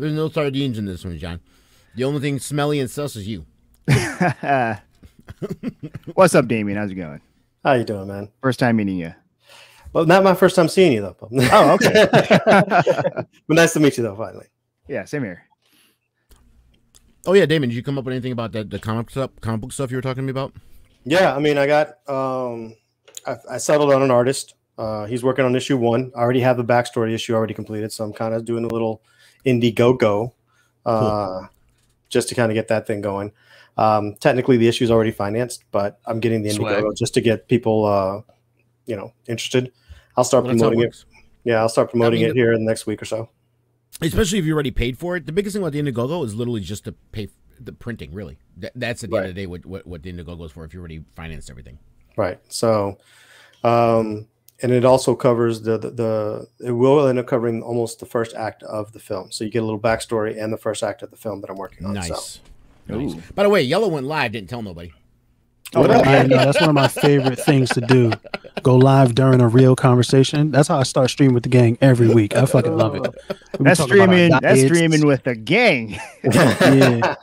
There's no sardines in this one, John. The only thing smelly and sus is you. What's up, Damien? How's it going? How you doing, man? First time meeting you. Well, not my first time seeing you, though. Oh, okay. But nice to meet you, though, finally. Yeah, same here. Oh, yeah, Damon, did you come up with anything about the comic book stuff you were talking to me about? Yeah, I mean, I got, I settled on an artist. He's working on issue 1. I already have the backstory issue already completed, so I'm kind of doing a little Indiegogo just to kind of get that thing going. Technically, the issue is already financed, but I'm getting the Indiegogo just to get people, interested. I'll start promoting it. Yeah, I'll start promoting it here in the next week or so. Especially if you already paid for it. The biggest thing about the Indiegogo is literally just to pay for the printing, really. That's at the end of the day what the Indiegogo is for if you already financed everything. Right. So, and it also covers it will end up covering almost the first act of the film. So you get a little backstory and the first act of the film that I'm working on. Nice. So. Nice. By the way, Yellow went live, didn't tell nobody. Oh, yeah, no, that's one of my favorite things to do. Go live during a real conversation. That's how I start streaming with the gang every week. I fucking love it. That's streaming with the gang. Yeah.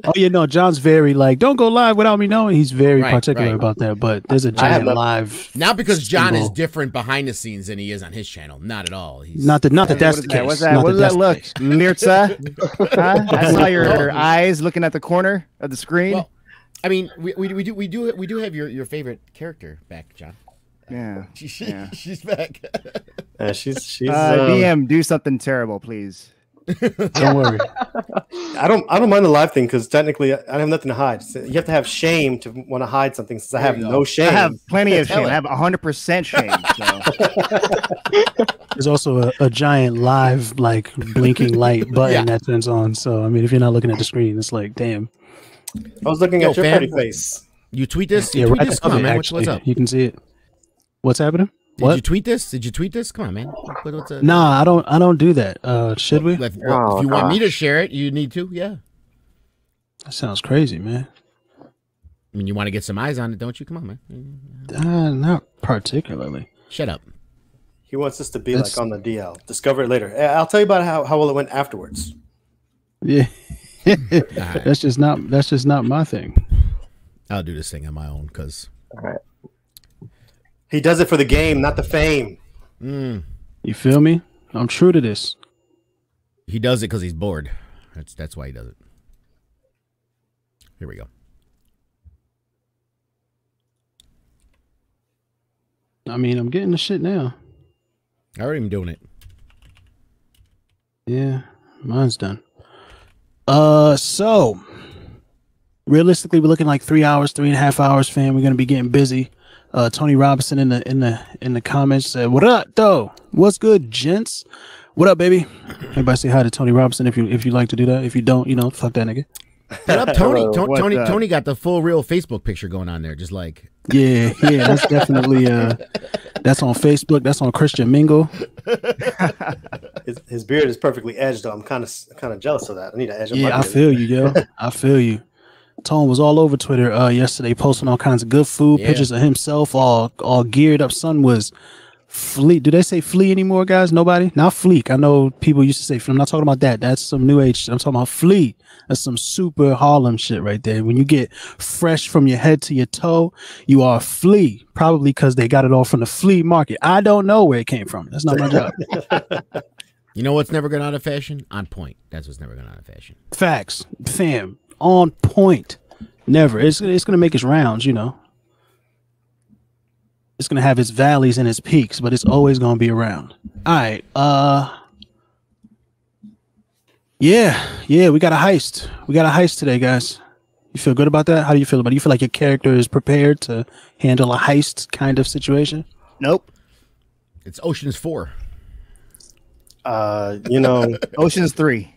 Oh, yeah, no, John's very like, don't go live without me knowing. He's very particular about that. But there's a giant live. Not because John is different behind the scenes than he is on his channel. Not at all. He's not that that's the case. What's that? What does that look, Lirza? I saw your eyes looking at the corner of the screen. Well, I mean, we do have your favorite character back, John. Yeah, she's back. She's DM, do something terrible, please. Don't worry. I don't mind the live thing because technically I have nothing to hide. So you have to have shame to want to hide something. Since I have no shame, I have plenty of shame. I have 100% shame. So. There's also a giant live like blinking light button that turns on. So I mean, if you're not looking at the screen, it's like, damn. I was looking at your pretty face. You tweet this? Yeah, tweet right. This? Come on, man. What's up? You can see it. What's happening? Did you tweet this? Did you tweet this? Come on, man. Nah, I don't do that. Should we? If you want me to share it, you need to. Yeah. That sounds crazy, man. I mean, you want to get some eyes on it, don't you? Come on, man. Not particularly. Shut up. He wants us to be like on the DL. Discover it later. I'll tell you about how well it went afterwards. Yeah. That's just not my thing. I'll do this thing on my own because he does it for the game, not the fame. You feel me? I'm true to this. He does it because he's bored. That's why he does it. Here we go. I mean, I'm getting the shit now. I already am doing it. Yeah, mine's done. So realistically, we're looking like 3 hours, 3.5 hours, fam. We're gonna be getting busy. Tony Robinson in the comments said, "What up, though? What's good, gents? What up, baby?" Everybody say hi to Tony Robinson if you like to do that. If you don't, fuck that nigga. What up, Tony? Tony got the full real Facebook picture going on there, just like yeah. That's definitely that's on Facebook. That's on Christian Mingle. His beard is perfectly edged, though. I'm kind of jealous of that. I need to edge him. Yeah, I feel you, yo. I feel you. Tone was all over Twitter yesterday, posting all kinds of good food, pictures of himself, all geared up. Son was Fleek. Do they say Flea anymore, guys? Nobody? Not Fleek. I know people used to say Flea. I'm not talking about that. That's some new age shit. I'm talking about Flea. That's some super Harlem shit right there. When you get fresh from your head to your toe, you are a flea. Probably because they got it all from the flea market. I don't know where it came from. That's not my job. You know what's never gone out of fashion? On point. That's what's never gone out of fashion. Facts. Fam. On point. Never. It's gonna make its rounds, It's gonna have its valleys and its peaks, but it's always gonna be around. All right. Yeah, we got a heist. We got a heist today, guys. You feel good about that? How do you feel about it? You feel like your character is prepared to handle a heist kind of situation? Nope. It's Ocean's 4. Ocean's 3.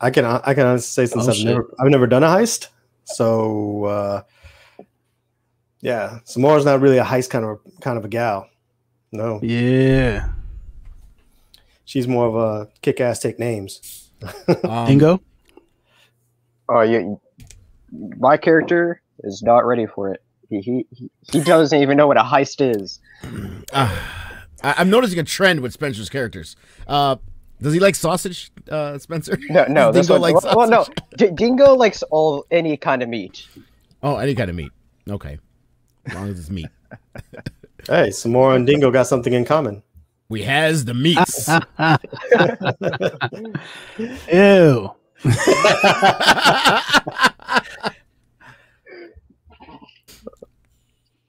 I can honestly say since I've never done a heist, so yeah, Samora's not really a heist kind of a gal. No. Yeah. She's more of a kick-ass take names. Bingo. Oh, yeah. My character is not ready for it. He doesn't even know what a heist is. I'm noticing a trend with Spencer's characters. Does he like sausage, Spencer? No, Does this Dingo one. like Well, no, sausage? Dingo likes any kind of meat. Oh, any kind of meat. Okay, as long as it's meat. Hey, Samora and Dingo got something in common. We has the meats. Ew.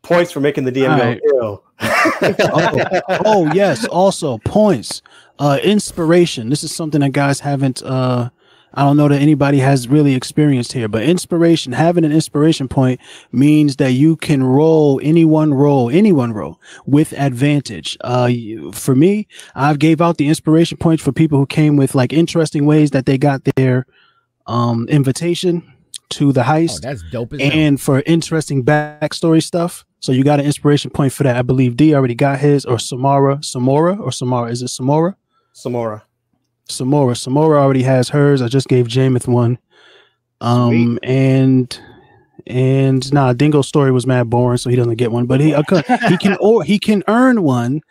Points for making the DM All right. go ill. Oh yes, also points. Inspiration. This is something that guys haven't I don't know that anybody has really experienced here, but inspiration, having an inspiration point means that you can roll any one roll with advantage. For me, I've gave out the inspiration points for people who came with like interesting ways that they got their invitation to the heist. Oh, that's dope as hell. And for interesting backstory stuff. So you got an inspiration point for that. I believe D already got his, or Samara. Is it Samara? Samara already has hers. I just gave Jameith one. And Dingo's story was mad boring, so he doesn't get one. But he can earn one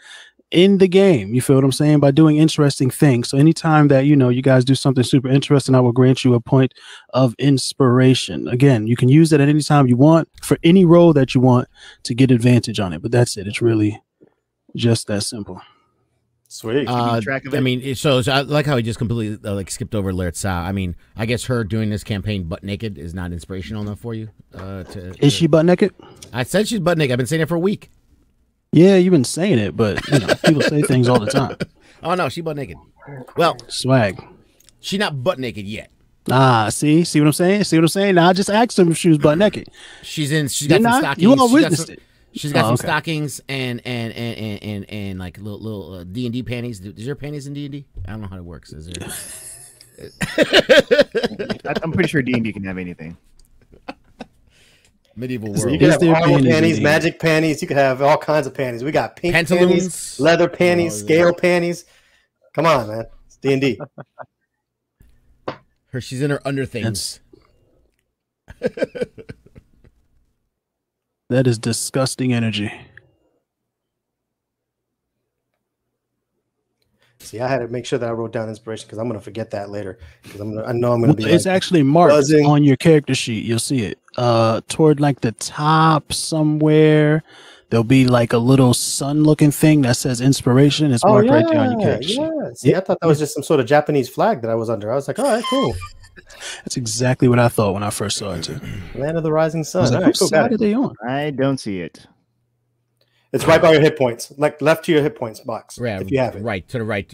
in the game. You feel what I'm saying? By doing interesting things. So anytime that you guys do something super interesting, I will grant you a point of inspiration. Again, you can use it at any time you want for any role that you want to get advantage on it. But that's it. It's really just that simple. Sweet. I mean, so I like how he just completely like skipped over Letsplay. I mean, I guess her doing this campaign butt naked is not inspirational enough for you. Is she butt naked? I said she's butt naked. I've been saying it for a week. Yeah, you've been saying it, but people say things all the time. Oh no, she butt naked. Well, swag. She not butt naked yet. See what I'm saying? Now I just asked him if she was butt naked. She's got some stockings. You all witnessed it. She's got some stockings and like little D&D panties. Is there panties in D&D? I don't know how it works. Is there? I'm pretty sure D&D can have anything. Medieval world. So you can have armor panties, magic panties. You can have all kinds of panties. We got pink panties, leather panties, scale panties. Come on, man. It's D&D. She's in her underthings. That is disgusting energy. See, I had to make sure that I wrote down inspiration because I'm going to forget that later. Because I know I'm going to be. It's actually marked on your character sheet. You'll see it toward like the top somewhere. There'll be like a little sun-looking thing that says inspiration. It's marked right there on your character sheet. See, I thought that was just some sort of Japanese flag that I was under. I was like, all right, cool. That's exactly what I thought when I first saw it too. Land of the Rising Sun. Like, right, cool, side are they on? I don't see it. It's right by your hit points, like left to your hit points box. Yeah, if you have it. Right to the right.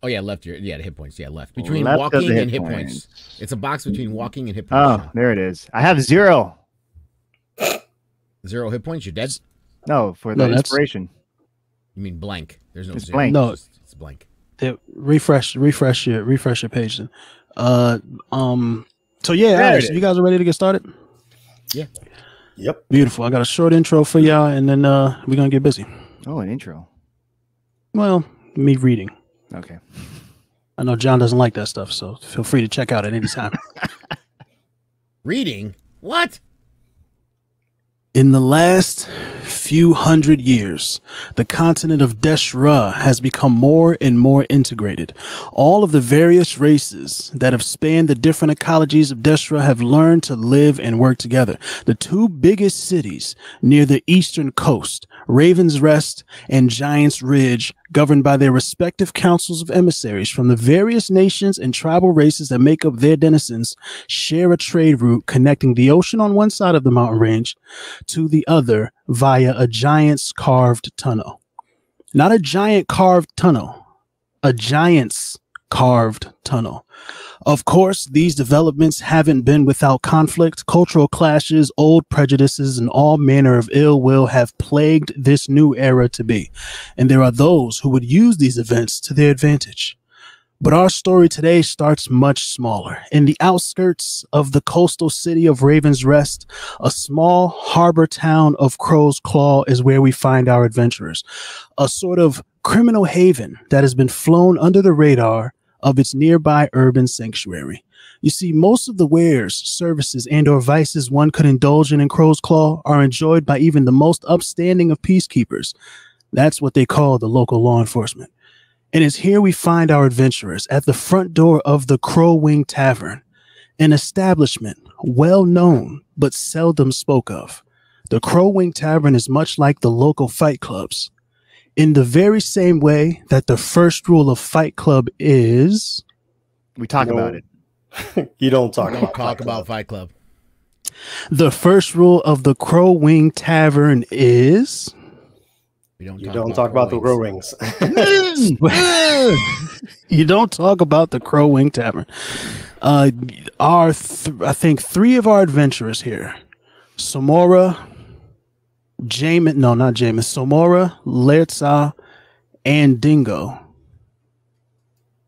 Oh yeah, left. The hit points. Yeah, left between Left walking and hit points. It's a box between walking and hit Oh, points. there it is. I have 0. 0 hit points. You're dead. No, for the inspiration. You mean blank? There's no. It's 0. blank. No, it's blank. Refresh your page. Then. So yeah, so you guys are ready to get started? Yeah. Yep. Beautiful. I got a short intro for y'all, and then we're gonna get busy. Oh, an intro. Well, me reading. Okay. I know John doesn't like that stuff, so feel free to check out at any time. Reading? What? In the last few hundred years, the continent of Deshra has become more and more integrated. All of the various races that have spanned the different ecologies of Deshra have learned to live and work together. The two biggest cities near the eastern coast, Raven's Rest and Giant's Ridge, governed by their respective councils of emissaries from the various nations and tribal races that make up their denizens, share a trade route connecting the ocean on one side of the mountain range to the other via a giant's carved tunnel. Not a giant carved tunnel, a giant's carved tunnel. Of course, these developments haven't been without conflict. Cultural clashes, old prejudices, and all manner of ill will have plagued this new era to be. And there are those who would use these events to their advantage. But our story today starts much smaller. In the outskirts of the coastal city of Raven's Rest, a small harbor town of Crow's Claw is where we find our adventurers. A sort of criminal haven that has been flown under the radar of its nearby urban sanctuary. You see, most of the wares, services, and or vices one could indulge in Crow's Claw are enjoyed by even the most upstanding of peacekeepers. That's what they call the local law enforcement. And it's here we find our adventurers at the front door of the Crow Wing Tavern, an establishment well known but seldom spoke of. The Crow Wing Tavern is much like the local fight clubs, in the very same way that the first rule of Fight Club is... We talk about it. You don't talk about Fight Club. The first rule of the Crow Wing Tavern is... You don't talk about the Crow Wings. You don't talk about the Crow Wing Tavern. I think 3 of our adventurers here, Samora, Samora, Letsa, and Dingo,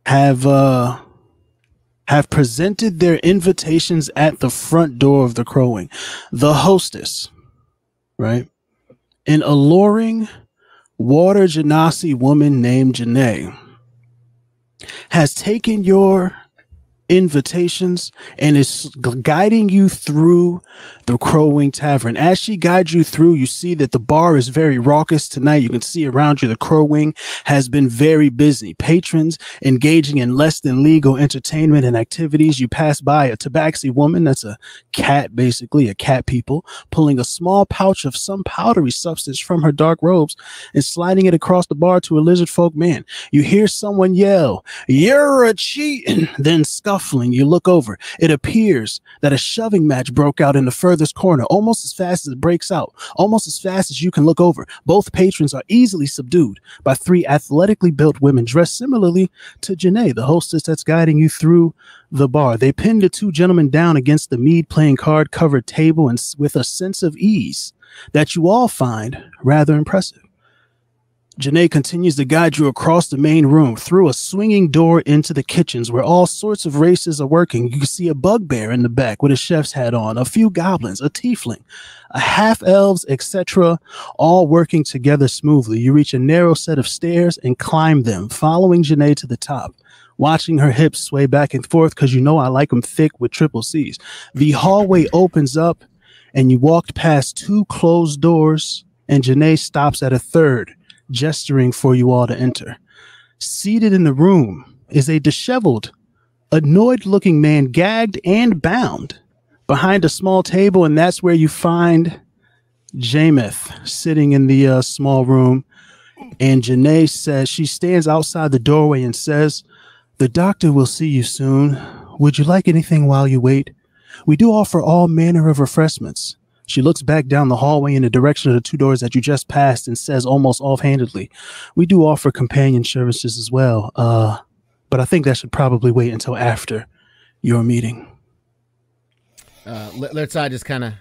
have presented their invitations at the front door of the Crow Wing. The hostess, right? An alluring water genasi woman named Janae has taken your invitations and is guiding you through the Crow Wing Tavern. As she guides you through, you see that the bar is very raucous tonight. You can see around you the Crow Wing has been very busy. Patrons engaging in less than legal entertainment and activities. You pass by a tabaxi woman, that's a cat, basically a cat people, pulling a small pouch of some powdery substance from her dark robes and sliding it across the bar to a lizard folk man. You hear someone yell, "You're a cheatin'!" Then scuffling. You look over. It appears that a shoving match broke out in the furthest corner, almost as fast as it breaks out, almost as fast as you can look over. Both patrons are easily subdued by 3 athletically built women dressed similarly to Janae, the hostess that's guiding you through the bar. They pinned the 2 gentlemen down against the mead playing card covered table and with a sense of ease that you all find rather impressive. Janae continues to guide you across the main room through a swinging door into the kitchens where all sorts of races are working. You can see a bugbear in the back with a chef's hat on, a few goblins, a tiefling, a half-elves, etc., all working together smoothly. You reach a narrow set of stairs and climb them, following Janae to the top, watching her hips sway back and forth because you know I like them thick with triple C's. The hallway opens up and you walked past 2 closed doors and Janae stops at a third, gesturing for you all to enter. Seated in the room is a disheveled, annoyed-looking man, gagged and bound behind a small table, and that's where you find Jameth sitting in the small room. And Janae says, she stands outside the doorway and says, "The doctor will see you soon. Would you like anything while you wait? We do offer all manner of refreshments." She looks back down the hallway in the direction of the 2 doors that you just passed and says almost offhandedly, "We do offer companion services as well, but I think that should probably wait until after your meeting." Let's just kind of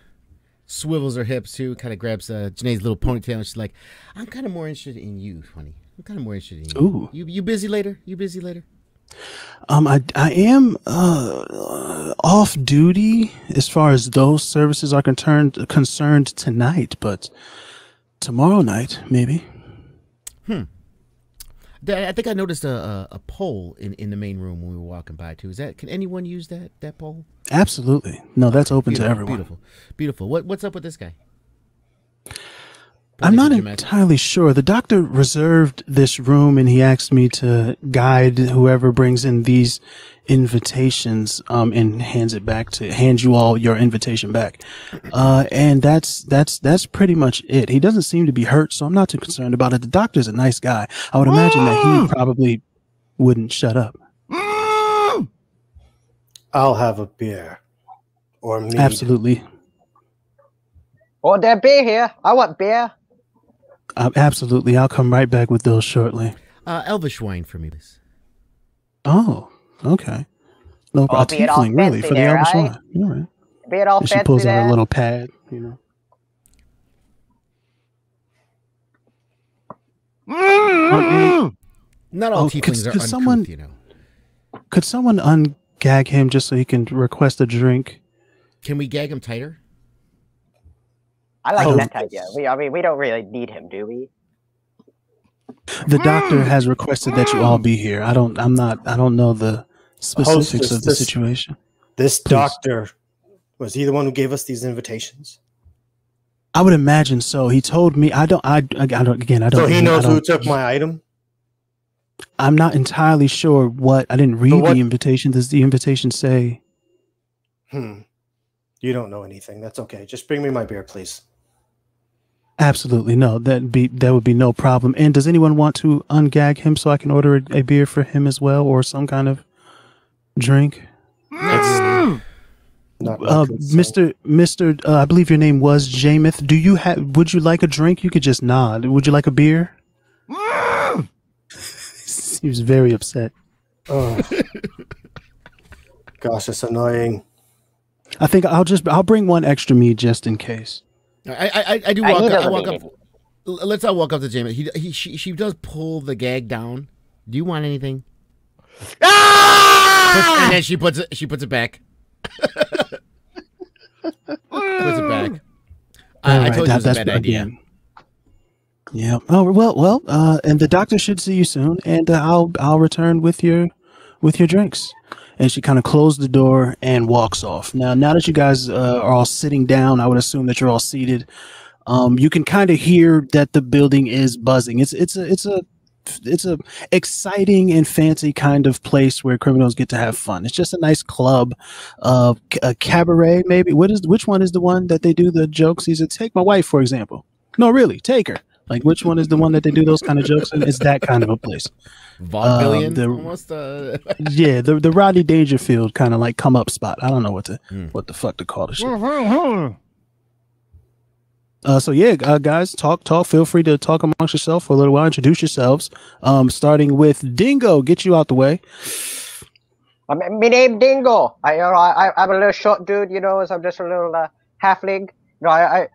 swivels her hips too, kind of grabs Janae's little ponytail, and she's like, "I'm kind of more interested in you, honey. I'm kind of more interested in you. Ooh. You busy later? You busy later?" I am off duty as far as those services are concerned tonight, but tomorrow night maybe. I think I noticed a pole in the main room when we were walking by too. Can anyone use that pole? Absolutely. No, that's open to everyone. Beautiful. What's up with this guy? I'm not entirely sure. The doctor reserved this room and he asked me to guide whoever brings in these invitations and hands you all your invitation back. And that's pretty much it. He doesn't seem to be hurt, so I'm not too concerned about it. The doctor's a nice guy. I would imagine that he probably wouldn't shut up. I'll have a beer. Or mead. Absolutely. Oh, there beer here. I want beer. Absolutely. I'll come right back with those shortly. Elvish wine for me, please. Oh, okay. No, a tiefling, really, for the Elvish wine. All right. Be it all And she fancy pulls out there. a little pad, you know. Not all tieflings are uncouth, you know. Could someone ungag him just so he can request a drink? Can we gag him tighter? I like that idea. We don't really need him, do we? The doctor has requested that you all be here. I don't know the specifics of the situation. This Please. doctor, was he the one who gave us these invitations? I would imagine so. He told me. I don't. So he knows who took my item? I'm not entirely sure what. I didn't read the invitation. Does the invitation say? You don't know anything. That's okay. Just bring me my beer, please. Absolutely no. That would be no problem. And does anyone want to ungag him so I can order a beer for him as well, or some kind of drink? Mr. I believe your name was Jameth. Would you like a drink? You could just nod. Would you like a beer? He was very upset. Oh. Gosh, it's annoying. I think I'll bring one extra mead just in case. I do walk up. Let's all walk up to Jameth. She does pull the gag down. Do you want anything? And then she puts it back. Puts it back. I told you it was a bad idea. Yeah. Oh well. And the doctor should see you soon, and I'll return with your drinks. And she kind of closed the door and walks off. Now that you guys are all sitting down, I would assume that you're all seated. You can kind of hear that the building is buzzing. It's a exciting and fancy kind of place where criminals get to have fun. It's just a nice club, a cabaret maybe. Which one is the one that they do the jokes? He said, "Take my wife, for example." No, really, take her. Like, which one is the one that they do those kind of jokes in? It's that kind of a place. Vaudevillian, almost. Yeah, the Rodney Dangerfield kind of like come up spot. I don't know what the fuck to call the shit. So yeah, guys, talk. Feel free to talk amongst yourself for a little while. Introduce yourselves. Starting with Dingo. Get you out the way. My name Dingo. I'm a little short dude. As I'm just a little halfling. I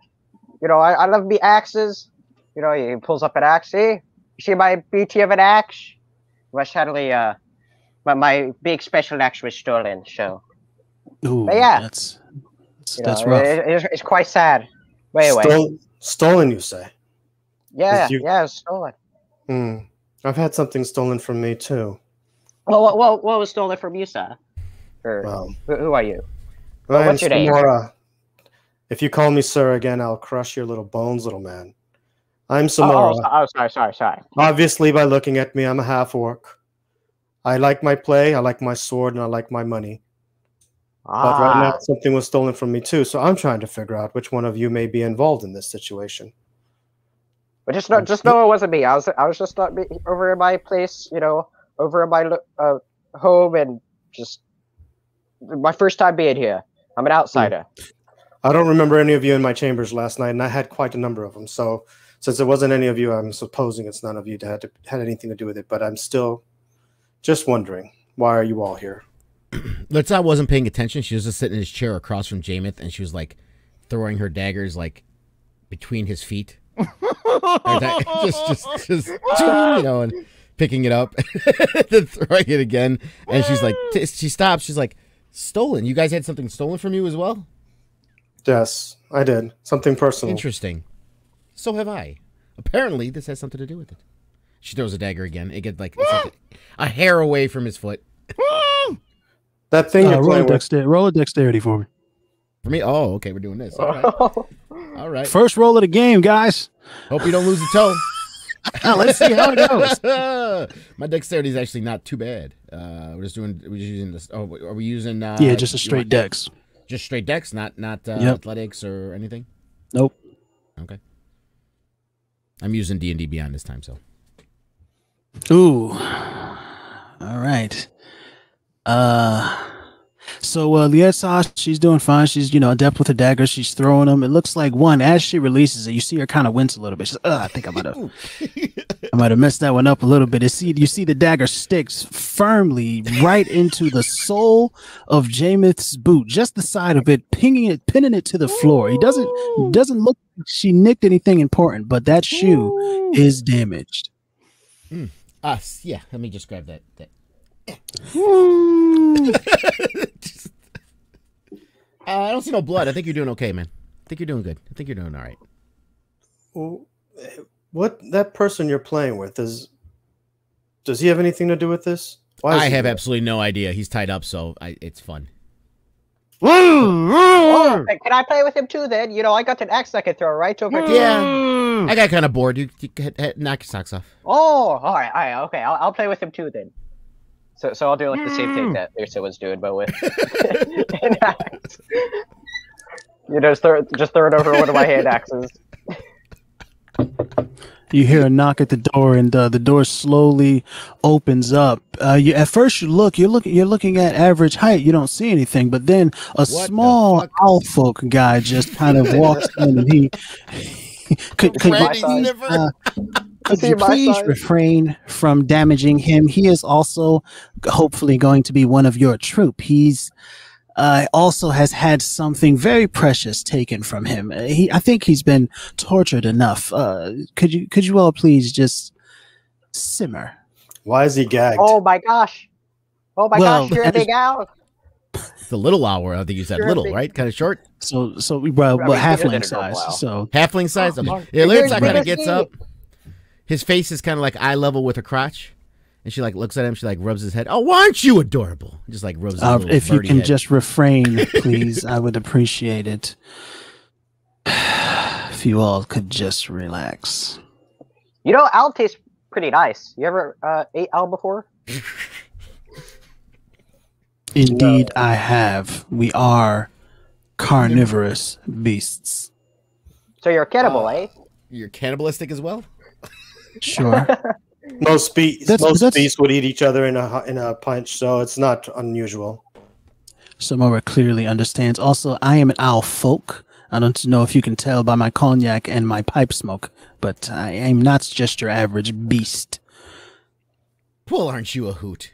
love me axes. He pulls up an axe. See, you see my BT of an axe? Well, sadly, my big special axe was stolen. So, ooh, but yeah, that's rough. It's quite sad. Wait. Stolen, you say? Yeah, yeah, stolen. I've had something stolen from me too. Well, what was stolen from you, sir? Who are you? What's your name? If you call me sir again, I'll crush your little bones, little man. I'm Samora. Sorry. Obviously, by looking at me, I'm a half-orc. I like my play, I like my sword, and I like my money. But right now, something was stolen from me too, so I'm trying to figure out which one of you may be involved in this situation. But just know it wasn't me. I was just over in my place, over in my home, and just my first time being here. I'm an outsider. I don't remember any of you in my chambers last night, and I had quite a number of them. So since it wasn't any of you, I'm supposing it's none of you that had anything to do with it. But I'm still just wondering, why are you all here? Letza wasn't paying attention. She was just sitting in his chair across from Jameth, and she was like throwing her daggers like between his feet, just and picking it up, then throwing it again. And she's like, she stops. She's like, stolen. You guys had something stolen from you as well? Yes, I did. Something personal. Interesting. So have I. Apparently, this has something to do with it. She throws a dagger again. It gets like, it's like a hair away from his foot. That thing you're playing with. Roll a dexterity for me. For me? Oh, okay. We're doing this. All right. All right. First roll of the game, guys. Hope you don't lose a toe. Let's see how it goes. My dexterity is actually not too bad. We're just using this. Oh, are we using? Yeah, just a straight dex. Just straight dex, not athletics or anything. Nope. Okay. I'm using D&D Beyond this time, so. Ooh. All right. So Letsplay, she's doing fine. She's adept with a dagger. She's throwing them. It looks like as she releases it, you see her kind of wince a little bit. She's I think I might have messed that one up a little bit. You see the dagger sticks firmly right into the sole of Jameth's boot, just the side of it, pinning it to the floor. He doesn't look like she nicked anything important, but that shoe is damaged. Yeah. Let me just grab that. I don't see no blood. I think you're doing okay, man. I think you're doing good. I think you're doing all right. Well, what that person you're playing with does he have anything to do with this? I have absolutely no idea. He's tied up, so it's fun. Oh, can I play with him too then? I got an axe I can throw right over here. Yeah. I got kind of bored. You knock your socks off. Oh, all right, okay. I'll play with him too then. So I'll do like the same thing that Lyrsa was doing, but with an axe. You know, just throw it over one of my hand axes. You hear a knock at the door, and the door slowly opens up. At first, you're looking at average height. You don't see anything, but then a small owl folk guy just kind of walks in, and he could you please refrain from damaging him? He is also hopefully going to be one of your troop. He's also has had something very precious taken from him. I think he's been tortured enough. Could you all please just simmer? Why is he gagged? Oh my gosh! Oh my gosh! You're a big owl. The little owl. I think you said little, right? Kind of short. So halfling size. So halfling size. Okay. Yeah, Lyrsa kind of gets up. His face is kind of like eye level with her crotch. And she like looks at him. She like rubs his head. Oh, aren't you adorable? Just like rubs his little if you can head. just refrain, please, I would appreciate it. If you all could just relax. You know, owl tastes pretty nice. You ever ate owl before? Indeed, I have. We are carnivorous beasts. So you're a cannibal, eh? You're cannibalistic as well. Sure. Most beasts would eat each other in a punch, so it's not unusual. Samora clearly understands. Also, I am an owl folk. I don't know if you can tell by my cognac and my pipe smoke, but I am not just your average beast. Well, aren't you a hoot?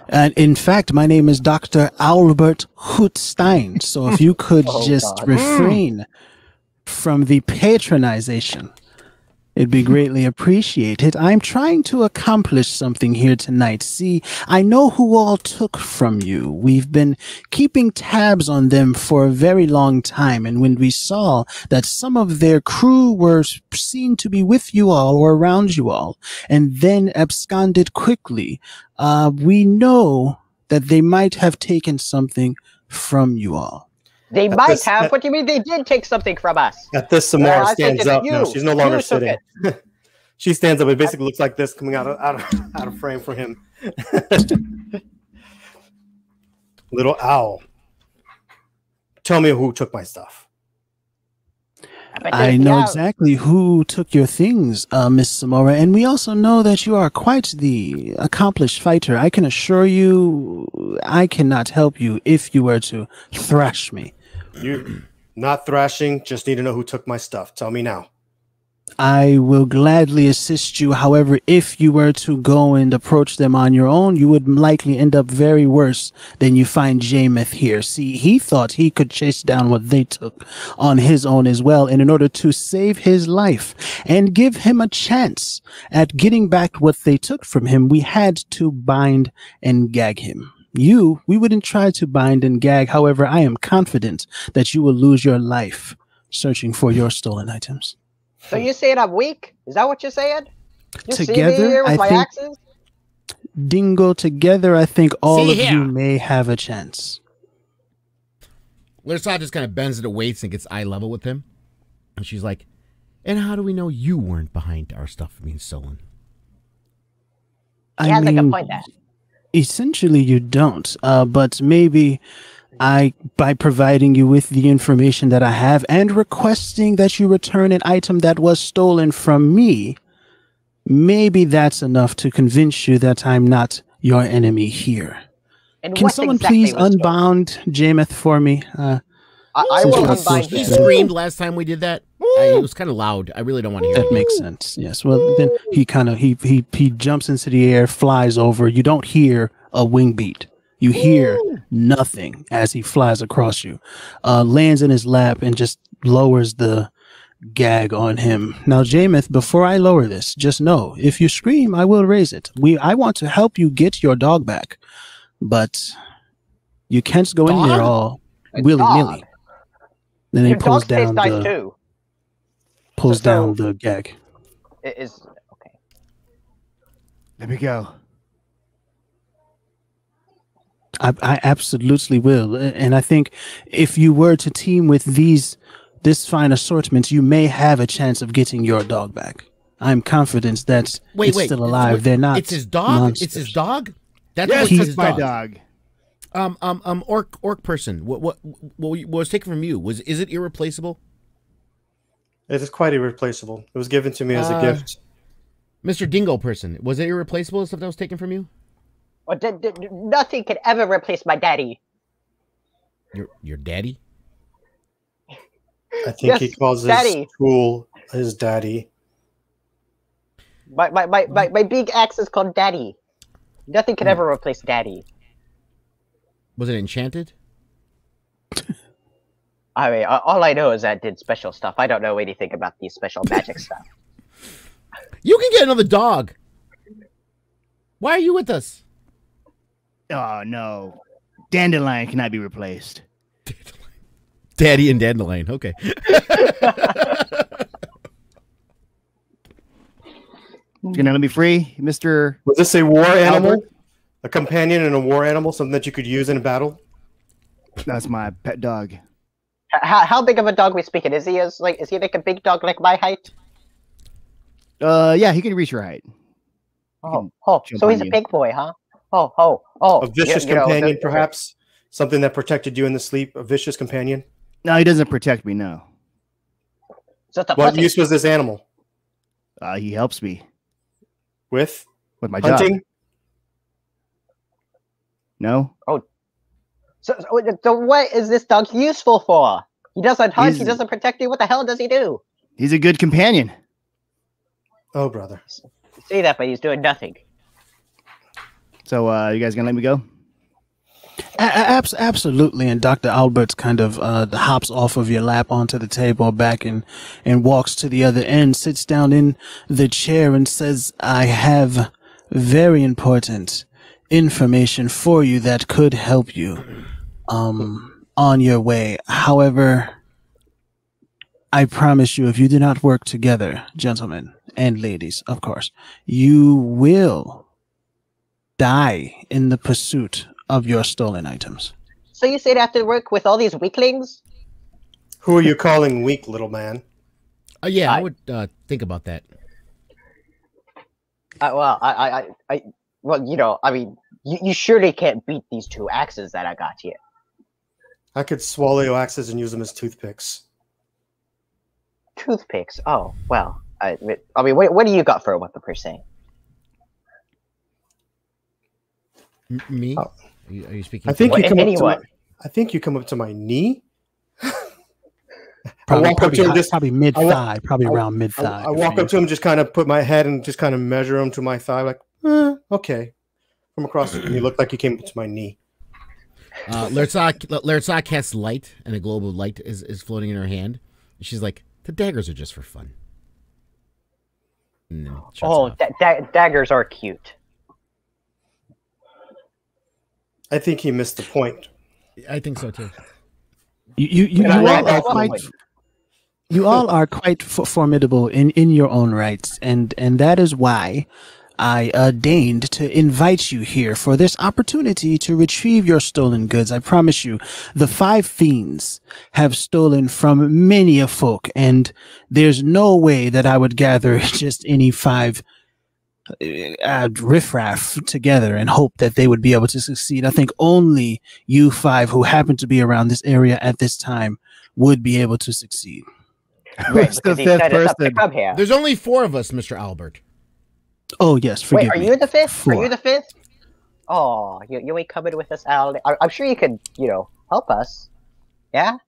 And in fact, my name is Dr. Albert Hootstein. So if you could refrain from the patronization, it'd be greatly appreciated. I'm trying to accomplish something here tonight. See, I know who all took from you. We've been keeping tabs on them for a very long time, and when we saw that some of their crew were seen to be with you all or around you all, and then absconded quickly, we know that they might have taken something from you all. They might have. What do you mean they did take something from us? At this, Samara stands up. No, she's no longer sitting. She stands up. It basically looks like this coming out of frame for him. Little owl. Tell me who took my stuff. I know exactly who took your things, Miss Samora, and we also know that you are quite the accomplished fighter. I can assure you, I cannot help you if you were to thrash me. You not thrashing, just need to know who took my stuff. Tell me now. I will gladly assist you. However, if you were to go and approach them on your own, you would likely end up very worse than you find Jameth here. See, he thought he could chase down what they took on his own as well. And in order to save his life and give him a chance at getting back what they took from him, we had to bind and gag him. We wouldn't try to bind and gag. However, I am confident that you will lose your life searching for your stolen items. So you saying I'm weak? Is that what you're saying? You together, see me here with my axes? Dingo, together, I think all of you may have a chance. Lyrsa just kind of bends to weights and gets eye level with him. And she's like, and how do we know you weren't behind our stuff being stolen? He has like a point there. Essentially, you don't. But maybe by providing you with the information that I have and requesting that you return an item that was stolen from me, maybe that's enough to convince you that I'm not your enemy here. And can someone please unbound Jameth for me? I will unbind him. He screamed last time we did that. It was kind of loud. I really don't want to hear that. Makes sense. Yes. Well, then he jumps into the air, flies over. You don't hear a wing beat. You hear nothing as he flies across you, lands in his lap, and just lowers the gag on him. Now, Jameth, before I lower this, just know, if you scream, I will raise it. I want to help you get your dog back, but you can't go in there all willy-nilly. Then he pulls down the gag. It is okay. Let me go. I absolutely will. And I think if you were to team with these this fine assortment, you may have a chance of getting your dog back. I'm confident that it's still alive. They're not. It's his dog. Monsters. It's his dog. That's Yes, his it's my dog. Orc person. What was taken from you? Is it irreplaceable? It is quite irreplaceable. It was given to me as a gift. Mr. Dingo person, was it irreplaceable? The stuff that was taken from you? Well, nothing can ever replace my daddy. Your daddy? I think he calls his tool his daddy. My big axe is called Daddy. Nothing can ever replace Daddy. Was it enchanted? I mean, all I know is that it did special stuff. I don't know anything about these special magic stuff. You can get another dog. Why are you with us? Oh, no. Dandelion cannot be replaced. Daddy and Dandelion. Okay. You're gonna let me free, Mr. Was this a war animal? A companion and a war animal? Something that you could use in a battle? That's my pet dog. How big of a dog we speaking? Is he like a big dog like my height? Yeah, he can reach your height. So he's a big boy, huh? Oh. A vicious companion, perhaps? Something that protected you in the sleep? A vicious companion? No, he doesn't protect me, no. What use was this animal? He helps me. With my hunting? job. No. Oh. So what is this dog useful for? He doesn't hunt, he doesn't protect you. What the hell does he do? He's a good companion. Oh, brother. You say that, but he's doing nothing. So, you guys gonna let me go? Absolutely. And Dr. Alberts kind of hops off of your lap onto the table back and walks to the other end, sits down in the chair and says, I have very important information for you that could help you on your way. However, I promise you, if you do not work together, gentlemen and ladies, of course, you will die in the pursuit of your stolen items. So you say they have to work with all these weaklings? Who are you calling weak, little man? Yeah, I would think about that. Well, I mean, you surely can't beat these two axes that I got here. I could swallow your axes and use them as toothpicks. Toothpicks? Oh, well. I mean, what do you got for a weapon per se? Me? Oh. Are you speaking? I think you come anyone. up to I think you come up to my knee. Probably mid-thigh, probably around mid-thigh. I walk up to him, just kind of put my head and just kind of measure him to my thigh, like, okay. From across, and you look like you came up to my knee. Lertzak casts light, and a globe of light is floating in her hand. And she's like, the daggers are just for fun. Daggers are cute. I think he missed the point. I think so too. You all are quite formidable in your own rights, and that is why I deigned to invite you here for this opportunity to retrieve your stolen goods. I promise you, the 5 fiends have stolen from many a folk, and there's no way that I would gather just any 5 riffraff together and hope that they would be able to succeed. I think only you 5 who happen to be around this area at this time would be able to succeed. Right, the 5th person? There's only 4 of us, Mr. Albert. Oh yes, forgive me. Are you the 5th? 4. Are you the 5th? Oh, you ain't coming with us, Al. I'm sure you could, help us. Yeah?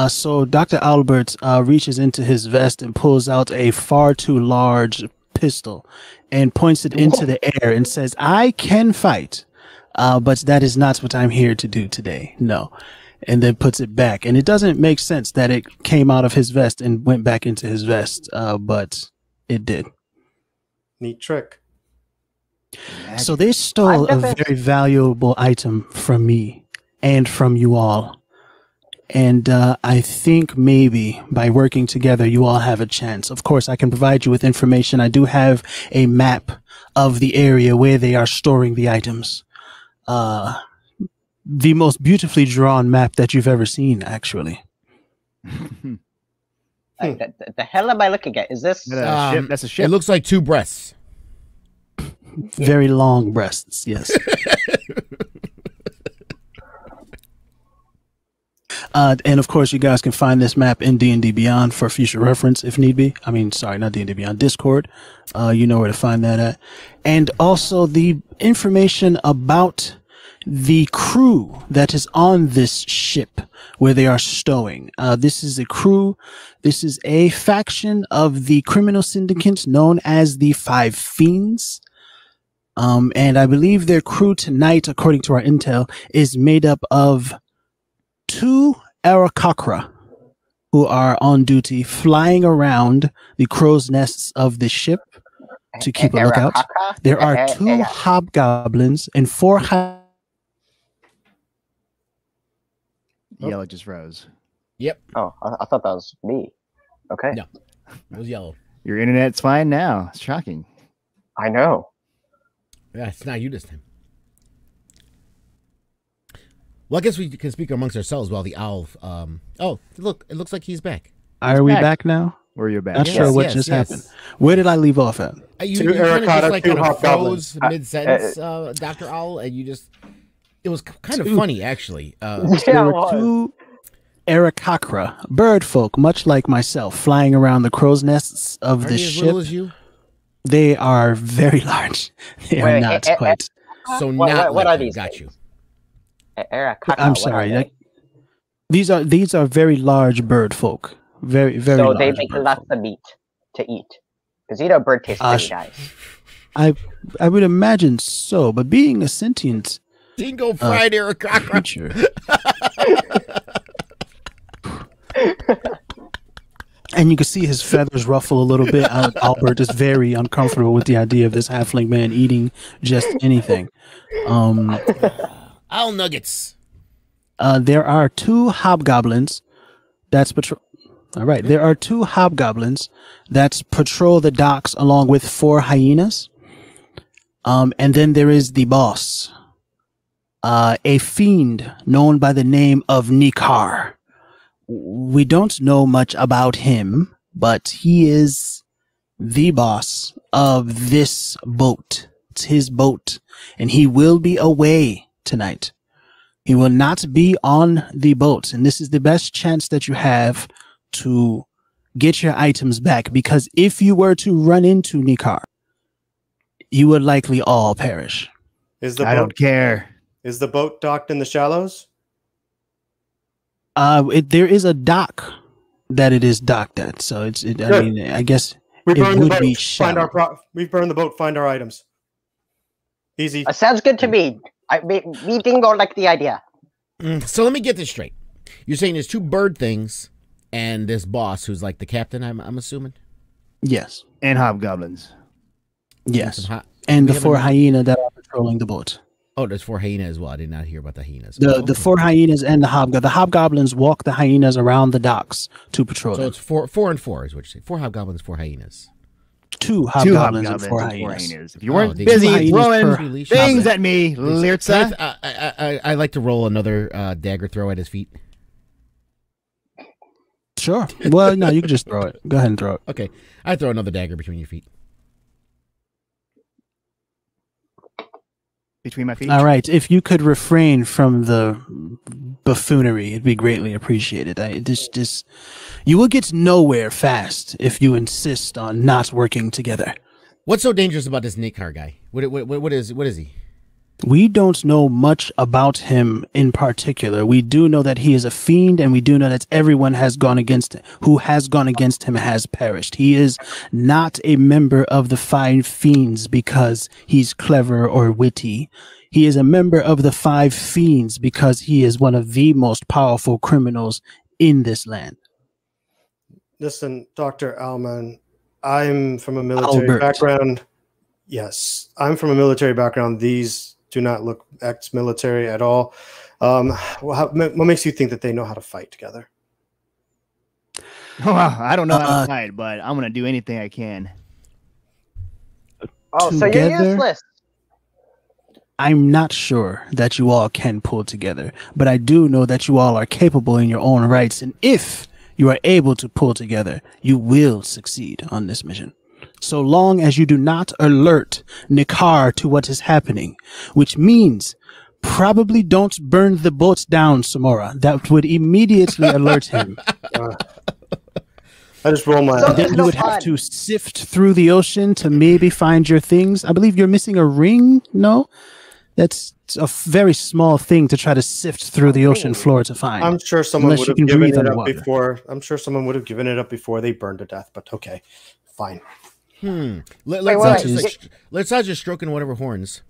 So Dr. Albert reaches into his vest and pulls out a far too large pistol and points it into the air and says, I can fight, but that is not what I'm here to do today. No. And then puts it back. And it doesn't make sense that it came out of his vest and went back into his vest, but it did. Neat trick. So they stole a very valuable item from me and from you all. And I think maybe by working together, you all have a chance. Of course, I can provide you with information. I do have a map of the area where they are storing the items. The most beautifully drawn map that you've ever seen, actually. The hell am I looking at? Is this? That's a ship. It looks like two breasts. Very long breasts, yes. And of course, you guys can find this map in D&D Beyond for future reference if need be. I mean, sorry, not D&D Beyond, Discord. You know where to find that at. And also the information about the crew that is on this ship where they are stowing. This is a crew. This is a faction of the criminal syndicate known as the Five Fiends. And I believe their crew tonight, according to our intel, is made up of 2 Arakakra who are on duty flying around the crow's nests of the ship to keep a lookout. There are 2 hobgoblins and 4 Yellow just rose. Yep. Oh, I thought that was me. Okay. No, it was yellow. Your internet's fine now. It's shocking. I know. Yeah, it's not you this time. Well, I guess we can speak amongst ourselves while the owl. Oh, look! It looks like he's back. Are we back now? Where you're back? Not sure what just happened. Where did I leave off at? You kind of just like kind of froze mid-sentence, Dr. Owl, and you just... It was kind of funny, actually. There were 2 Arakakra, bird folk, much like myself, flying around the crow's nests of this ship. As little as you? They are very large. They are not quite. So not what like are these? Got you. I'm sorry. These are very large bird folk. Very, very large. So they make lots of meat to eat. Because you know bird tastes pretty nice. I would imagine so, but being a sentient Dingo fried creature. And you can see his feathers ruffle a little bit. Albert is very uncomfortable with the idea of this halfling man eating just anything. Owl nuggets. There are 2 hobgoblins that's patrol. All right, there are 2 hobgoblins that patrol the docks along with 4 hyenas. And then there is the boss, a fiend known by the name of Nikar. We don't know much about him, but he is the boss of this boat. It's his boat, and he will be away tonight. He will not be on the boat, and this is the best chance that you have to get your items back, because if you were to run into Nikar, you would likely all perish. I don't care. Is the boat docked in the shallows? There is a dock that it is docked at, so I mean, I guess we it burn the would boat. be shallow. We burn the boat. Find our items. Easy. Sounds good to me. Me Dingo like the idea. So let me get this straight. You're saying there's 2 bird things and this boss who's like the captain, I'm assuming? Yes. And hobgoblins. Yes. And the 4 hyenas that are patrolling the boat. Oh, there's 4 hyenas as well. I did not hear about the hyenas. The 4 hyenas and the hobgoblins. The hobgoblins walk the hyenas around the docks to patrol. So it's 4 and 4 is what you say. 4 hobgoblins, 4 hyenas. 2 hobgoblins and 4 hyenas. If you weren't busy throwing things at me, Lirtza. I like to roll another dagger throw at his feet. Sure. Well, no, you can just throw it. Go ahead and throw it. Okay. I throw another dagger between your feet. Between my feet. All right. If you could refrain from the buffoonery, it'd be greatly appreciated. You will get nowhere fast if you insist on not working together. What's so dangerous about this Nikar guy? What is he? We don't know much about him in particular. We do know that he is a fiend, and we do know that everyone who has gone against him has perished. He is not a member of the 5 fiends because he's clever or witty. He is a member of the 5 fiends because he is one of the most powerful criminals in this land. Listen, Dr. Alman, I'm from a military background. Yes, I'm from a military background. These do not look ex-military at all. What makes you think that they know how to fight together? Well, I don't know how to fight, but I'm going to do anything I can. Oh, so you're useless. I'm not sure that you all can pull together, but I do know that you all are capable in your own rights. And if you are able to pull together, you will succeed on this mission. So long as you do not alert Nikar to what is happening, which means probably don't burn the boat down, Samora. That would immediately alert him. I just roll my. So- Then you no would have fun. to sift through the ocean to maybe find your things. I believe you're missing a ring. No, that's a very small thing to try to sift through the ocean floor to find. I'm sure someone Unless would you have can given breathe it up underwater. before. I'm sure someone would have given it up before they burned to death. But okay, fine. Let's not just stroking whatever horns.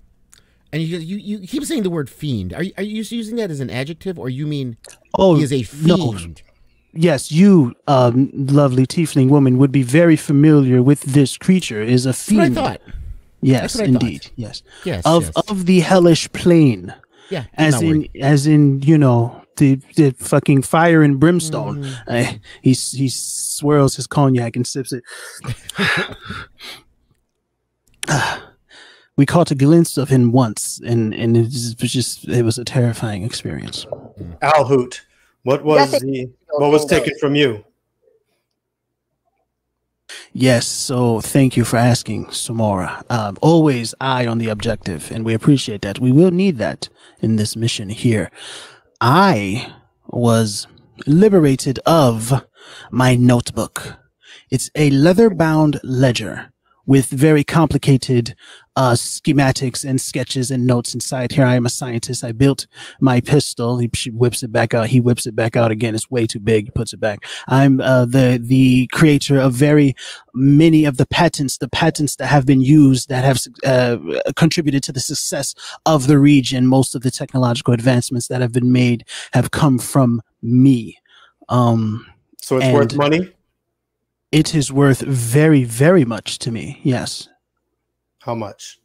And you keep saying the word fiend. Are you using that as an adjective, or you mean he is a fiend? Yes, you, lovely tiefling woman, would be very familiar with this creature. Is a fiend. That's what I thought. Yes, That's what I indeed. thought. Yes. Yes, Of yes. the hellish plane. Yeah, As in, you know, the fucking fire and brimstone. He swirls his cognac and sips it. We caught a glimpse of him once, and it was a terrifying experience. Alhoot, what was taken from you? Yes, so thank you for asking, Samora. Always eye on the objective, and we appreciate that. We will need that in this mission here. I was liberated of my notebook. It's a leather-bound ledger with very complicated schematics and sketches and notes inside. Here I am a scientist. I built my pistol. She whips it back out. He whips it back out again. It's way too big. He puts it back. I'm the creator of very many of the patents that have been used that have contributed to the success of the region. Most of the technological advancements that have been made have come from me. So it's worth money? It is worth very, very much to me. Yes. How much?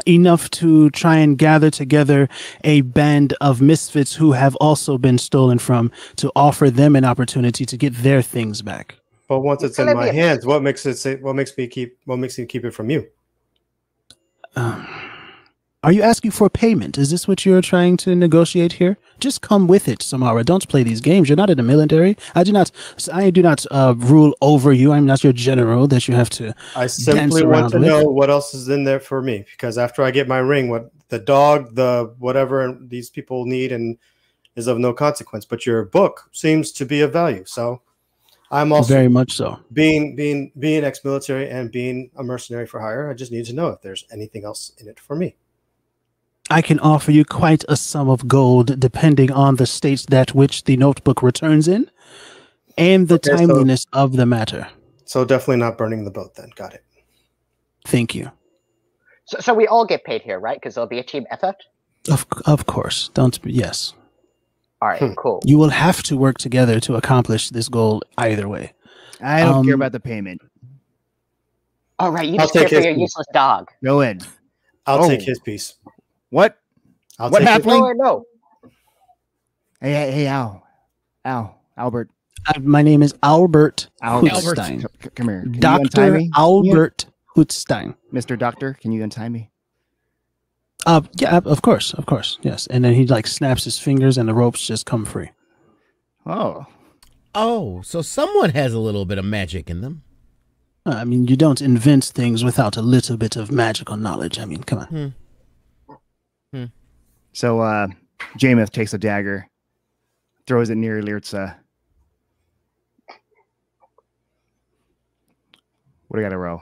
Enough to try and gather together a band of misfits who have also been stolen from, to offer them an opportunity to get their things back. But once it's in my hands, what makes me keep it from you? Are you asking for payment? Is this what you're trying to negotiate here? Just come with it, Samara. Don't play these games. You're not in the military. I do not rule over you. I'm not your general that you have to. I simply want to know what else is in there for me, because after I get my ring, what the dog, the whatever these people need, and is of no consequence. But your book seems to be of value. So I'm also very much so. Being ex-military and being a mercenary for hire, I just need to know if there's anything else in it for me. I can offer you quite a sum of gold, depending on the states that which the notebook returns in, and the timeliness of the matter. So definitely not burning the boat then. Got it. Thank you. So we all get paid here, right? Because it'll be a team effort? Of course. Yes. All right, cool. You will have to work together to accomplish this goal either way. I don't care about the payment. All right, you just care for your useless dog. Go in. I'll take his piece. What? What happened? No. Hey, Albert. My name is Albert Albert. Hutstein. Come here. Dr. Albert Hutstein. Mr. Doctor, can you untie me? Yeah, of course, yes. And then he snaps his fingers and the ropes just come free. Oh, so someone has a little bit of magic in them. I mean, you don't invent things without a little bit of magical knowledge. I mean, come on. So, Jameth takes a dagger, throws it near Lirtza. What do I got to roll?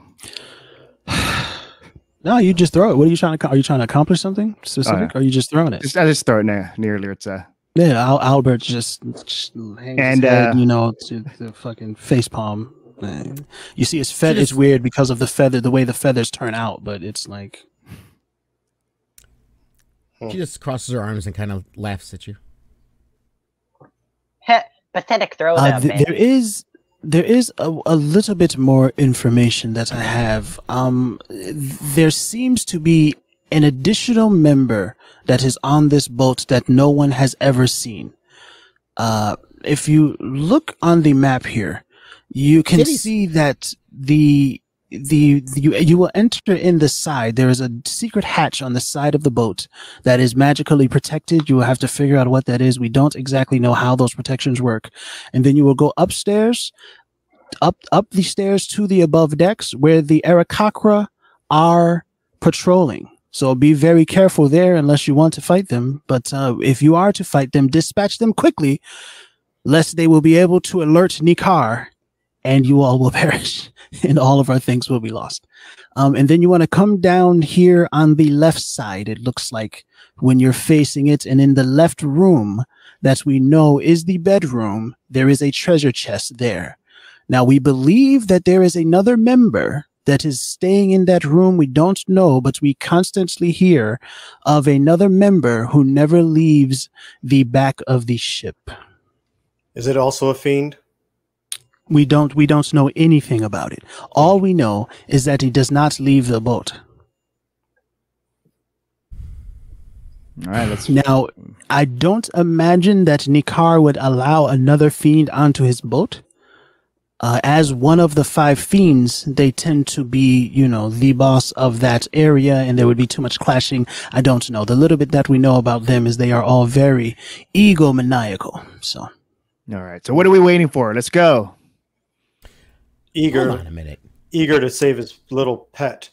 No, you just throw it. What are you trying to? Are you trying to accomplish something specific? Or are you just throwing it? I just throw it near Lirtza. Yeah, Albert just hangs his head, to the fucking face palm. You see his feather. It's weird because of the way the feathers turn out, but it's like. She just crosses her arms and kind of laughs at you. Pathetic throwdown, man. There is a little bit more information that I have. There seems to be an additional member that is on this boat that no one has ever seen. If you look on the map here, you can see that you will enter in the side. There is a secret hatch on the side of the boat that is magically protected. You will have to figure out what that is. We don't exactly know how those protections work. And then you will go upstairs, up the stairs to the above decks where the Arakakra are patrolling. So be very careful there unless you want to fight them. But if you are to fight them, dispatch them quickly, lest they will be able to alert Nikar, and you all will perish, and all of our things will be lost. And then you want to come down here on the left side, it looks like, when you're facing it, and in the left room that we know is the bedroom, there is a treasure chest there. Now, we believe that there is another member that is staying in that room. We don't know, but we constantly hear of another member who never leaves the back of the ship. Is it also a fiend? We don't know anything about it. All we know is that he does not leave the boat. All right, let's. Now, I don't imagine that Nikar would allow another fiend onto his boat. As one of the 5 fiends, they tend to be, the boss of that area, and there would be too much clashing. I don't know. The little bit that we know about them is they are all very egomaniacal. So, All right. So what are we waiting for? Let's go. Eager. Hold on a minute. Eager to save his little pet.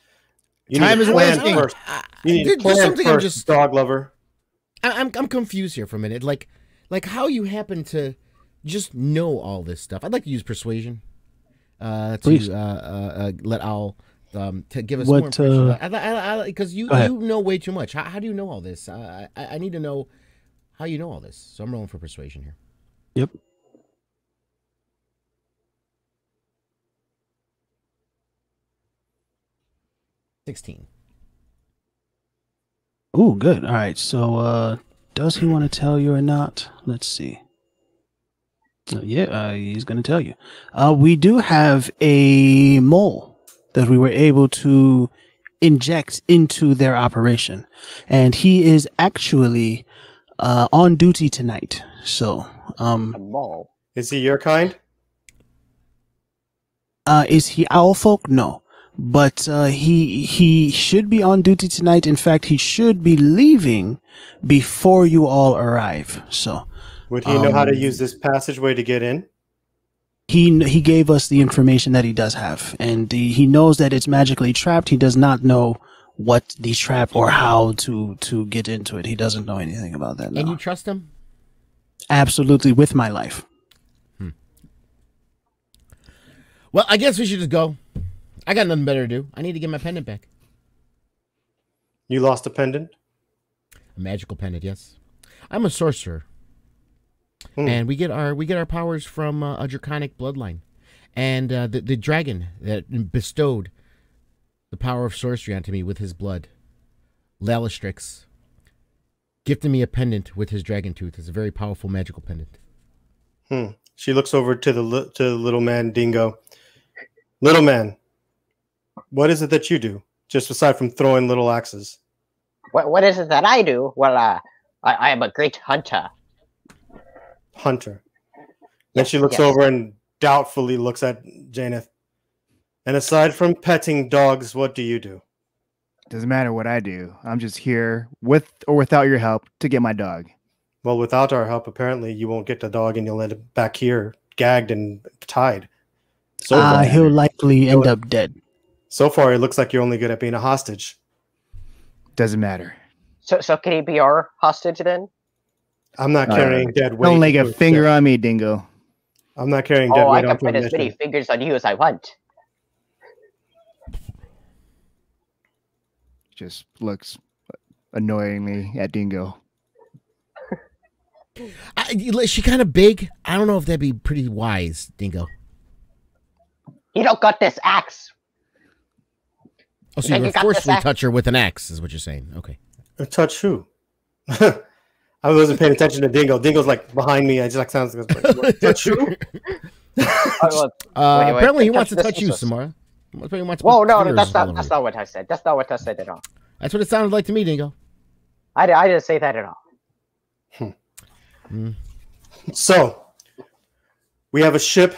You Time need is to plan wasting. first. You need to There's plan something I'm first, dog lover. I'm confused here for a minute. Like how you happen to just know all this stuff. I'd like to use persuasion Please. to let Al to give us What, more information. Because you know way too much. How do you know all this? I need to know how you know all this. So I'm rolling for persuasion here. Yep. $16. Oh, good. All right. So, does he want to tell you or not? Let's see. Yeah, he's going to tell you. We do have a mole that we were able to inject into their operation, and he is actually on duty tonight. So, A mole. Is he your kind? is he owl folk? No. But he should be on duty tonight. In fact, he should be leaving before you all arrive. So, Would he know how to use this passageway to get in? he gave us the information that he does have, and he knows that it's magically trapped. He does not know what the trap or how to get into it. He doesn't know anything about that. No. And you trust him? Absolutely, with my life. Well, I guess we should just go. I got nothing better to do. I need to get my pendant back. You lost a pendant? A magical pendant, yes. I'm a sorcerer. And we get our powers from a draconic bloodline. And the dragon that bestowed the power of sorcery onto me with his blood, Lalistrix, gifted me a pendant with his dragon tooth. It's a very powerful magical pendant. She looks over to the little man, Dingo. Little man, what is it that you do, just aside from throwing little axes? What is it that I do? Well, I am a great hunter. Hunter. Then she looks over and doubtfully looks at Janeth. And aside from petting dogs, what do you do? Doesn't matter what I do. I'm just here with or without your help to get my dog. Well, without our help, apparently you won't get the dog and you'll end up back here, gagged and tied. He'll likely end up dead. So far, it looks like you're only good at being a hostage. Doesn't matter. So can he be our hostage then? I'm not carrying dead weight. Don't lay a finger on me, Dingo. I'm not carrying dead Oh, weight. I can put as many fingers on you as I want. Just looks annoyingly at Dingo. Is she kind of big? I don't know if that'd be pretty wise, Dingo. You don't got this axe. Oh, so you forcefully touch her with an axe, is what you're saying. Okay. Touch who? I wasn't paying attention to Dingo. Dingo's like behind me. I just like sounds like what, touch who? Apparently he wants to touch you, Samara. Whoa, no, that's not what I said. That's not what I said at all. That's what it sounded like to me, Dingo. I didn't say that at all. So we have a ship.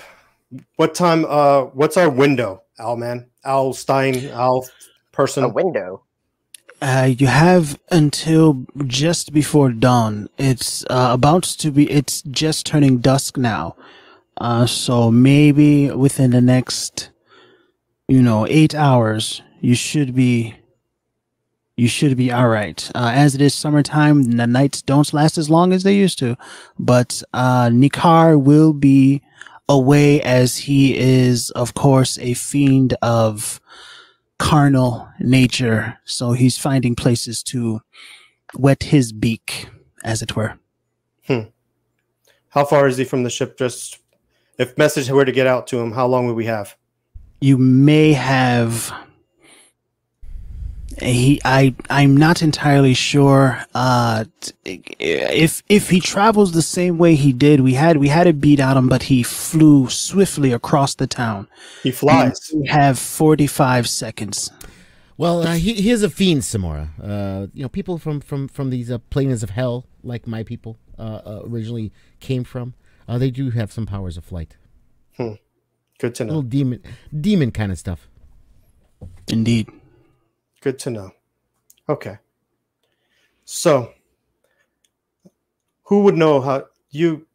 What time? What's our window Owlman, Owlstein, Owl person? A window. You have until just before dawn. It's about to be. It's just turning dusk now. So maybe within the next, 8 hours, you should be all right. As it is summertime, the nights don't last as long as they used to, but Nikar will be away, as he is, of course, a fiend of carnal nature. So he's finding places to wet his beak, as it were. How far is he from the ship? Just if message were to get out to him, how long would we have? You may have. I'm not entirely sure. If he travels the same way he did, we had to beat out him, but he flew swiftly across the town. He flies. We have 45 seconds. Well, he is a fiend, Samora. People from these planes of hell, like my people originally came from, they do have some powers of flight. Good to know. A little demon kind of stuff. Indeed. Good to know. Okay. So, who would know how you...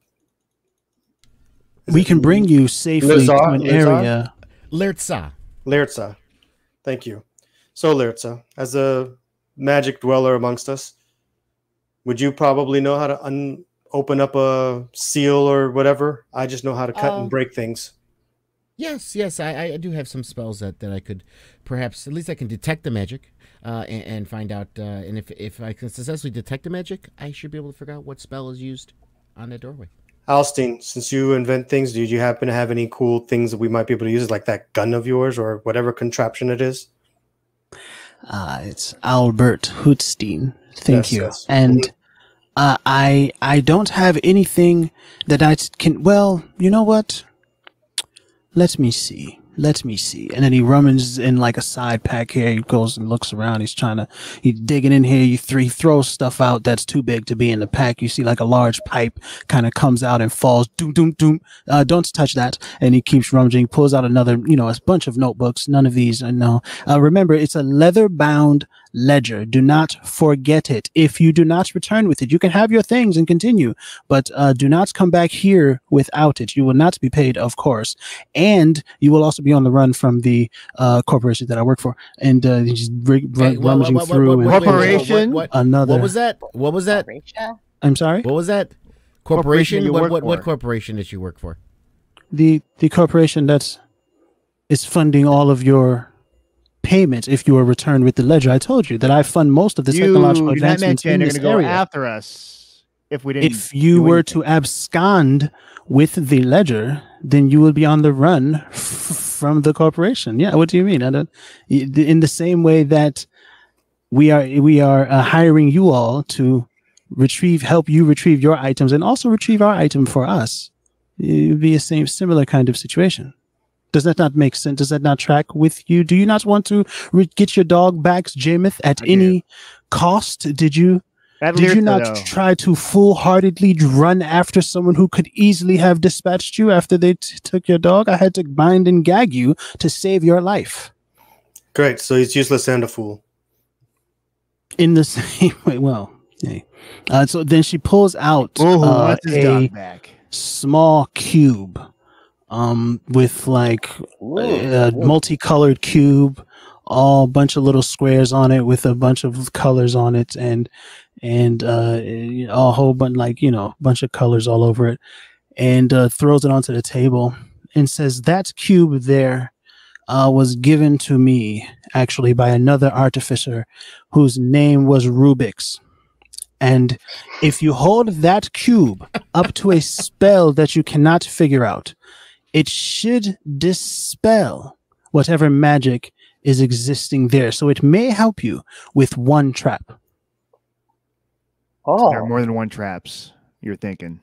We can bring you safely to an area. Lyrtza. Thank you. So, Lyrtza, as a magic dweller amongst us, would you probably know how to open up a seal or whatever? I just know how to cut and break things. Yes, I do have some spells that I could perhaps, at least I can detect the magic and find out, and if I can successfully detect the magic, I should be able to figure out what spell is used on that doorway. Alstein, since you invent things, do you happen to have any cool things that we might be able to use, like that gun of yours or whatever contraption it is? It's Albert Hootstein. Thank you. Yes. And I don't have anything that I can, well, you know what? Let me see. And then he rummages in like a side pack here. He goes and looks around. He's digging in here. He throws stuff out that's too big to be in the pack. You see like a large pipe kind of comes out and falls. Doom, doom, doom. Don't touch that. And he keeps rummaging. He pulls out another, a bunch of notebooks. None of these, no. Remember, it's a leather-bound ledger. Do not forget it. If you do not return with it, you can have your things and continue, but do not come back here without it. You will not be paid, of course. And you will also be on the run from the corporation that I work for. And he's rummaging through. Corporation? Another. What was that? I'm sorry? What was that? Corporation? What for. corporation did you work for? The corporation that is funding all of your payments if you are returned with the ledger. I told you that I fund most of the technological advancements in this go area. After us if we didn't. If you were to abscond with the ledger, then you will be on the run from the corporation. Yeah, what do you mean? In the same way that we are hiring you all to help you retrieve your items and also retrieve our item for us. It would be a similar kind of situation. Does that not make sense? Does that not track with you? Do you not want to get your dog back, Jameth, at any cost? Did you not try to foolhardily run after someone who could easily have dispatched you after they took your dog? I had to bind and gag you to save your life. Great. So he's useless and a fool. In the same way, well, yeah. So then she pulls out a small cube. With like a multicolored cube, all bunch of little squares on it with a bunch of colors on it, and a whole bunch of colors all over it, and throws it onto the table and says, "That cube there was given to me actually by another artificer whose name was Rubik's. And if you hold that cube up to a spell that you cannot figure out, it should dispel whatever magic is existing there. So it may help you with one trap." Oh. There are more than one traps, you're thinking.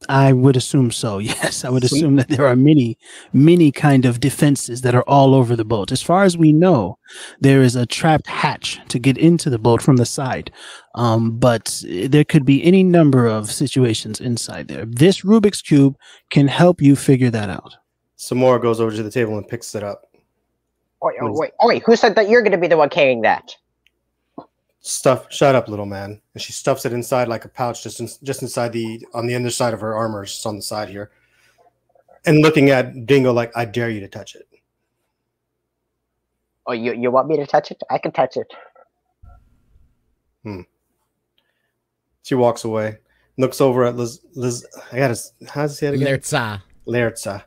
I would assume so, yes. I would assume that there are many kind of defenses that are all over the boat. As far as we know, there is a trapped hatch to get into the boat from the side. But there could be any number of situations inside there. This Rubik's Cube can help you figure that out. Samora goes over to the table and picks it up. Wait, who said that you're going to be the one carrying that? Shut up, little man. And she stuffs it inside like a pouch, just inside on the underside of her armor, just on the side here. And looking at Dingo like, I dare you to touch it. Oh, you want me to touch it? I can touch it. She walks away, looks over at Liz. How's it say it again? Lertza. Lertza.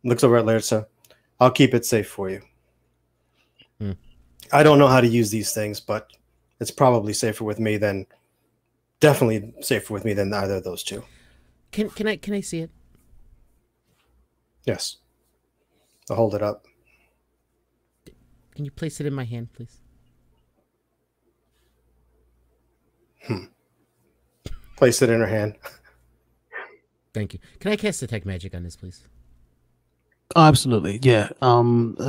Looks over at Lertza. I'll keep it safe for you. I don't know how to use these things, but it's probably safer with me than, definitely safer with me than either of those two. Can I see it? Yes. I'll hold it up. Can you place it in my hand, please? Place it in her hand. Thank you. Can I cast Detect Magic on this, please? Oh, absolutely, yeah.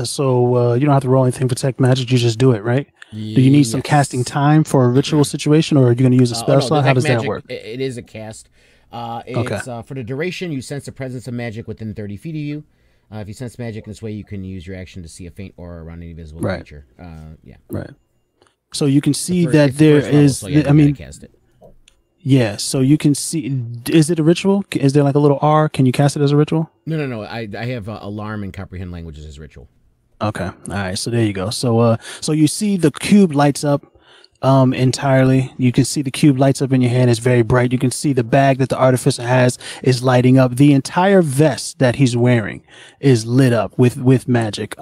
So you don't have to roll anything for Detect Magic. You just do it, right? Do you need some casting time for a ritual situation, or are you going to use a spell slot? How does that work? It is a cast. It's for the duration. You sense the presence of magic within 30 feet of you. If you sense magic in this way, you can use your action to see a faint aura around any visible creature. Yeah. Right. So you can see that there is. I mean, cast it. Yeah. So you can see. Is it a ritual? Is there like a little R? Can you cast it as a ritual? No. I have alarm and comprehend languages as ritual. Okay. All right. So there you go. So so you see the cube lights up entirely. You can see the cube lights up in your hand. It's very bright. You can see the bag that the artificer has is lighting up. The entire vest that he's wearing is lit up with magic.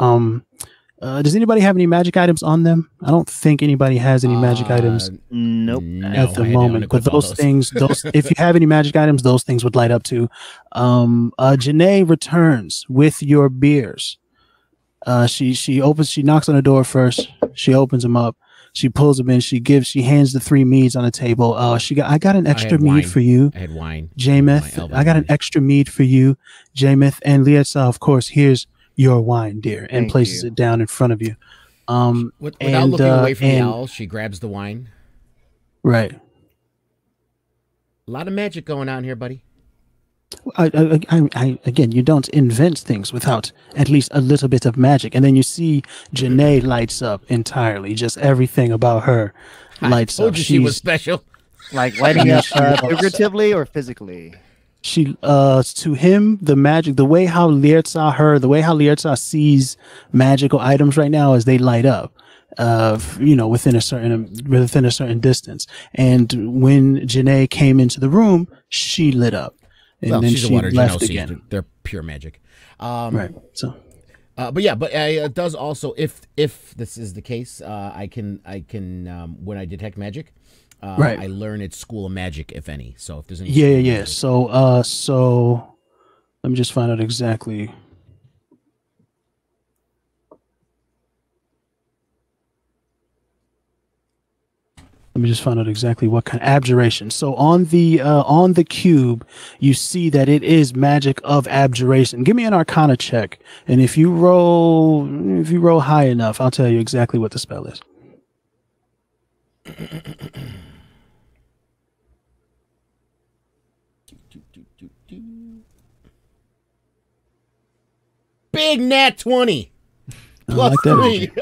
Does anybody have any magic items on them? I don't think anybody has any magic items. Nope. At the moment, but those things, if you have any magic items, those things would light up too. Janae returns with your beers. She knocks on the door first. She opens them up. She pulls them in. She hands the 3 meads on the table. I got an extra mead for you. I had wine. Jameth, I got an extra mead for you. Jameth, and Lietza, of course, here's your wine, dear, and places it down in front of you. Without looking away from the owl, she grabs the wine. Right. A lot of magic going on here, buddy. Again, you don't invent things without at least a little bit of magic. And then you see Janae lights up entirely. Just everything about her lights up. She was special. Like lighting up figuratively or physically? She to him, the magic, the way how Lietza sees magical items right now is they light up. Within a certain distance. And when Janae came into the room, she lit up. And then she left again. They're pure magic. Right. So, it does also, if this is the case, I can when I detect magic, I learn its school of magic, if any. So if there's any. Yeah. So let me just find out exactly. Let me just find out exactly what kind of abjuration. So on the cube, you see that it is magic of abjuration. Give me an Arcana check, and if you roll high enough, I'll tell you exactly what the spell is. Big nat 20. I like that energy.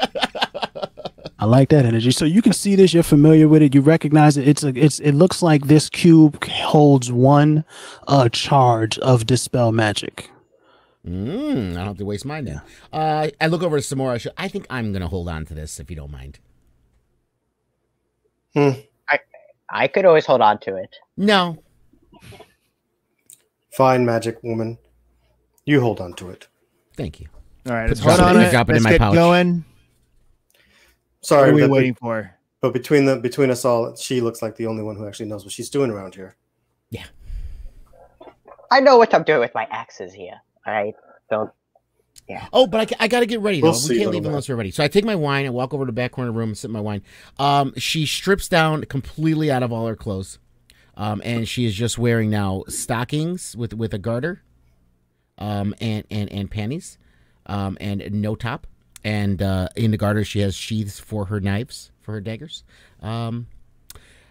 I like that energy. So you can see this. You're familiar with it. You recognize it. It looks like this cube holds one charge of dispel magic. I don't have to waste mine now. I look over to Samora. I think I'm going to hold on to this, if you don't mind. I could always hold on to it. No. Fine, magic woman. You hold on to it. Thank you. All right, let's hold on it. Let's get going. Sorry, what are we waiting for? But between us all, she looks like the only one who actually knows what she's doing around here. Yeah. I know what I'm doing with my axes here. I don't. Yeah. Oh, but I got to get ready, though. We can't leave bit. unless we're ready. So I take my wine and walk over to the back corner of the room and sip my wine. She strips down completely out of all her clothes. And she is just wearing now stockings with a garter, and panties, and no top. And in the garter, she has sheaths for her knives, for her daggers. I'm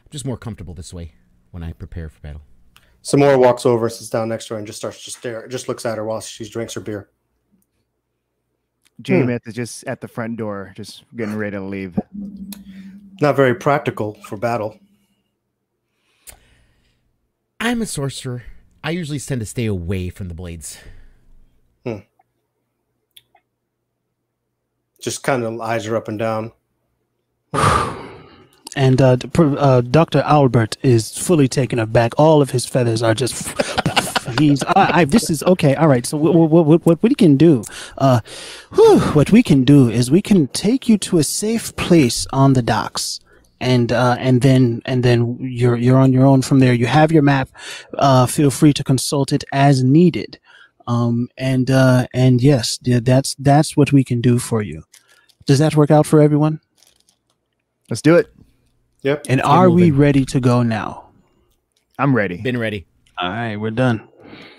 just more comfortable this way when I prepare for battle. Samora walks over, sits down next to her, and just starts to stare. Just looks at her while she drinks her beer. J-Myth is just at the front door, just getting ready to leave. Not very practical for battle. I'm a sorcerer. I usually tend to stay away from the blades. Just kind of eyes are up and down. And Dr. Albert is fully taken aback. All of his feathers are just. He's. This is okay. All right. So what we can do? What we can do is we can take you to a safe place on the docks, and then you're on your own from there. You have your map. Feel free to consult it as needed. And yes, that's what we can do for you. Does that work out for everyone? Let's do it. Yep. And are we ready to go now? I'm ready. Been ready. All right, we're done.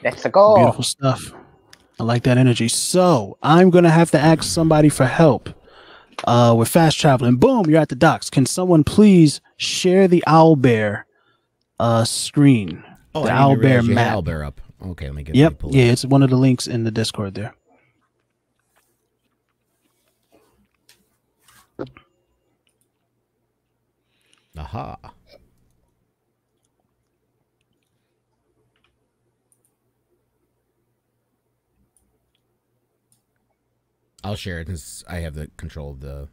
Let's go. Beautiful stuff. I like that energy. So I'm gonna have to ask somebody for help. We're fast traveling. Boom, you're at the docks. Can someone please share the owlbear screen? Oh, the I didn't owlbear realize you had map. owlbear up. Okay, let me get. Yep. Let me pull Yeah, it. it's one of the links in the Discord there. Aha. I'll share it since I have the control of the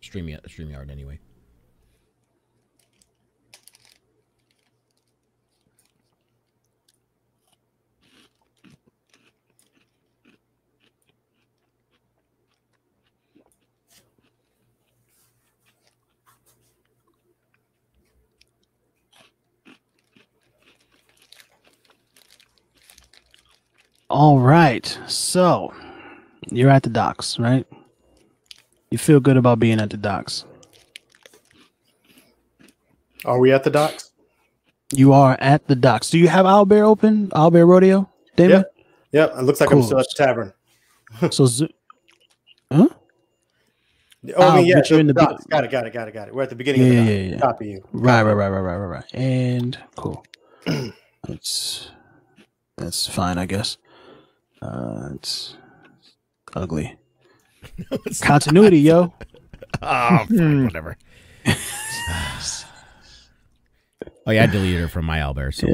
StreamYard anyway. All right. So you're at the docks, right? You feel good about being at the docks. Are we at the docks? You are at the docks. Do you have Owlbear open? Owlbear Rodeo, Damon? Yep. Yep. It looks like Cool. I'm still at the tavern. So, huh? Oh, I mean, yeah. but you're in the docks. Got it. We're at the beginning Yeah, of the yeah, dock. yeah. Copy you. Right. And cool. That's fine, I guess. It's ugly. Continuity, yo. Oh, fine, whatever. Oh yeah, I deleted her from my owlbear. So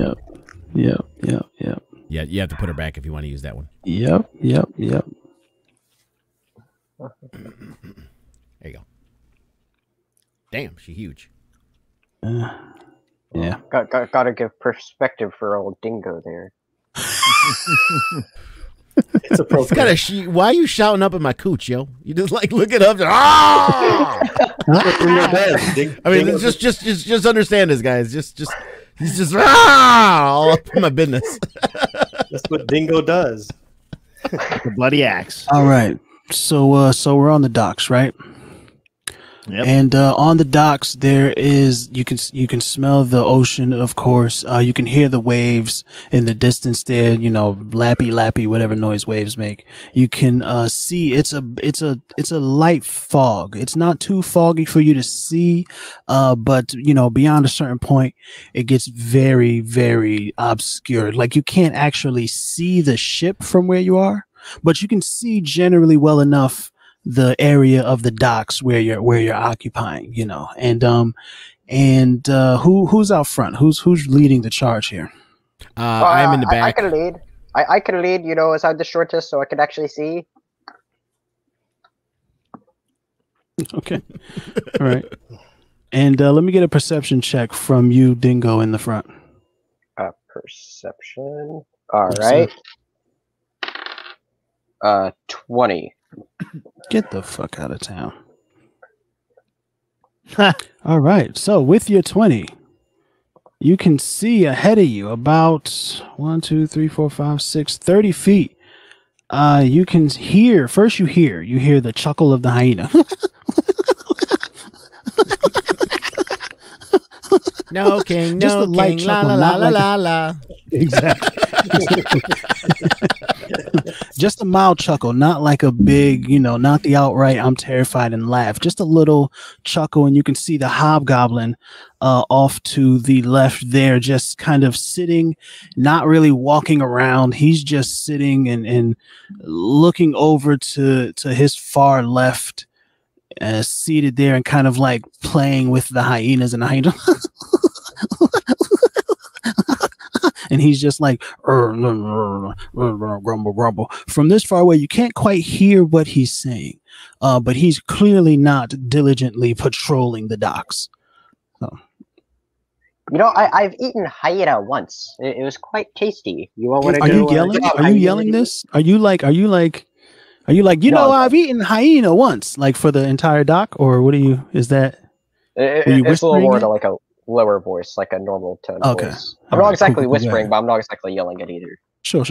Yep. yeah, you have to put her back if you want to use that one. Yep. There you go. Damn, she's huge. Yeah. Gotta give perspective for old Dingo there. It's appropriate. Why are you shouting up at my cooch, yo? You just like look it up. And, ah! I mean, just understand this, guys. Just he's just all up in my business. That's what Dingo does. The bloody axe. All right. So we're on the docks, right? Yep. And on the docks, there is you can smell the ocean, of course. You can hear the waves in the distance there. You know, lappy, whatever noise waves make. You can see it's a light fog. It's not too foggy for you to see, but you know, beyond a certain point, it gets very, very obscured. Like you can't actually see the ship from where you are, but you can see generally well enough the area of the docks where you're occupying, you know. And who's out front? Who's leading the charge here? I'm in the back. I can lead. I can lead, you know, as I'm the shortest, so I can actually see. Okay. All right. And let me get a perception check from you, Dingo, in the front. Perception. All Yes, right. 20. Get the fuck out of town. All right. So with your 20, you can see ahead of you about 1, 2, 3, 4, 5, 6, 30 feet. You can hear, first you hear the chuckle of the hyena. No king, Just no a light king, la chuckle, la la not la like la la. Exactly. Just a mild chuckle, not like a big, you know, not the outright I'm terrified and laugh. Just a little chuckle, and you can see the hobgoblin off to the left there, just kind of sitting, not really walking around. He's just sitting and looking over to his far left, seated there and kind of like playing with the hyenas, and the hyenas. And he's just like grumble, grumble. From this far away, you can't quite hear what he's saying, but he's clearly not diligently patrolling the docks. So. You know, I've eaten hyena once. It was quite tasty. You all want to Are you yelling? Are you yelling this? Are you like? You know, I've eaten hyena once, like for the entire dock, or what are you? Is that? It's a little more to like a lower voice, like a normal tone voice. I'm not exactly whispering, but I'm not exactly yelling it either. Sure.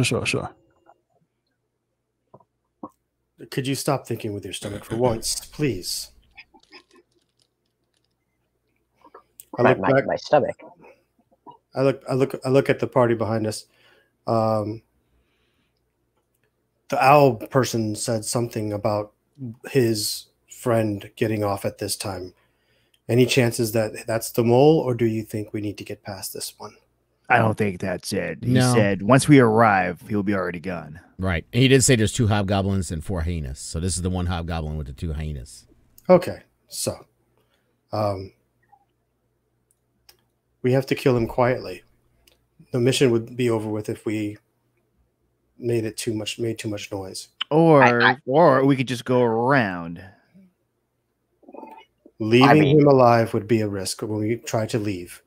Could you stop thinking with your stomach for once, please? My stomach. I look at the party behind us. The owl person said something about his friend getting off at this time. Any chances that that's the mole, or do you think we need to get past this one? I don't think that's it. He No. said once we arrive, he'll be already gone. Right. And he did say there's 2 hobgoblins and 4 hyenas. So this is the one hobgoblin with the 2 hyenas. Okay, so we have to kill him quietly. The mission would be over with if we made too much noise. Or we could just go around. Leaving him alive would be a risk when we try to leave.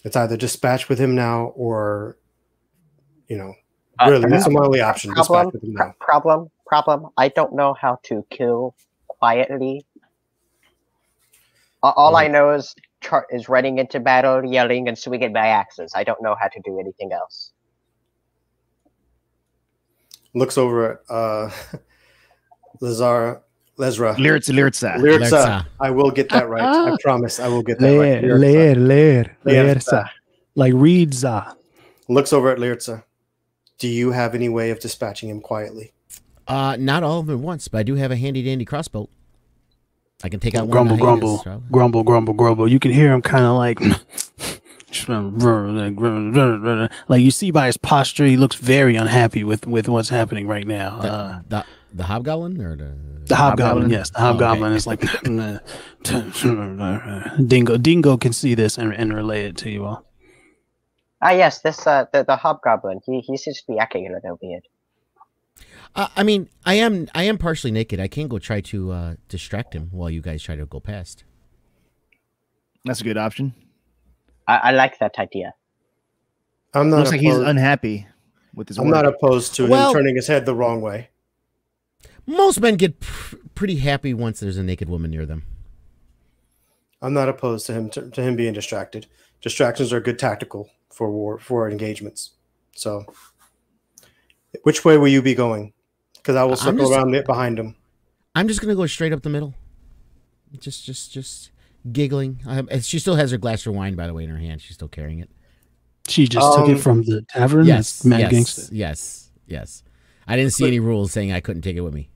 It's either dispatch with him now or, really, that's the only option. Dispatch with him now. Problem. I don't know how to kill quietly. All I know is running into battle, yelling, and swinging my axes. I don't know how to do anything else. Looks over at Lirtza. I will get that right. I promise I will get that right. Lirtza. Like Reedza. Looks over at Lirtza. Do you have any way of dispatching him quietly? Not all of them at once, but I do have a handy dandy crossbow. I can take out grumble, one of the hyenas, grumble. You can hear him kind of like, like you see by his posture, he looks very unhappy with what's happening right now. The hobgoblin or the hobgoblin? Yes, the hobgoblin is like Dingo can see this and relay it to you all. Yes, this the hobgoblin. He seems to be acting a little weird. I mean, I am partially naked. I can go try to distract him while you guys try to go past. That's a good option. I like that idea. I'm not. Looks like he's unhappy with his. I'm not opposed to him turning his head the wrong way. Most men get pretty happy once there's a naked woman near them. I'm not opposed to him being distracted. Distractions are good tactical for engagements. So, which way will you be going? Because I will circle around it behind him. I'm just gonna go straight up the middle. Just giggling. She still has her glass of wine, by the way, in her hand. She's still carrying it. She just took it from the tavern. Yes, Mad Gangster. Yes. I didn't see any rules saying I couldn't take it with me.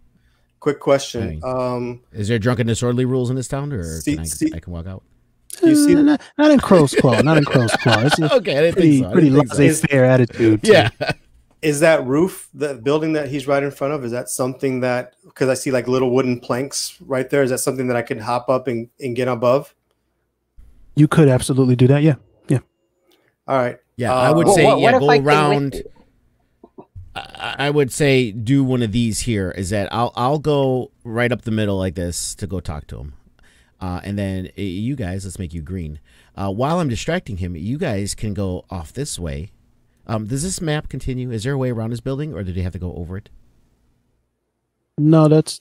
Quick question: is there drunken disorderly rules in this town, or I can walk out? Do you see not in Crow's Claw. Not in Crow's Claw. It's a okay, I didn't think so. Pretty laissez-faire attitude. Yeah. Is that roof, the building that he's right in front of, is that something that, because I see like little wooden planks right there, is that something that I could hop up and get above? You could absolutely do that, yeah. All right. Yeah, I would say go around. I would say do one of these here. Is that I'll go right up the middle like this to go talk to him. And then you guys, let's make you green. While I'm distracting him, you guys can go off this way. Does this map continue? Is there a way around this building, or do they have to go over it? No, there's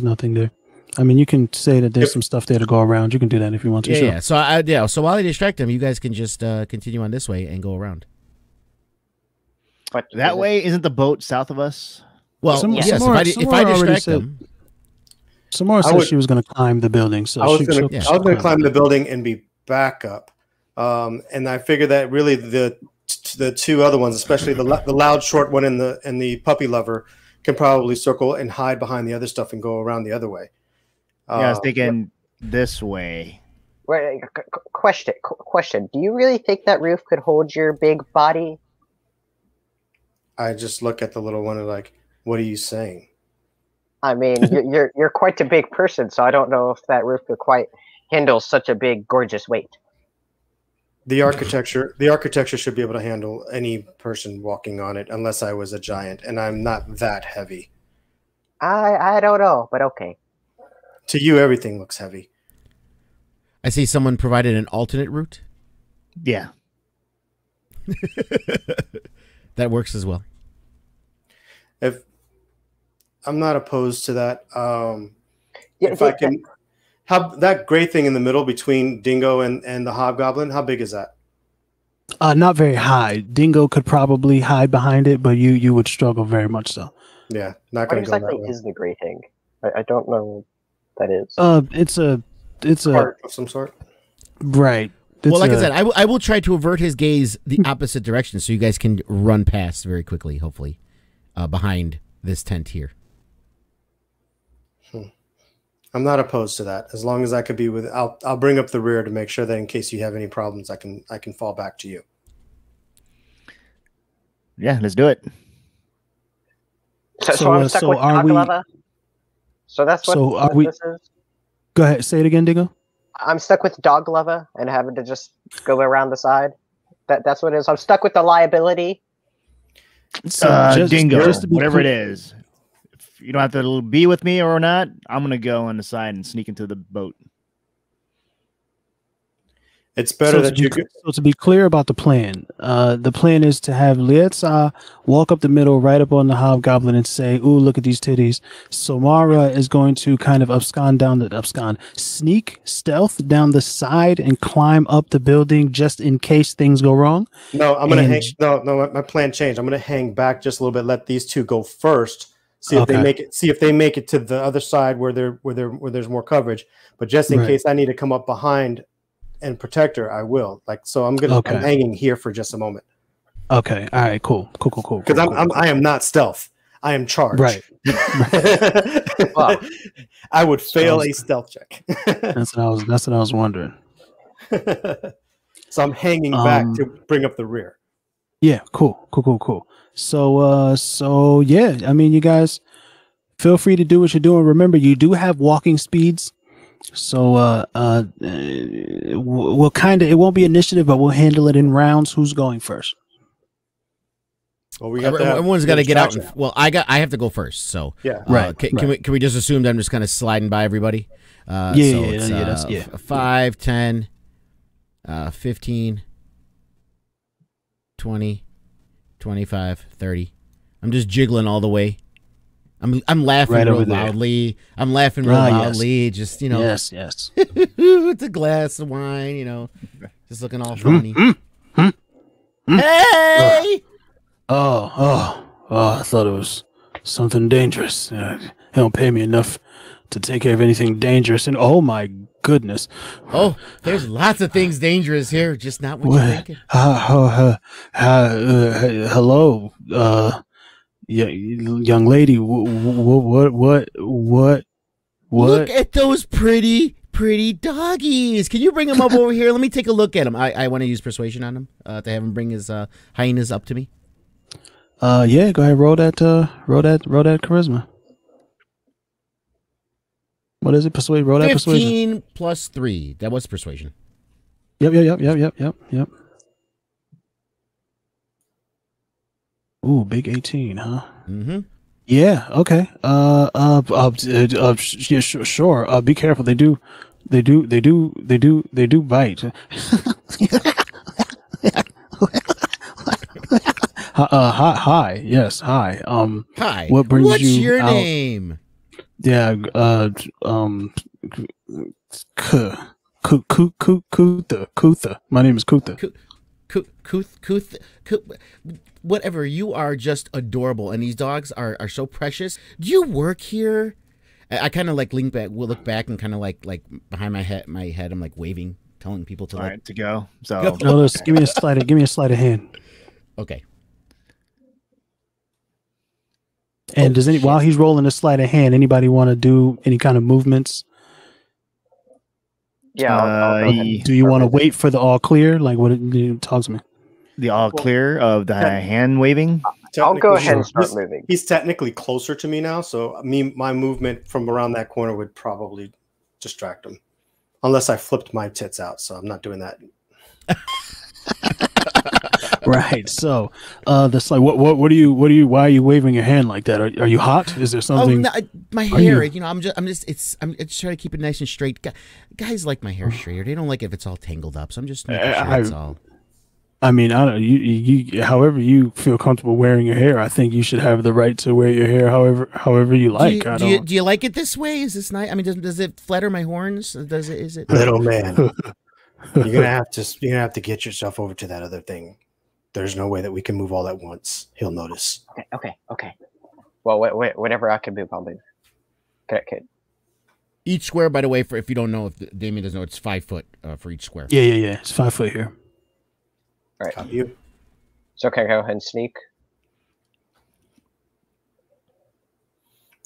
nothing there. I mean, you can say that there's some stuff there to go around. You can do that if you want to. Yeah, sure. Yeah. So while I distract him, you guys can just continue on this way and go around. But that way isn't the boat south of us? Well, yes. If I distract them. Samora said she was going to climb the building. So I was going to climb the building and be back up. And I figured that really the two other ones, especially the loud short one and the puppy lover, can probably circle and hide behind the other stuff and go around the other way. I was thinking this way. Wait, question. Do you really think that roof could hold your big body? I just look at the little one and like, what are you saying? I mean, you're quite a big person, so I don't know if that roof could quite handle such a big, gorgeous weight. The architecture should be able to handle any person walking on it, unless I was a giant, and I'm not that heavy. I don't know, but okay. To you, everything looks heavy. I see someone provided an alternate route. Yeah. That works as well. If I'm not opposed to that, Yeah, if I can, how that gray thing in the middle between Dingo and the Hobgoblin, how big is that? Not very high. Dingo could probably hide behind it, but you would struggle very much so. Yeah, not what going to go exactly that way. is the gray thing? I don't know what that is. It's a Part of some sort. right. Well, like I said, I will try to avert his gaze the opposite direction so you guys can run past very quickly, hopefully, behind this tent here. I'm not opposed to that. As long as I could be with, I'll bring up the rear to make sure that in case you have any problems, I can fall back to you. Yeah, let's do it. So I'm stuck with Takalava? So that's what this is? Go ahead, say it again, Dingo. I'm stuck with dog lover and having to just go around the side. That's what it is. I'm stuck with the liability. So Dingo, whatever it is. If you don't have to be with me or not, I'm going to go on the side and sneak into the boat. It's better that you... So to be clear about the plan is to have Lietza walk up the middle right up on the Hobgoblin and say, ooh, look at these titties. Samara is going to kind of sneak stealth down the side and climb up the building just in case things go wrong. No, I'm going to hang... No, my plan changed. I'm going to hang back just a little bit, let these two go first, see if they make it to the other side where there's more coverage. But just in case I need to come up behind and protect her, I will. So I'm hanging here for just a moment. Okay. All right. Cool. Because I am not stealth. I am charged. Right. Wow. I would fail a stealth check. That's what I was wondering. So I'm hanging back to bring up the rear. Yeah. Cool. So yeah. I mean, you guys feel free to do what you're doing. Remember, you do have walking speeds. So we'll it won't be initiative, but we'll handle it in rounds. Who's going first? Well, we got everyone's got to get out. I have to go first. So yeah, right. Can we just assume that I'm just kind of sliding by everybody? That's 5, 10, 15, 20, 25, 30. I'm just jiggling all the way. I'm laughing real loudly. I'm laughing real loudly. Yes. Just Yes. With a glass of wine, just looking all funny. Hey! Oh! I thought it was something dangerous. They don't pay me enough to take care of anything dangerous. And oh my goodness! Oh, there's lots of things dangerous here. Just not what you're thinking. Hello. Yeah, young lady, what? Look at those pretty doggies. Can you bring them up over here? Let me take a look at them. I want to use persuasion on him to have him bring his hyenas up to me. Yeah, go ahead, roll that charisma. What is it? Persuade. Roll that 15 persuasion. 15 plus 3. That was persuasion. Yep. Ooh, big 18, huh? Mm-hmm. Yeah. Okay. Yeah, sure. Be careful. They do bite. Hi. Yes. Hi. Hi. What brings What's you your out? name? Yeah. Kutha. My name is Kutha. Kuth, whatever. You are just adorable, and these dogs are so precious. Do you work here? I kind of like lean back. We'll look back and kind of like behind my head. I'm like waving, telling people to to go. So no, give me a sleight of hand. Okay. And while he's rolling a sleight of hand, anybody want to do any kind of movements? Yeah. I'll go ahead. Do you want to wait for the all clear? Like, what? Talk to me. The all clear of the hand waving. I'll go ahead and start moving. He's technically closer to me now, so my movement from around that corner would probably distract him, unless I flipped my tits out. So I'm not doing that. Right. So, that's like, why are you waving your hand like that? Are you hot? Is there something? Oh, no, my hair. I'm just trying to keep it nice and straight. Guys like my hair straighter. They don't like it if it's all tangled up. So I'm just making sure it's all. I mean, I don't. You however you feel comfortable wearing your hair, I think you should have the right to wear your hair however you like. Do you like it this way? Is this nice? I mean, does it flatter my horns? Does it? Is it? Little man, you're gonna have to get yourself over to that other thing. There's no way that we can move all at once. He'll notice. Okay. Well, whenever I can move, I'll move. Okay. Each square, by the way, for if you don't know, if Damien doesn't know, it's 5 foot for each square. Yeah. It's 5 foot here. All right. Copy you. So can I go ahead and sneak?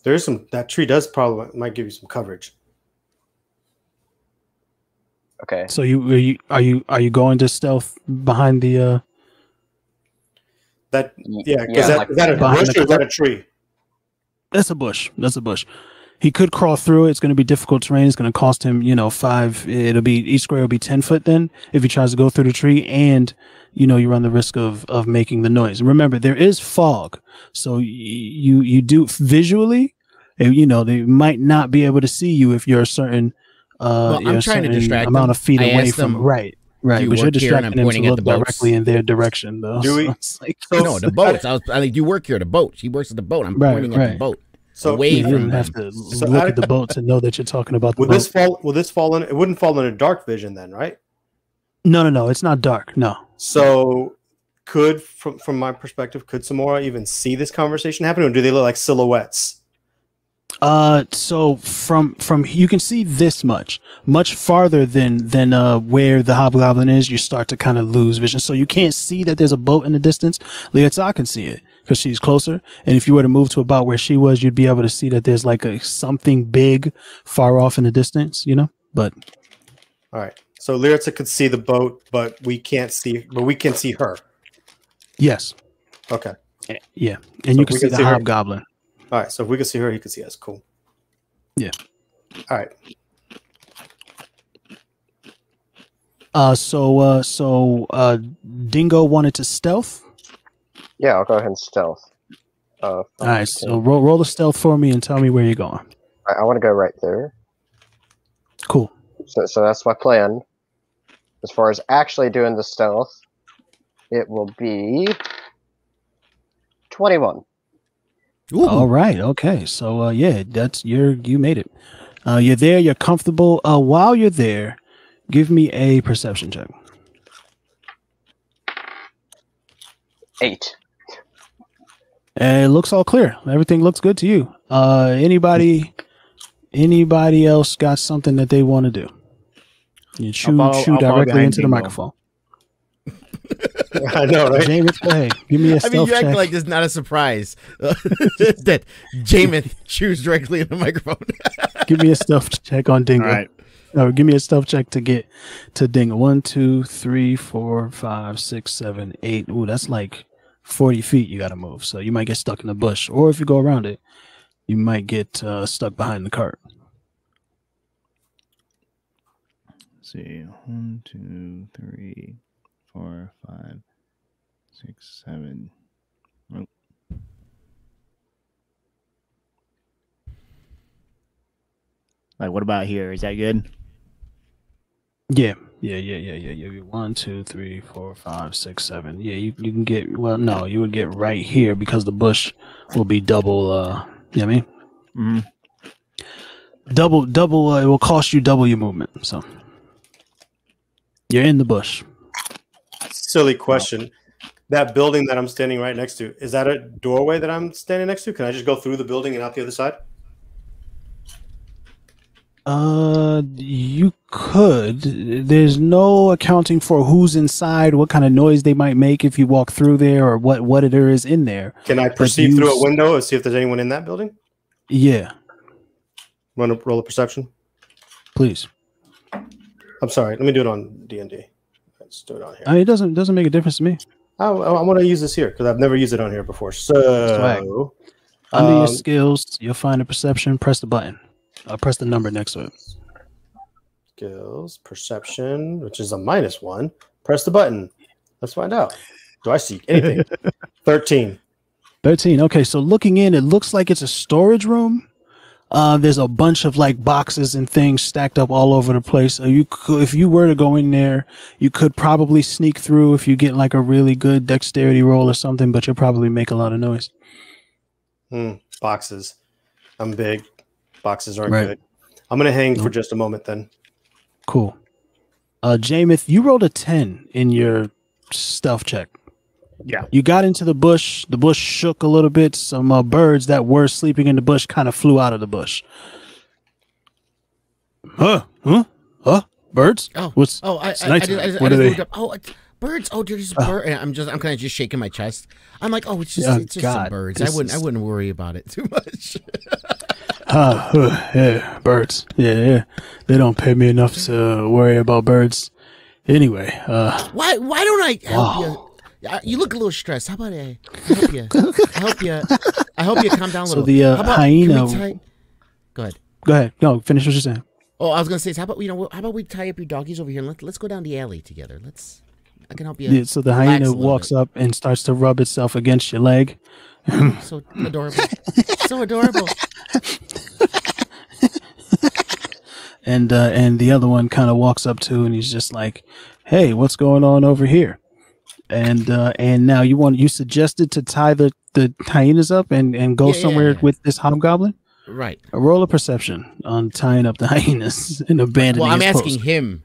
There's some. That tree might give you some coverage. Okay. So are you going to stealth behind the? Is that a bush or is that a tree? That's a bush. He could crawl through it. It's going to be difficult terrain. It's going to cost him, 5. Each square will be 10 foot then if he tries to go through the tree, and you run the risk of making the noise. Remember, there is fog, so you do visually. They might not be able to see you if you're a certain. I'm trying to distract amount of feet away from them. Right. But you're distracting them to look directly in their direction, though. Do we? No, the boats. You work here at the boat. He works at the boat. I'm pointing at the boat. So you don't have to look at the boat to know that you're talking about the boat. Will this fall in? It wouldn't fall in a dark vision then, right? No. It's not dark. No. So from my perspective, could Samora even see this conversation happening, or do they look like silhouettes? So from you can see this much farther than where the hobgoblin is. You start to kind of lose vision, so you can't see that there's a boat in the distance. Liata can see it because she's closer, and if you were to move to about where she was, you'd be able to see that there's like something big far off in the distance. But all right. So Liata could see the boat, but we can't see. But we can see her. Yes. Okay. Yeah, and you can see the hobgoblin. All right, so if we can see her, he can see us. Cool. Yeah. All right. So Dingo wanted to stealth. Yeah, I'll go ahead and stealth. All right, so roll the stealth for me and tell me where you're going. I want to go right there. Cool. So that's my plan. As far as actually doing the stealth, it will be 21. Ooh. All right. Okay. So that's you made it. You're there. You're comfortable. While you're there, give me a perception check. 8. It looks all clear. Everything looks good to you. Anybody else got something that they want to do? You chew directly into the microphone. I know, right? Jameis, go ahead. Give me a stealth you check. act like it's not a surprise that Jameis chews directly in the microphone. Give me a stealth check on Dingo. All right. No, give me a stealth check to get to Dingo. 1, 2, 3, 4, 5, 6, 7, 8. Ooh, that's like 40 feet you got to move. So you might get stuck in the bush. Or if you go around it, you might get stuck behind the cart. Let's see. 1, 2, 3, 4, 5, 6, 7. Oh. Like, what about here? Is that good? Yeah. 1, 2, 3, 4, 5, 6, 7. Yeah, you can get. Well, no, you would get right here because the bush will be double. You know what I mean? Mm-hmm. Double. It will cost you double your movement. So you're in the bush. Silly question. That building that I'm standing right next to, is that a doorway that I'm standing next to? Can I just go through the building and out the other side? You could. There's no accounting for who's inside, what kind of noise they might make if you walk through there, or what there is in there. Can I perceive through a window and see if there's anyone in that building? Yeah. Want to roll a perception? Please. I'm sorry. Let me do it on D&D. Let's do it on here. It doesn't make a difference to me. I want to use this here because I've never used it on here before. So under your skills, you'll find a perception. Press the button. Press the number next to it. Skills, perception, which is a -1. Press the button. Let's find out. Do I see anything? 13. 13. Okay, so looking in, it looks like it's a storage room. There's a bunch of like boxes and things stacked up all over the place. So if you were to go in there, you could probably sneak through if you get like a really good dexterity roll or something, but you'll probably make a lot of noise. Boxes. I'm big. Boxes aren't good. I'm going to hang for just a moment then. Cool. Jameth, you rolled a 10 in your stealth check. Yeah. You got into the bush. The bush shook a little bit. Some birds that were sleeping in the bush kind of flew out of the bush. Birds? What are they? Birds. Oh, there's just bird. I'm kind of just shaking my chest. I'm like, it's just some birds. I wouldn't worry about it too much. Yeah, birds. Yeah. They don't pay me enough to worry about birds. Anyway, why don't I help you? You look a little stressed. How about I help you? I help you calm down a little. So the hyena. Go ahead. Go ahead. No, finish what you're saying. Oh, I was gonna say, how about we tie up your doggies over here and let's go down the alley together. I can help you. Yeah. So the hyena walks up and starts to rub itself against your leg. So adorable. So adorable. And the other one kind of walks up too, and he's just like, "Hey, what's going on over here?" And now you suggested to tie the hyenas up and go somewhere with this hobgoblin, right? A roll of perception on tying up the hyenas and abandoning. Well, I'm his asking post. him.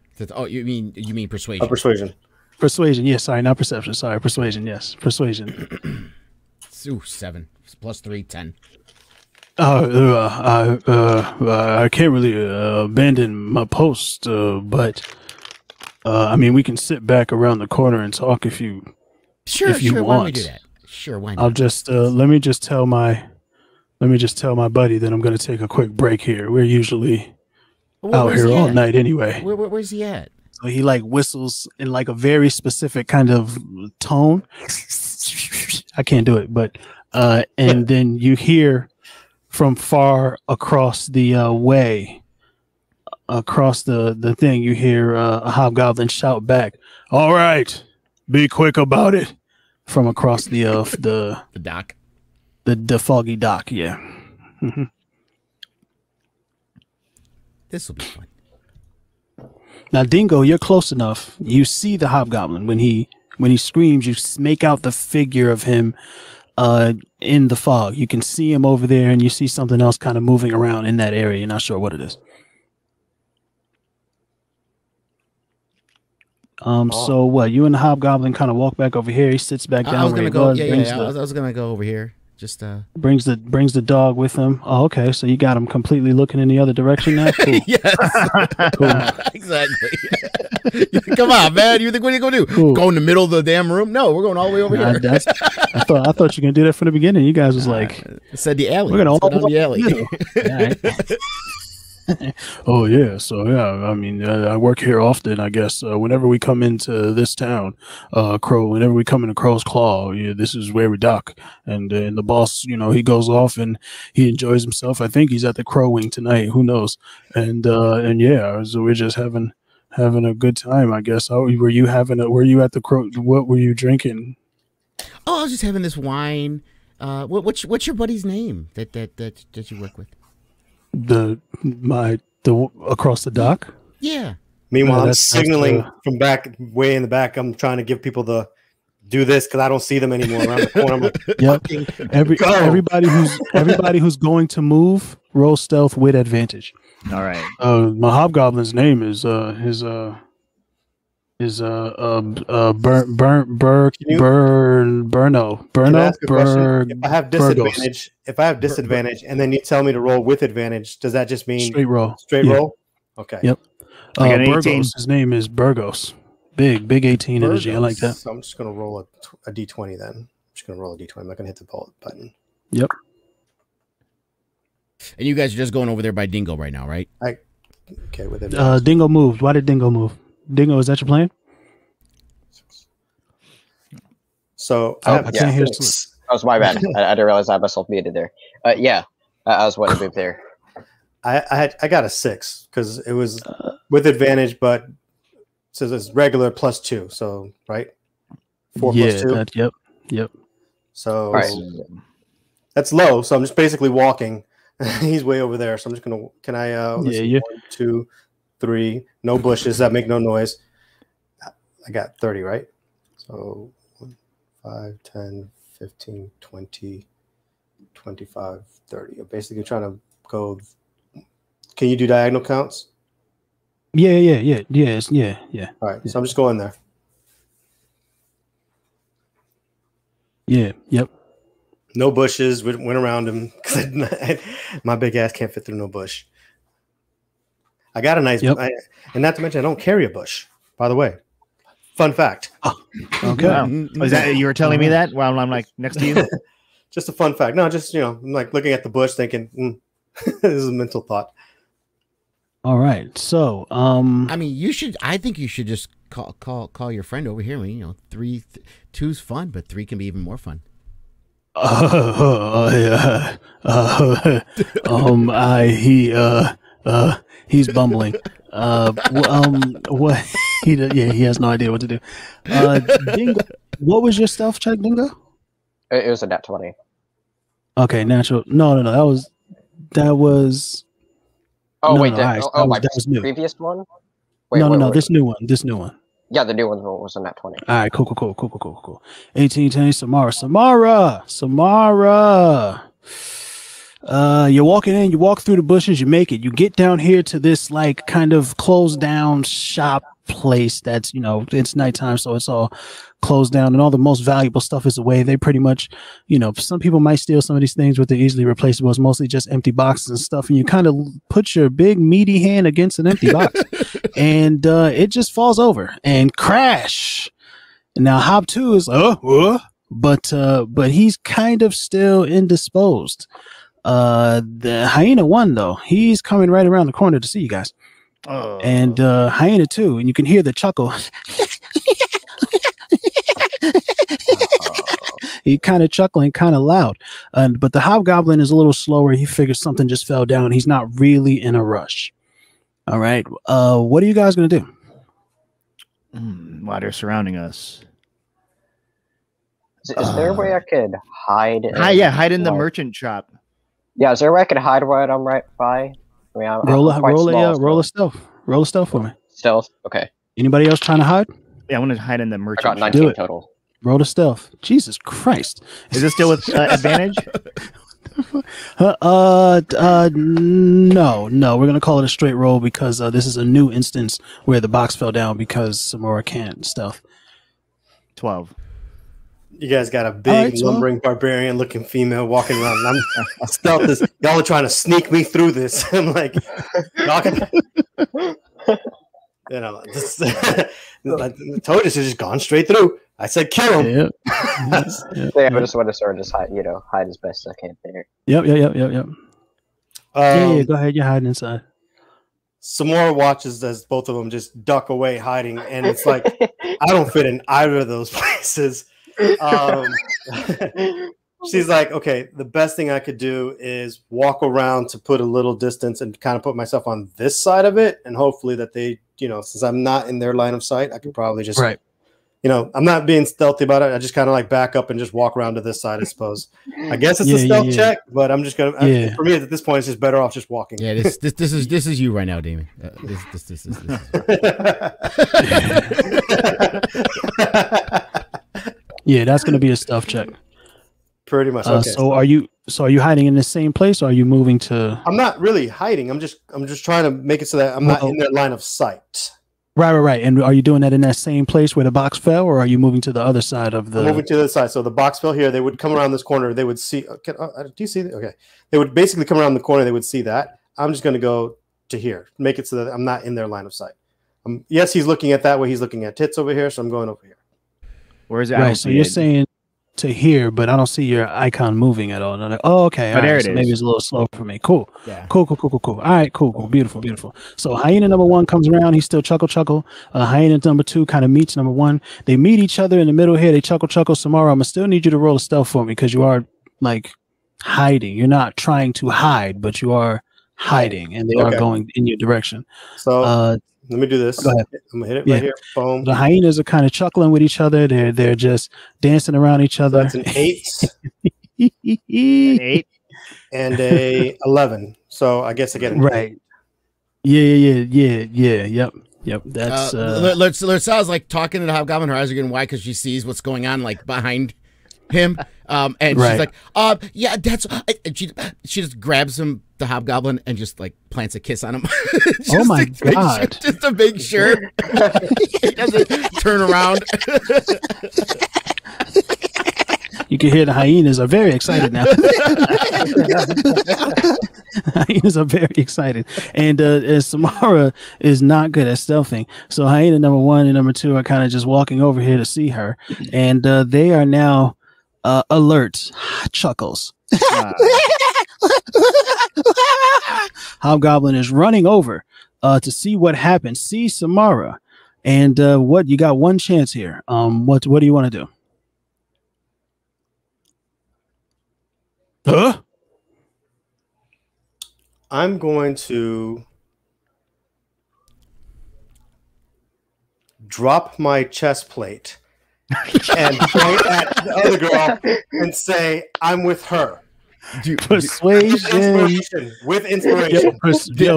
You mean persuasion? Persuasion. Persuasion. Yes. Sorry, not perception. Sorry, persuasion. Yes, persuasion. 7 plus 3, 10. I can't really abandon my post, but I mean, we can sit back around the corner and talk if you want. Why don't we do that? Sure, why not? I'll just let me just tell my buddy that I'm going to take a quick break here. We're usually out here all night anyway. Where's he at? So he like whistles in like a very specific kind of tone. I can't do it, but and then you hear from far across the way, across the thing, you hear a hobgoblin shout back, "All right, be quick about it," from across the dock, the foggy dock. Yeah. Mm-hmm. This will be fun. Now, Dingo, you're close enough. You see the hobgoblin when he screams. You make out the figure of him in the fog. You can see him over there, and you see something else kind of moving around in that area. You're not sure what it is. So what? You and the hobgoblin kind of walk back over here. He sits back down. I was gonna go. I was gonna go over here. Just brings the dog with him. Oh, okay. So you got him completely looking in the other direction now. Cool. Yes. Cool. Exactly. Come on, man. You think what are you gonna do? Cool. Go in the middle of the damn room? No, we're going all the way over here. I thought you were gonna do that from the beginning. You guys was like, I said the alley. We're gonna all go down the alley. Oh yeah, so yeah, I mean, I work here often. I guess whenever we come into this town, whenever we come into Crow's Claw, this is where we dock. And the boss, he goes off and he enjoys himself. I think he's at the Crow Wing tonight. Who knows? And yeah, so we're just having a good time. I guess. Were you at the Crow? What were you drinking? Oh, I was just having this wine. What's your buddy's name that you work with? The across the dock. Yeah. Meanwhile, I'm signaling from back, way in the back. I'm trying to give people the do this because I don't see them anymore around the corner. I'm like, yep. Everybody who's going to move, roll stealth with advantage. All right. My hobgoblin's name is Burno. If I have disadvantage, and then you tell me to roll with advantage, does that just mean straight roll? Roll. Okay. Yep. Burgos. His name is Burgos. Big 18 energy. I like that. So I'm just gonna roll a d20 then. I'm just gonna roll a d20. I'm not gonna hit the button. Yep. And you guys are just going over there by Dingo right now, right? Okay, with it. Dingo moved. Why did Dingo move? Dingo, is that your plan? So I can't hear. That was my bad. I didn't realize I had myself muted there. Yeah, I was wanting to move there. I got a 6 because it was with advantage, but it says it's regular +2. So right, 4 plus 2. Yep. So right. That's low. So I'm just basically walking. He's way over there. So I'm just gonna. Can I? Let's see, 1, 2, 3. No bushes that make no noise. I got 30, right? So 5, 10, 15, 20, 25, 30. I'm basically trying to go. Can you do diagonal counts? Yeah. All right, so I'm just going there. Yeah, yep. No bushes. Went around him because my big ass can't fit through no bush. I got a nice, and not to mention I don't carry a bush. By the way, fun fact. Okay, wow. Was that you were telling me that while I'm like next to you? Just a fun fact. No, just I'm like looking at the bush, thinking, this is a mental thought. All right, so I mean, you should. I think you should just call your friend over here. I mean, 2's fun, but 3 can be even more fun. He's bumbling. What? He has no idea what to do. Dingo, what was your stealth check, Dingo? It was a nat 20. Okay, natural. No. That was. Oh no, wait, no, that was new. Previous one. Wait, No. This new one. Yeah, the new one was a nat 20. All right, cool. 18, 10, Samara. You're walking in, you walk through the bushes, you make it. You get down here to this like kind of closed down shop place that's, it's nighttime, so it's all closed down and all the most valuable stuff is away. They pretty much, some people might steal some of these things, but they're easily replaceable. It's mostly just empty boxes and stuff. And you kind of put your big meaty hand against an empty box and it just falls over and crash. Now Hop 2 is but he's kind of still indisposed. The Hyena 1 though, he's coming right around the corner to see you guys. And Hyena 2, and you can hear the chuckle. He kind of chuckling, kind of loud. But the Hobgoblin is a little slower. He figures something just fell down. He's not really in a rush. All right. What are you guys going to do? While they're surrounding us. Is there a way I could hide? Hide in the merchant shop. Yeah, is there a way I could hide where I'm right by? I mean, roll a stealth. Roll a stealth for me. Stealth? Okay. Anybody else trying to hide? Yeah, I want to hide in the merchant shop. I got 19 total. Roll a stealth. Jesus Christ. Is this still with advantage? No. We're going to call it a straight roll because this is a new instance where the box fell down because Samora can't stealth. 12. You guys got a big lumbering barbarian looking female walking around. I'm stealth this. Y'all are trying to sneak me through this. I'm like, y'all can, this, I told you, she's just gone straight through. I said, kill him. I just want to sort of just hide as best as I can there. Yep. Go ahead. You're hiding inside. Samora watches as both of them just duck away, hiding, and it's like I don't fit in either of those places. She's like, okay, the best thing I could do is walk around to put a little distance and kind of put myself on this side of it, and hopefully that they, since I'm not in their line of sight, I could probably just I'm not being stealthy about it. I just kind of like back up and just walk around to this side, I suppose. I guess it's a stealth check, but I'm just gonna. For me, at this point, it's just better off just walking. Yeah, this is you right now, Damon. This is. Yeah, that's gonna be a stealth check. Pretty much. Okay. So are you hiding in the same place, or are you moving to? I'm not really hiding. I'm just trying to make it so that I'm not in their line of sight. Right. And are you doing that in that same place where the box fell, or are you moving to the other side of the? I'm moving to the other side. So the box fell here. They would come around this corner. They would see. Do you see that? Okay. They would basically come around the corner. They would see that. I'm just going to go to here. Make it so that I'm not in their line of sight. Yes, he's looking at that way. He's looking at tits over here. So I'm going over here. Where is it? Right. So you're saying to here, but I don't see your icon moving at all. And I'm like, oh, okay. There it so is. maybe it's a little slow for me. Cool. Yeah. Cool. All right, cool. Beautiful. So hyena number 1 comes around. He's still chuckle. Hyena number 2 kind of meets number 1. They meet each other in the middle here. They chuckle. Samara, I'm gonna still need you to roll a stealth for me because you are like hiding. You're not trying to hide, but you are hiding, and they are going in your direction. So let me do this. Go ahead. I'm gonna hit it right here. Boom. The hyenas are kind of chuckling with each other. They're just dancing around each other. That's an 8. An 8 and a 11. So I guess I get it. Right. Yeah. Yep. That's Lets sounds like talking to the hobgoblin. Her eyes are getting wide because she sees what's going on like behind him. And she's like, yeah, that's. And she just grabs him, the hobgoblin, and just like plants a kiss on him. Oh my god! Just to make sure he doesn't turn around. You can hear the hyenas are very excited now. Hyenas are very excited, and Samara is not good at stealthing. So hyena number 1 and number 2 are kind of just walking over here to see her, and they are now alert. Chuckles. Hobgoblin is running over to see what happens. See Samara, and what you got? One chance here. What do you want to do? Huh? I'm going to drop my chest plate and point at the other girl and say, I'm with her. Persuasion. With inspiration.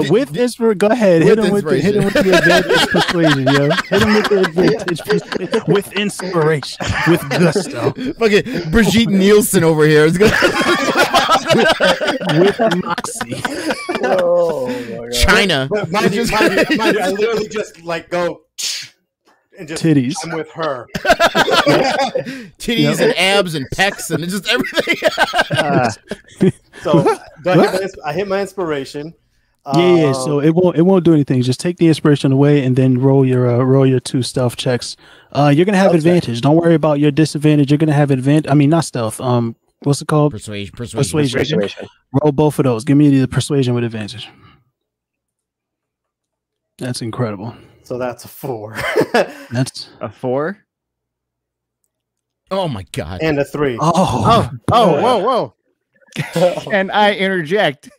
With inspiration. Go ahead. Hit him with the advantage persuasion, yo. Hit him with the advantage persuasion. With inspiration. With gusto. Fucking Brigitte Nielsen over here is gonna with moxie. Oh my God. China. But mind you, I literally just like go and just titties. I'm with her. Titties and abs and pecs and just everything. So I hit my inspiration. Yeah. So it won't do anything. Just take the inspiration away and then roll your 2 stealth checks. You're gonna have advantage. Don't worry about your disadvantage. You're gonna have advantage. I mean, not stealth. What's it called? Persuasion. Roll both of those. Give me the persuasion with advantage. That's incredible. So that's a 4. That's a 4. Oh my God. And a 3. Whoa. And I interject.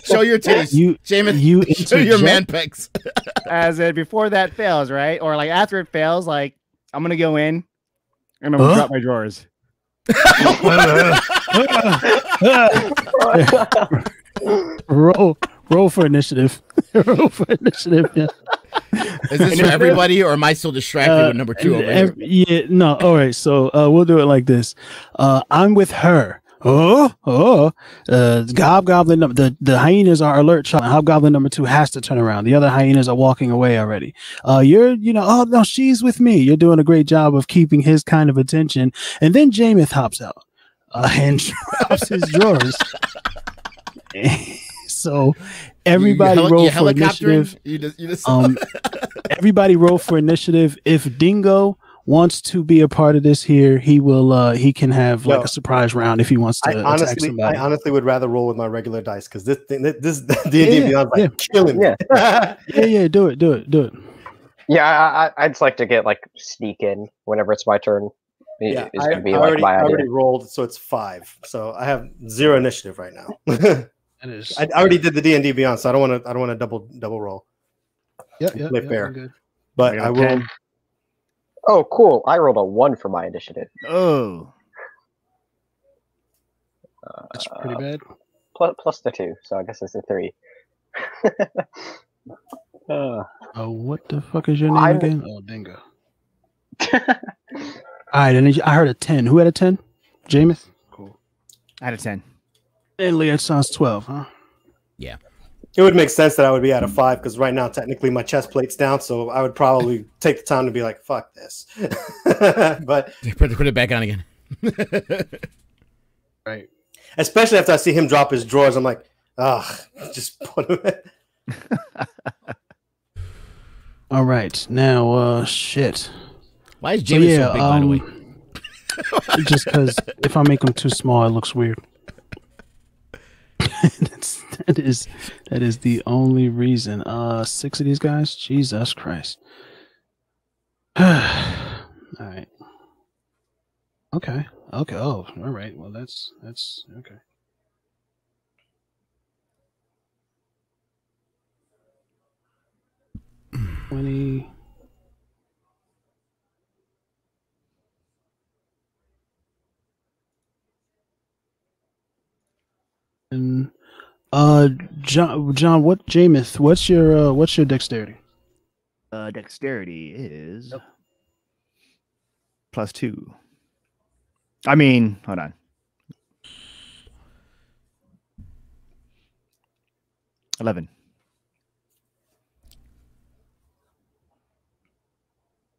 Show your titties. Jamin, show your man pecs. As before that fails, right? Or like after it fails, like I'm gonna go in and I'm gonna drop my drawers. Roll for initiative. Roll for initiative. Yeah. Is this for everybody, or am I still distracted with number 2 over here? Yeah. No. All right. So we'll do it like this. I'm with her. Hobgoblin. The hyenas are alert. Hobgoblin number 2 has to turn around. The other hyenas are walking away already. Oh no, she's with me. You're doing a great job of keeping his kind of attention. And then Jameth hops out and drops his drawers. So everybody roll for initiative. Everybody roll for initiative. If Dingo wants to be a part of this here, he will. He can have like a surprise round if he wants to attack somebody. I honestly would rather roll with my regular dice because this D&D Beyond like killing me. Yeah. Do it. Yeah, I'd just like to get like sneak in whenever it's my turn. Yeah, I already rolled, so it's 5. So I have 0 initiative right now. I already did the D&D Beyond, so I don't want to double roll. Yeah, fair. Good. But I will. Oh, cool! I rolled a 1 for my initiative. Oh, that's pretty bad. Plus the 2, so I guess it's a 3. What the fuck is your name again? Oh, Dingo. All right, and I heard a 10. Who had a 10? Jameth? Cool. I had a 10. And Leah sounds 12, huh? Yeah. It would make sense that I would be at a 5 because right now technically my chest plate's down, so I would probably take the time to be like, "Fuck this," but put it back on again. Right. Especially after I see him drop his drawers, I'm like, just put him in. All right, now shit. Why is James so big, by the way? Just because if I make them too small, it looks weird. that is the only reason. 6 of these guys. Jesus Christ. All right. Okay. Okay. Oh, all right. Well, that's okay. $20. And John, what's your dexterity? Dexterity is +2. I mean, hold on. 11.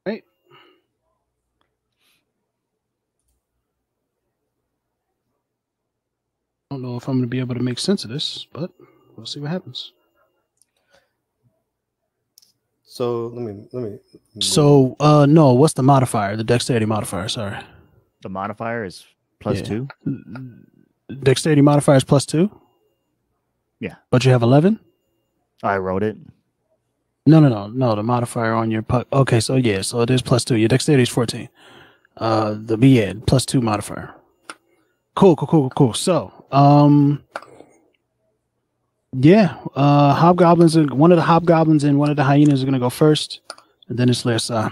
Right. I don't know if I'm going to be able to make sense of this, but we'll see what happens. So let me. So no, what's the modifier? The dexterity modifier. Sorry. The modifier is +2. Dexterity modifier is +2. Yeah, but you have 11. I wrote it. No. The modifier on your okay, so yeah, so it is +2. Your dexterity is 14. The +2 modifier. Cool. So, hobgoblins. One of the hobgoblins and one of the hyenas are gonna go first, and then it's Lersa.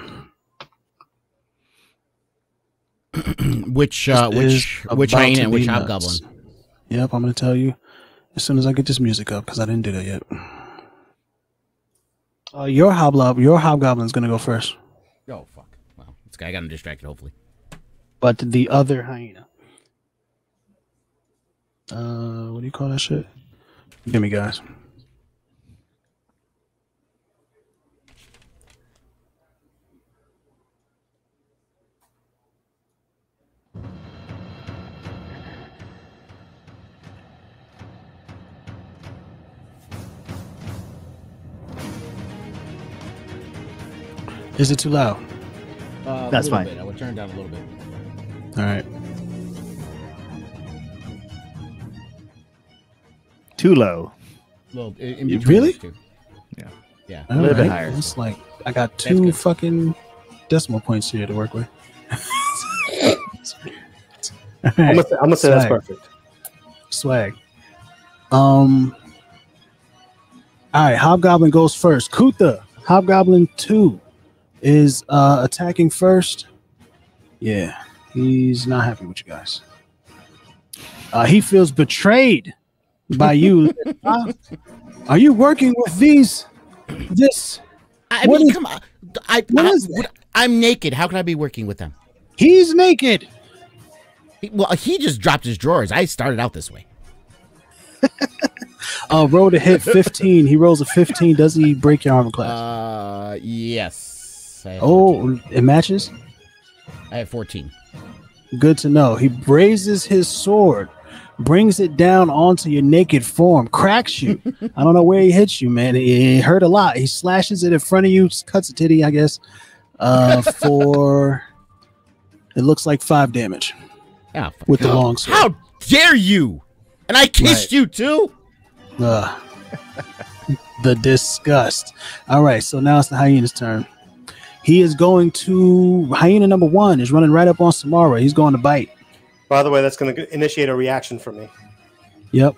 Which hyena and which hobgoblin? Yep, I'm gonna tell you as soon as I get this music up because I didn't do that yet. Your hobgoblin's gonna go first. Oh fuck! Well, this guy got him distracted. Hopefully, but the other hyena. What do you call that shit? Give me, guys. Is it too loud? That's fine. I will turn it down a little bit. All right. Too low. Well, in between really? Two. Yeah. A little bit higher. It's like I got 2 fucking decimal points here to work with. Right. I'm gonna say that's perfect. Swag. All right, Hobgoblin goes first. Kuta, Hobgoblin 2 is attacking first. Yeah, he's not happy with you guys. He feels betrayed by you. Are you working with these? This? I mean, come on. I'm naked. How can I be working with them? He's naked. He just dropped his drawers. I started out this way. Roll to hit 15. He rolls a 15. Does he break your armor class? Yes. It matches? I have 14. Good to know. He raises his sword, brings it down onto your naked form, cracks you. I don't know where he hits you, man. It hurt a lot. He slashes it in front of you, cuts a titty, I guess, for, it looks like 5 damage with the long sword. How dare you? And I kissed you too? The disgust. All right, so now it's the hyena's turn. He is going to, hyena number 1 is running right up on Samara. He's going to bite. By the way, that's going to initiate a reaction from me. Yep.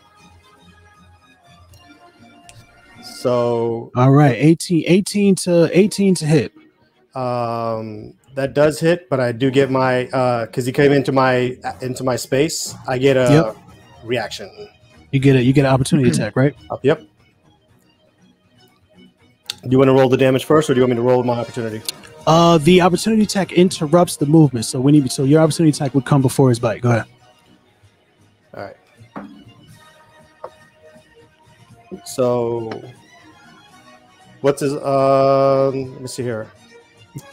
So. All right, 18 to hit. That does hit, but I do get my because he came into my space. I get a reaction. You get an opportunity attack, right? Yep. Do you want to roll the damage first, or do you want me to roll my opportunity? The opportunity attack interrupts the movement, so your opportunity attack would come before his bite. Go ahead. All right. So, what's his? Let me see here.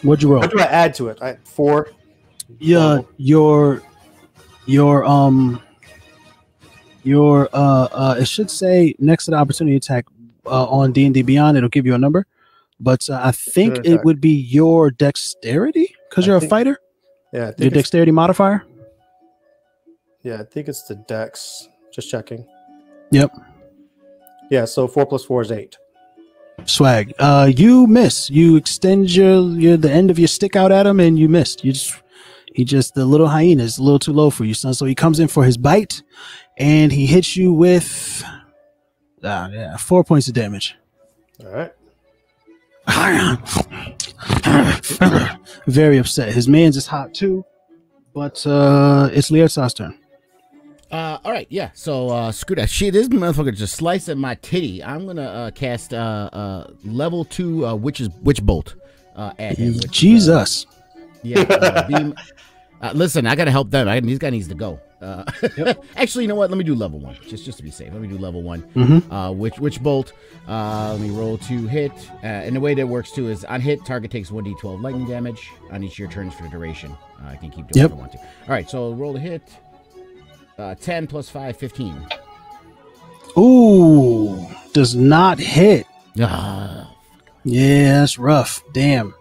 What'd you roll? What do I add to it? 4. Yeah, your it should say next to the opportunity attack on D&D Beyond, it'll give you a number, but I think it would be your dexterity Because you're a fighter? Yeah. I think Your dexterity modifier? Yeah, I think it's the dex. Just checking. Yep. Yeah, so 4 + 4 is 8. Swag. You miss. You extend the end of your stick out at him, and you missed. The little hyena is a little too low for you, son. So he comes in for his bite, and he hits you with 4 points of damage. All right. Very upset. His man's is hot too, but it's Lietza's turn. All right, yeah. So screw that shit. This motherfucker just sliced at my titty. I'm gonna cast level 2 witch bolt at him. Jesus. Beam. Listen, I gotta help them. This guy needs to go. Actually, you know what? Let me do level 1, just to be safe. Let me do level 1. Witch bolt. Let me roll to hit. And the way that works too is on hit, target takes 1d12 lightning damage on each of your turns for the duration. I can keep doing what I want to. All right, so roll to hit. 10 + 5, 15. Ooh, does not hit. Yeah, that's rough. Damn.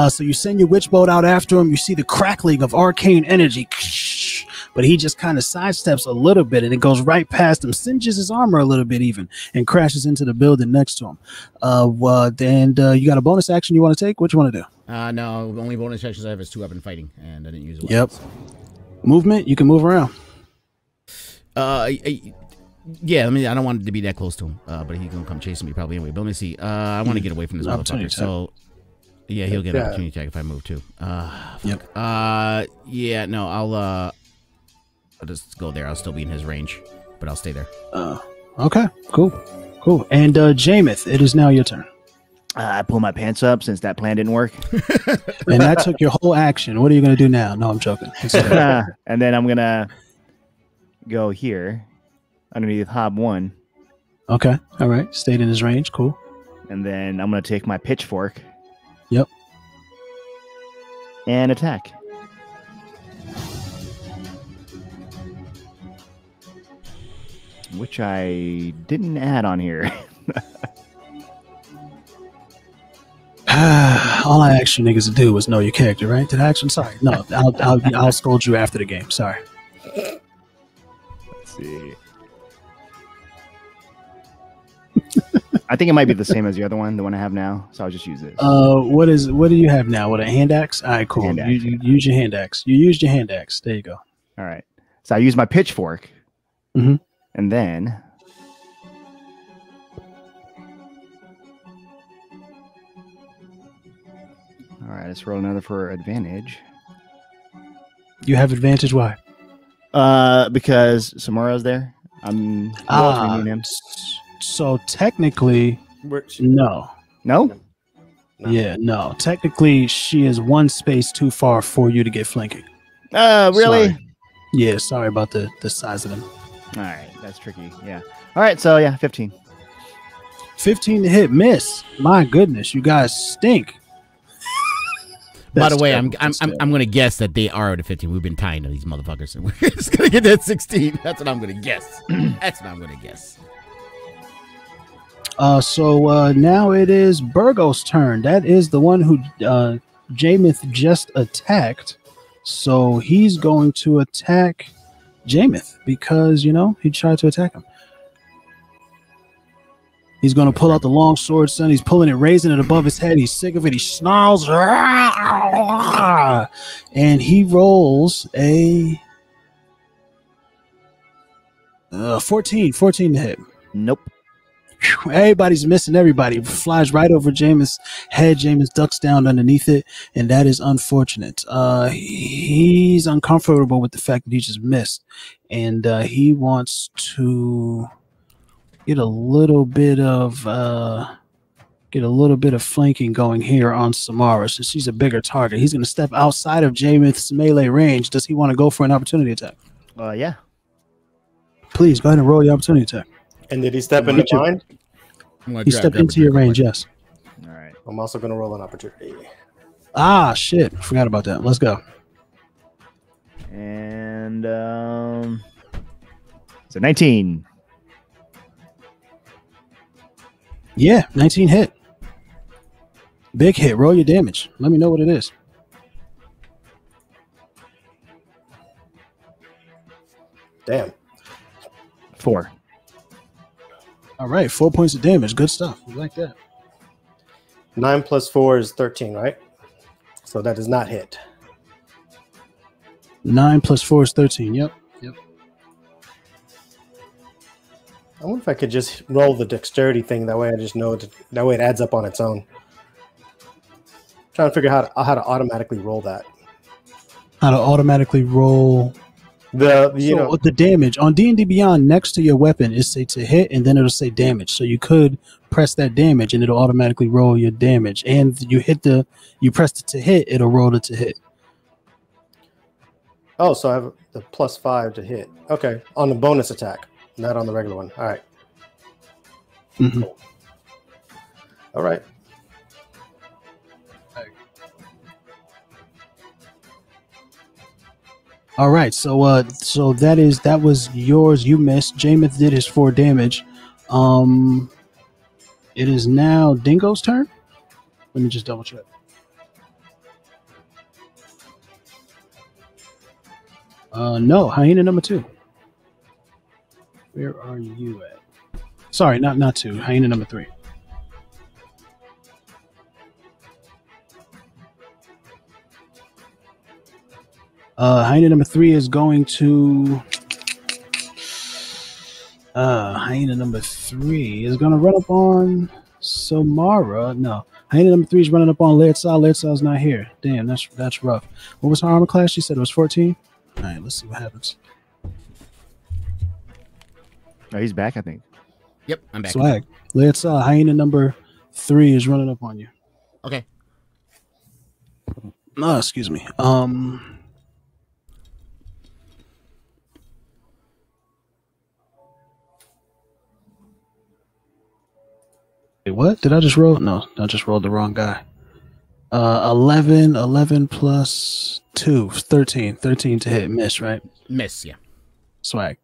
So you send your witch bolt out after him. You see the crackling of arcane energy, but he just kind of sidesteps a little bit, and it goes right past him, singes his armor a little bit even, and crashes into the building next to him. Then you got a bonus action you want to take? What you want to do? No, the only bonus actions I have is 2 weapon fighting, and I didn't use it. Yep. Movement, you can move around. Yeah, I don't want it to be that close to him, but he's gonna come chasing me probably anyway. But let me see. I want to get away from this motherfucker. So, yeah, he'll get an opportunity attack if I move too. Yep. Yeah, no, I'll just go there. I'll still be in his range, but I'll stay there. Okay, cool. And Jameth, it is now your turn. I pull my pants up since that plan didn't work. And that took your whole action. What are you going to do now? No, I'm joking. And then I'm going to go here underneath Hob 1. Okay. All right. Stayed in his range. Cool. And then I'm going to take my pitchfork. Yep. And attack. Which I didn't add on here. All I asked you niggas to do was know your character, right? Did I actually? Sorry. No, I'll scold you after the game. Sorry. Let's see. I think it might be the same as the other one, the one I have now. So I'll just use it. What do you have now? What, a hand axe? All right, cool. You use your hand axe. You used your hand axe. There you go. All right. So I use my pitchfork. Mm-hmm. And then all right, let's roll another for advantage. You have advantage. Why? Because Samara's there. I'm him. So technically, no. No? Yeah, no. Technically, she is one space too far for you to get flanking. Really? Sorry. Yeah, sorry about the size of them. All right, that's tricky. Yeah. All right, so yeah, 15. 15 to hit, miss. My goodness, you guys stink. By the way, I'm going to guess that they are at a 15. We've been tying to these motherfuckers, and we're just going to get that 16. That's what I'm going to guess. That's what I'm going to guess. So now it is Burgo's turn. That is the one who Jameth just attacked. So he's going to attack Jameth because, he tried to attack him. He's going to pull out the long sword, son. He's pulling it, raising it above his head. He's sick of it. He snarls. And he rolls a 14 to hit. Nope. Everybody's missing everybody. Flies right over Jameis' head. Jameis ducks down underneath it, and that is unfortunate. He's uncomfortable with the fact that he just missed, and he wants to get a little bit of flanking going here on Samara, since she's a bigger target. He's going to step outside of Jameis' melee range. Does he want to go for an opportunity attack? Yeah. Please go ahead and roll your opportunity attack. And did he step into mine? He stepped into your range, yes. All right. I'm also going to roll an opportunity. Ah, shit. Forgot about that. Let's go. And so 19. Yeah, 19 hit. Big hit. Roll your damage. Let me know what it is. Damn. 4. All right, 4 points of damage. Good stuff. We like that. 9 plus 4 is 13, right? So that does not hit. 9 plus 4 is 13. Yep. I wonder if I could just roll the dexterity thing. That way I just know that way it adds up on its own. Trying to figure out how to automatically roll that. How to automatically roll the damage on D&D Beyond. Next to your weapon is say to hit, and then it'll say damage. So you could press that damage, and it'll automatically roll your damage. And you pressed it to hit, it'll roll it to hit. Oh, so I have the +5 to hit. Okay, on the bonus attack, not on the regular one. All right. Mm-hmm. Cool. All right. All right, so that was yours. You missed. Jameth did his 4 damage. It is now Dingo's turn. Let me just double check. No, hyena number 2. Where are you at? Sorry, not 2. Hyena number 3. Hyena number 3 is going to. Hyena number 3 is going to run up on Samara. No, hyena number 3 is running up on Letsplay. Letsplay's not here. Damn, that's rough. What was her armor class? She said it was 14. All right, let's see what happens. Oh, he's back, I think. Yep, I'm back. Swag. Letsplay. Hyena number 3 is running up on you. Okay. No, excuse me. What did I just roll? No, I just rolled the wrong guy. 11 plus 2, 13 to hit. Miss, right? Miss, yeah. Swag.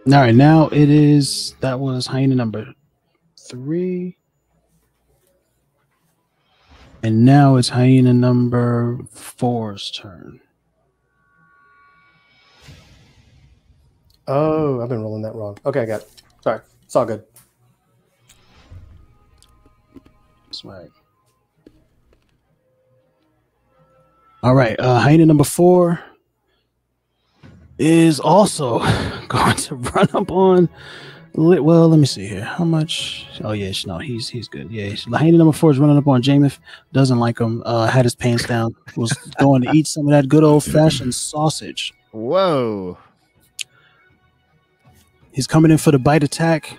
All right, now it is. That was hyena number 3, and now it's hyena number 4's turn. Oh, I've been rolling that wrong. Okay, I got it. Sorry. It's all good. Swag. All right. Hyena number 4 is also going to run up on. Well, let me see here. How much? Oh yeah, no, he's good. Yeah, hyena number 4 is running up on Jameth. Doesn't like him. Had his pants down. Was going to eat some of that good old fashioned sausage. Whoa. He's coming in for the bite attack.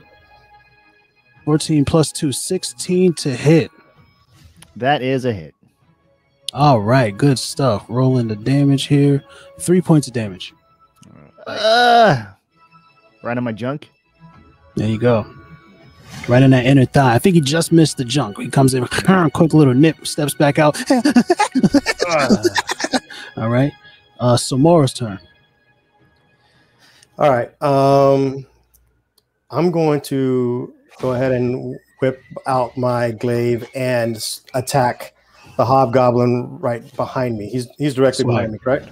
14 plus 2, 16 to hit. That is a hit. All right, good stuff. Rolling the damage here. 3 points of damage. Right on my junk. There you go. Right in that inner thigh. I think he just missed the junk. He comes in, quick little nip, steps back out. All right. Samara's turn. All right. I'm going to go ahead and whip out my glaive and attack the hobgoblin right behind me. He's directly behind me, correct?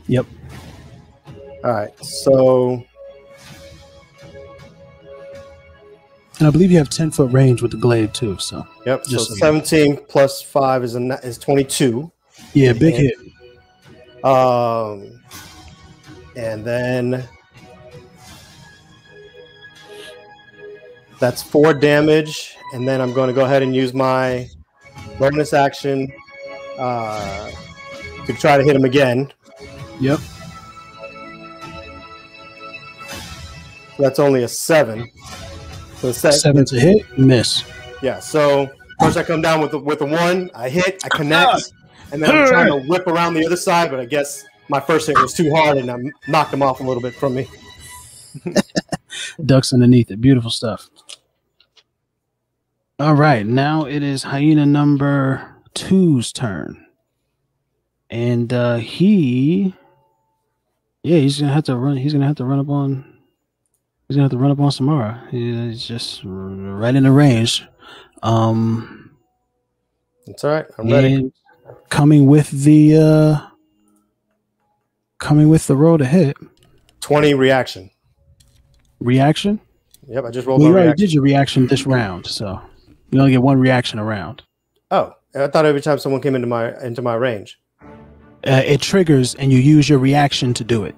Yep. All right. So, and I believe you have 10-foot range with the glaive too. So. Yep. So 17 plus 5 is 22. Yeah, big hit. And then that's 4 damage, and then I'm going to go ahead and use my bonus action to try to hit him again. Yep. So that's only a 7. So 7 to hit, miss. Yeah. So first I come down with the 1, I hit, I connect, and then I'm trying to whip around the other side, but I guess my first hit was too hard, and I knocked him off a little bit from me. Ducks underneath it. Beautiful stuff. All right, now it is hyena number 2's turn, and he's gonna have to run. He's gonna have to run up on. He's gonna have to run up on Samara. He's just right in the range. It's all right. I'm ready. Coming with the roll to hit. 20 reaction. Reaction? Yep, I just rolled my reaction. You already did your reaction this round, so you only get one reaction a round. Oh, I thought every time someone came into my range. It triggers and you use your reaction to do it.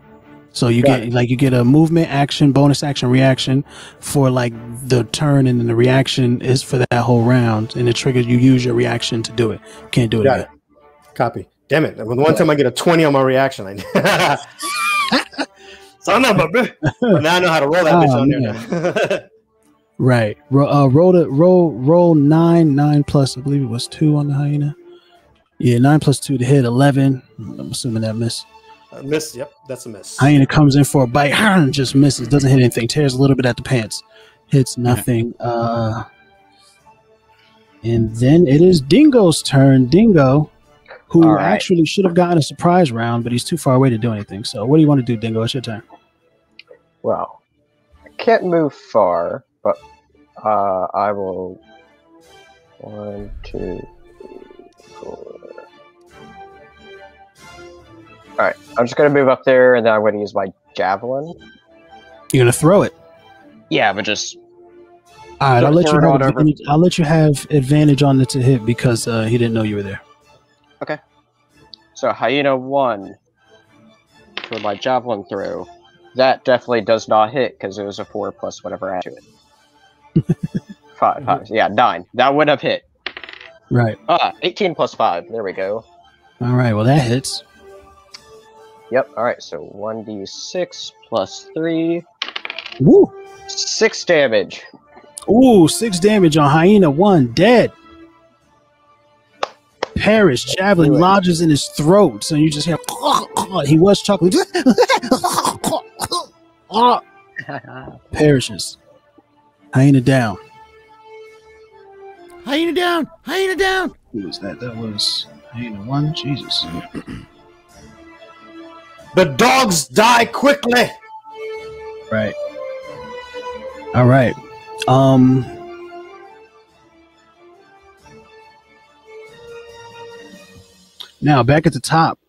So you get a movement action, bonus action, reaction for like the turn, and then the reaction is for that whole round, and it triggers. You use your reaction to do it. Can't do it again. Copy. Damn it! Well, the one time I get a 20 on my reaction, so now I know how to roll that bitch on there. Now. Right. Roll 9 plus. I believe it was 2 on the hyena. Yeah, 9 plus 2 to hit 11. I'm assuming that miss. Miss, yep, that's a miss. Hyena comes in for a bite, just misses, doesn't hit anything, tears a little bit at the pants, hits nothing. And then it is Dingo's turn. Dingo, who actually should have gotten a surprise round, but he's too far away to do anything. So what do you want to do, Dingo? It's your turn. Well, I can't move far, but I will. 1, 2, 3, 4. All right, I'm just gonna move up there, and then I'm gonna use my javelin. You're gonna throw it. Yeah, but just. All right, I'll let you have advantage on the to hit because he didn't know you were there. Okay. So hyena 1 for my javelin throw. That definitely does not hit because it was a 4 plus whatever I had to it. 5. Yeah, 9. That would have hit. Right. 18 plus 5. There we go. All right. Well, that hits. Yep. All right. So 1d6 plus 3. Woo! 6 damage. Ooh, 6 damage on hyena 1. Dead. Perish. Javelin lodges in his throat, so you just hear. He was chuckling. Perishes. Hyena down. Hyena down. Hyena down. Who was that? That was hyena 1. Jesus. The dogs die quickly. Right. All right. Now back at the top.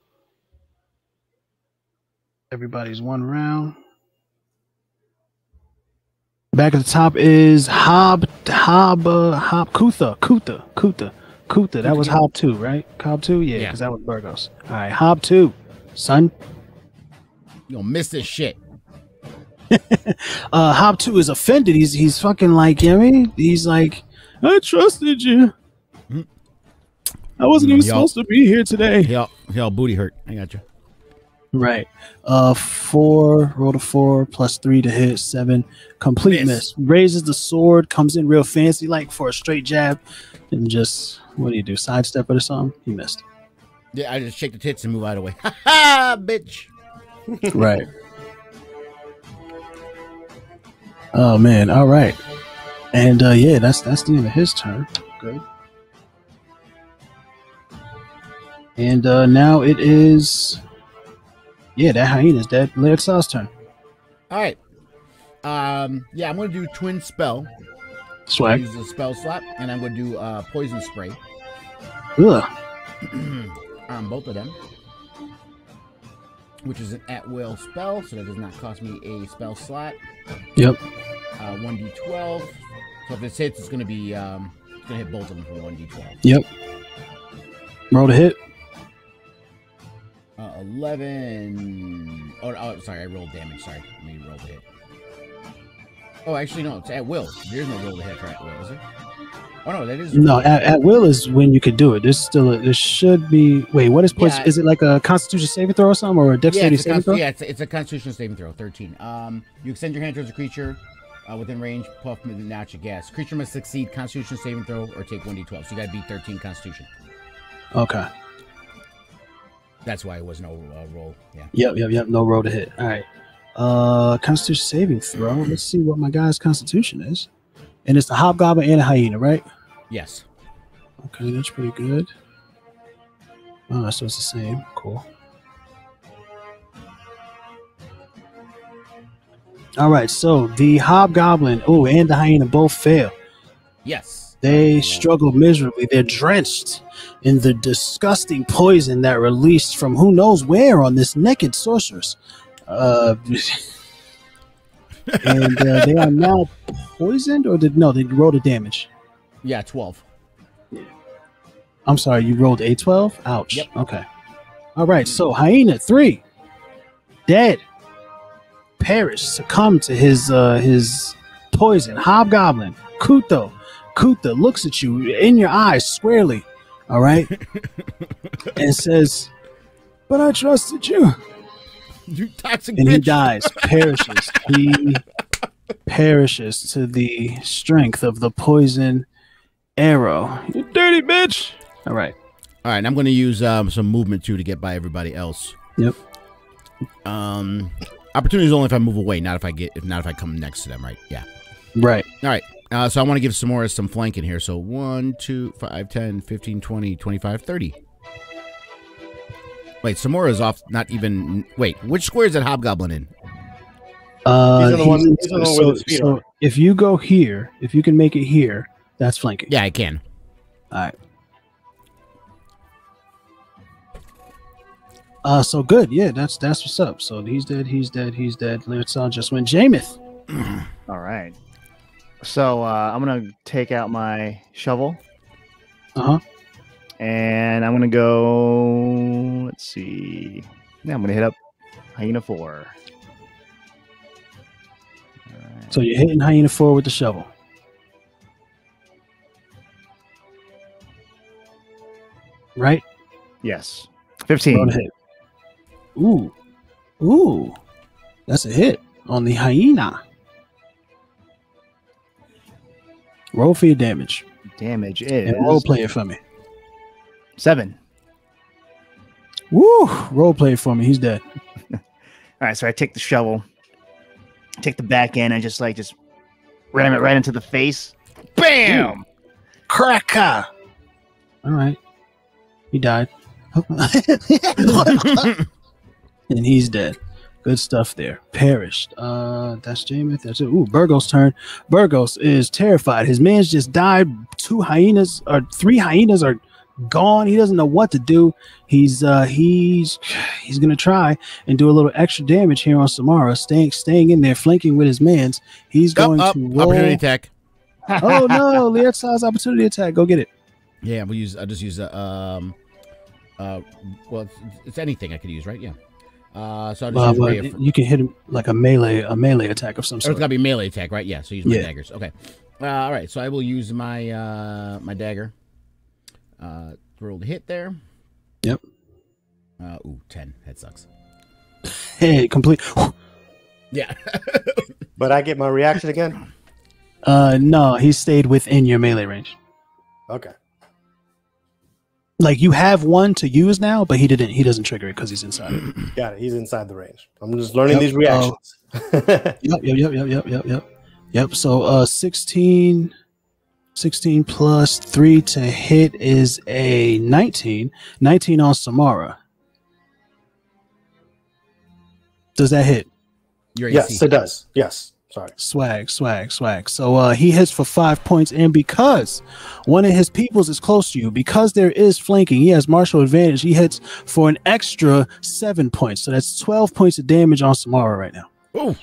Everybody's one round. Back at the top is Kutha. That was Hob 2, right? Cobb 2? Yeah, because that was Burgos. All right, Hob 2, son. You gonna miss this shit. Hob 2 is offended. He's fucking like, you know what I mean? He's like, I trusted you. I wasn't even supposed to be here today. Y'all booty hurt. I got you. Right. 4, roll to 4, plus 3 to hit, 7. Complete miss. Raises the sword, comes in real fancy, like for a straight jab, and just, what do you do? Sidestep it or something? He missed. Yeah, I just shake the tits and move out of the way. Ha ha, bitch. Right. Oh man. All right. And yeah, that's the end of his turn. Good. And now it is. Yeah, that hyena's dead. Lexal's turn. All right. Yeah, I'm gonna do twin spell. Swag. Use a spell slot, and I'm gonna do poison spray. Ugh. On both of them, which is an at-will spell, so that does not cost me a spell slot. Yep. 1d12. So if it hits, it's gonna be it's gonna hit both of them for 1d12. Yep. Roll to hit. 11. Oh, sorry, I rolled damage. Sorry, I mean roll to hit. Oh, actually, no, it's at will. There's no roll to hit for at will, is there? Oh no, that is no. At will is when you could do it. There's still there should be. Wait, what is poison? Yeah, is it like a Constitution saving throw or something, or a Dexterity saving throw? Yeah, it's a Constitution saving throw. 13. You extend your hand towards a creature within range. Puff with a notch of gas. Creature must succeed Constitution saving throw or take 1d12. So you got to beat 13 Constitution. Okay. That's why it was no roll. Yeah. Yep. No roll to hit. All right. Constitution saving throw. Let's see what my guy's Constitution is. And it's the hobgoblin and a hyena, right? Yes. Okay, that's pretty good. Oh, so it's the same. Cool. All right, so the hobgoblin, and the hyena both fail. Yes. They struggle miserably. They're drenched in the disgusting poison that released from who knows where on this naked sorceress. And they are now poisoned, or they rolled a damage? Yeah, 12. I'm sorry, you rolled a 12? Ouch. Yep. Okay. All right, so Hyena 3, dead. Perish, succumb to his poison. Hobgoblin, Kuto looks at you in your eyes squarely, all right, and says, "But I trusted you." You toxic and bitch. He dies, perishes. He perishes to the strength of the poison arrow. You dirty bitch. All right. All right, and I'm going to use some movement too to get by everybody else. Yep. Opportunity is only if I move away, not if I come next to them, right? Yeah. Right. All right. So I want to give Samora some flank in here. So 1, 2, 5, 10, 15, 20, 25, 30. Wait, Samora's off. Not even. Wait, which square is that Hobgoblin in? He's on the one with his feet on. If you go here, if you can make it here, that's flanking. Yeah, I can. All right. So good. Yeah, that's what's up. So he's dead. Let's just win Jameth. All right. So I'm gonna take out my shovel. And I'm gonna go. Let's see. Yeah, I'm gonna hit up Hyena 4. Right. So you're hitting Hyena 4 with the shovel. Right? Yes. 15. Hit. Ooh. That's a hit on the Hyena. Roll for your damage. Damage is. And role play it for me. 7. Woo! Role play it for me. He's dead. All right, so I take the shovel, take the back end, and just ram it right into the face. Bam! Ooh. Cracker! All right. He died. And he's dead. Good stuff there. Perished. That's Jameth. That's it. Ooh, Burgos' turn. Burgos is terrified. His man's just died. 3 hyenas are gone. He doesn't know what to do. He's gonna try and do a little extra damage here on Samara, staying in there, flanking with his mans. He's going to roll. Opportunity attack. Oh no, Lietza's opportunity attack. Go get it. Yeah, I'll just use well, it's anything I could use, right? Yeah. So I'll just use you can hit him like a melee attack of some sort. It's gotta be melee attack, right? Yeah. So use my daggers. Okay. All right. So I will use my my dagger. Roll the hit there. Yep. 10. That sucks. Hey, complete. Yeah. But I get my reaction again? No, he stayed within your melee range. Okay. Like you have one to use now, but he doesn't trigger it because he's inside it. Got it. He's inside the range. I'm just learning these reactions. Yep. So 16 plus 3 to hit is a 19. 19 on Samara. Does that hit? Yes, it does. Yes. Sorry. Swag. So he hits for 5 points, and because one of his peoples is close to you, because there is flanking, he has martial advantage. He hits for an extra 7 points. So that's 12 points of damage on Samara right now. Oh.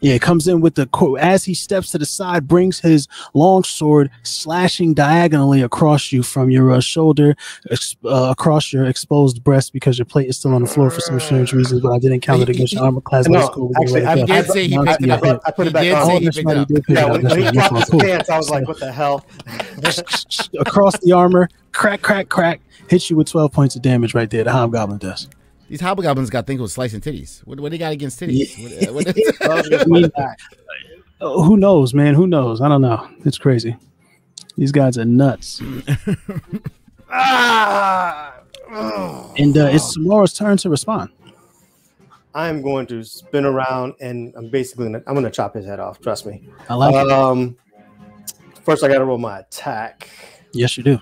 Yeah, it comes in with as he steps to the side, brings his long sword, slashing diagonally across you from your shoulder, across your exposed breast, because your plate is still on the floor for some strange reasons, but I didn't count it against your armor class. No, actually, I did say he picked it up. I put it back on. Yeah, when he dropped his pants, I was like, what the hell? Across the armor, crack, hits you with 12 points of damage right there. The Hobgoblin does. These Hobgoblins got things with slicing titties. What do they got against titties? Who knows, man? Who knows? I don't know. It's crazy. These guys are nuts. And it's Samara's turn to respond. I'm going to spin around, and I'm going to chop his head off. Trust me. I like it. First, I got to roll my attack. Yes, you do.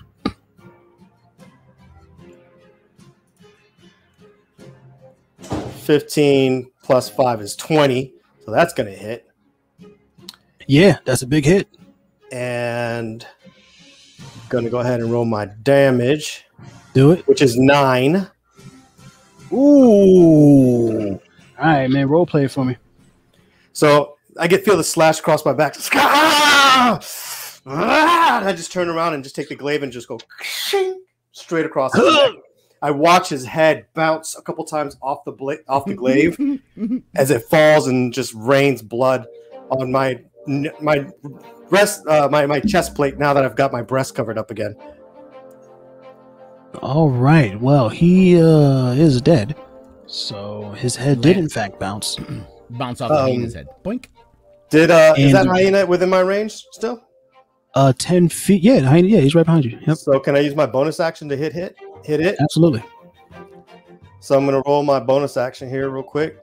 15 plus 5 is 20, so that's going to hit. Yeah, that's a big hit. And Gonna go ahead and roll my damage. Do it. Which is 9. Ooh. All right, man. Role play it for me. So I feel the slash across my back. And I just turn around and just take the glaive and just go straight across his neck. I watch his head bounce a couple times off the glaive as it falls and just rains blood on my breast, my chest plate. Now that I've got my breast covered up again. All right. Well, he is dead, so his head did in fact bounce. Bounce off the hyena's head. Boink. Is that hyena within my range still? 10 feet. Yeah, the hyena. Yeah, he's right behind you. Yep. So can I use my bonus action to hit it? Absolutely. So I'm gonna roll my bonus action here real quick,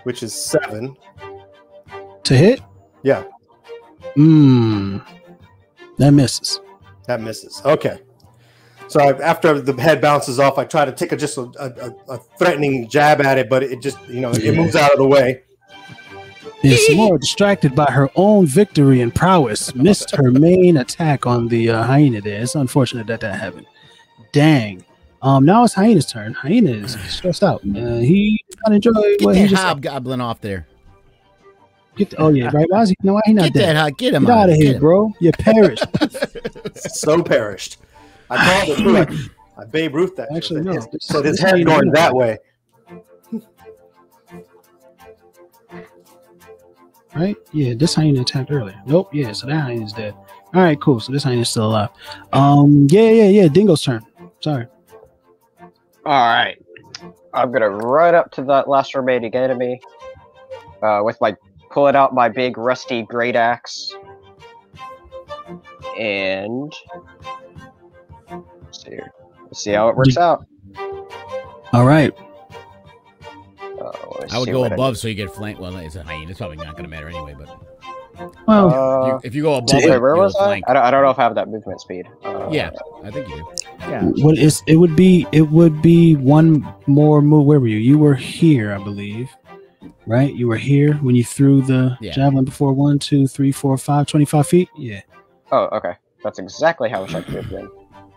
which is 7 to hit. Yeah. That misses. That misses. Okay. So after the head bounces off, I try to take just a threatening jab at it, but it just it moves out of the way. Yeah, Samora, distracted by her own victory and prowess, missed her main attack on the hyena there. It's unfortunate that happened. Dang. Now it's Hyena's turn. Hyena is stressed out. He not enjoy what he just hobgoblin off there. Oh yeah, right. Why he not get dead? Get him out of here, bro. You perished. So perished. I called it too. I Babe Ruth that. Actually, no. So his head going that way. Right? Yeah, this hyena attacked earlier. Nope. Yeah, so that hyena's dead. All right, cool. So this hyena's still alive. Yeah. Dingo's turn. Sorry. All right. I'm gonna run up to that last remaining enemy with pulling out my big rusty great axe, and let's see how it works out. All right. I would go above so you get flanked. Well, it's a hyena. It's probably not going to matter anyway. But if you go above, where was I? I don't know if I have that movement speed. Yeah, I think you do. Yeah. Well, it would be one more move. Where were you? You were here, I believe. Right? You were here when you threw the javelin before 1, 2, 3, 4, 5, 25 feet. Yeah. Oh, okay. That's exactly how I should move then.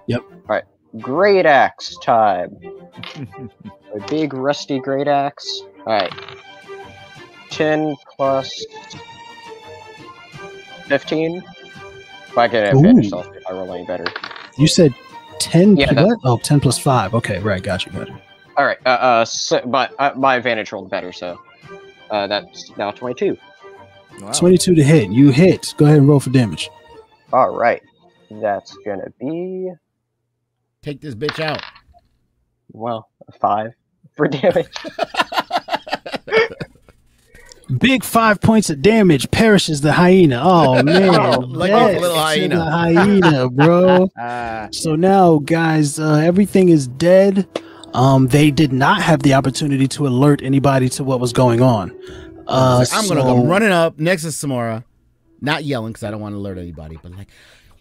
Yep. All right. Great axe time. A big rusty great axe. All right. 10 plus 15. If I get advantage, I'll see if I roll any better. You said 10? Yeah. What? 10 plus 5. Okay, right. Got you. All right. But my advantage rolled better, so that's now 22. Wow. 22 to hit. You hit. Go ahead and roll for damage. All right. That's gonna be. Take this bitch out. Well, 5 for damage. Big 5 points of damage. Perishes the hyena. Oh man, like a little hyena. The hyena, bro. So now, guys, everything is dead. They did not have the opportunity to alert anybody to what was going on. I'm gonna go running up next to Samora, not yelling because I don't want to alert anybody, but like,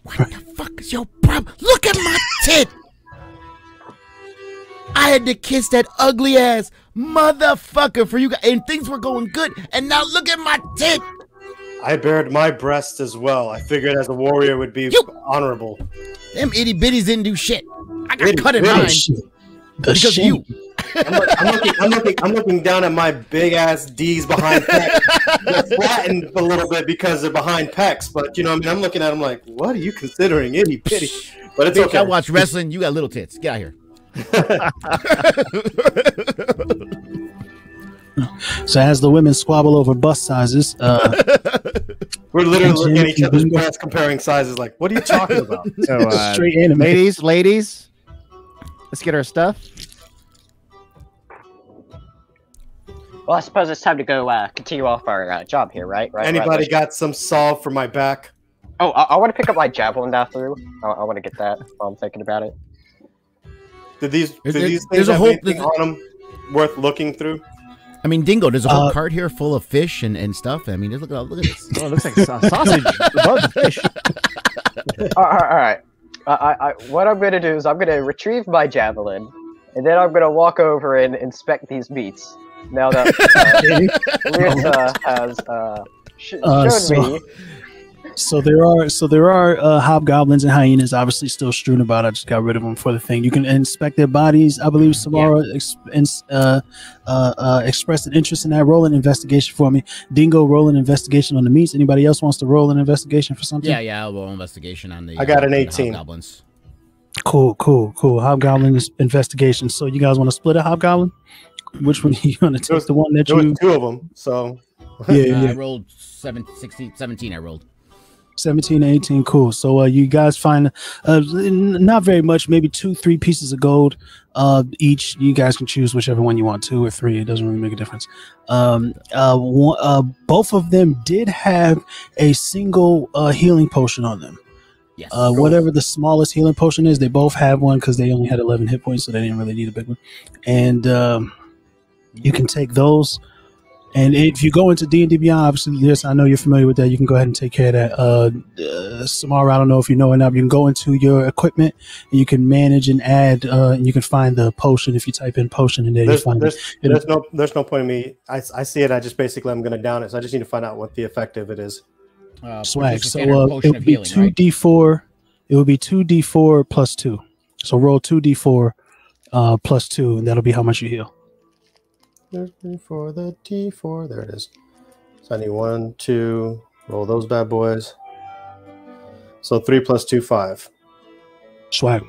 what the fuck is your problem? Look at my tit. I had to kiss that ugly ass motherfucker for you guys, and things were going good, and now look at my tit. I bared my breast as well. I figured as a warrior would be honorable. Them itty bitties didn't do shit. I got cut in mine because of you. I'm looking down at my big ass D's behind pecs. They're flattened a little bit because they're behind pecs, but I'm looking at them like, what are you considering itty bitty? But it's okay. I watch wrestling. You got little tits. Get out here. So as the women squabble over bust sizes, we're literally looking at each other's breasts, comparing sizes. Like, what are you talking about? So, straight anime. Ladies, let's get our stuff. Well, I suppose it's time to go continue off our job here, right? Anybody got some salve for my back? Oh, I want to pick up my javelin now through. I want to get that while I'm thinking about it. Did these things have anything on them worth looking through? I mean, Dingo, there's a whole cart here full of fish and stuff. I mean, look at this. Oh, it looks like sausage above the fish. All right. What I'm going to do is I'm going to retrieve my javelin, and then I'm going to walk over and inspect these meats. Now that Lisa has shown me So there are hobgoblins and hyenas obviously still strewn about. I just got rid of them for the thing. You can inspect their bodies. I believe Samara expressed an interest in that. Roll an investigation for me. Dingo, roll an investigation on the meats. Anybody else wants to roll an investigation for something? Yeah, I'll roll investigation on the. I got an 18. Hobgoblins. Cool. Hobgoblin investigation. So you guys want to split a hobgoblin? Which one are you going to take? The one that there was 2 of them. So I rolled 17. I rolled 17 and 18. Cool. So you guys find not very much, maybe 2-3 pieces of gold each. You guys can choose whichever one you want, 2 or 3. It doesn't really make a difference. Both of them did have a single healing potion on them. Yes. Whatever the smallest healing potion is, they both have one because they only had 11 hit points, so they didn't really need a big one. And you can take those. And if you go into D&D Beyond, obviously, yes, I know you're familiar with that. You can go ahead and take care of that. Samara, I don't know if you know enough. You can go into your equipment and you can manage and add, and you can find the potion. If you type in potion in there, you find it. There's no point in me. I see it. I just basically I'm going to down it. So I just need to find out what the effective it is. Swag. So it would be 2d4. Right? It would be 2d4 plus 2. So roll 2d4 plus 2, and that'll be how much you heal. For the D4, there it is. So I need 1, 2, roll those bad boys. So 3 plus 2, 5. Swag.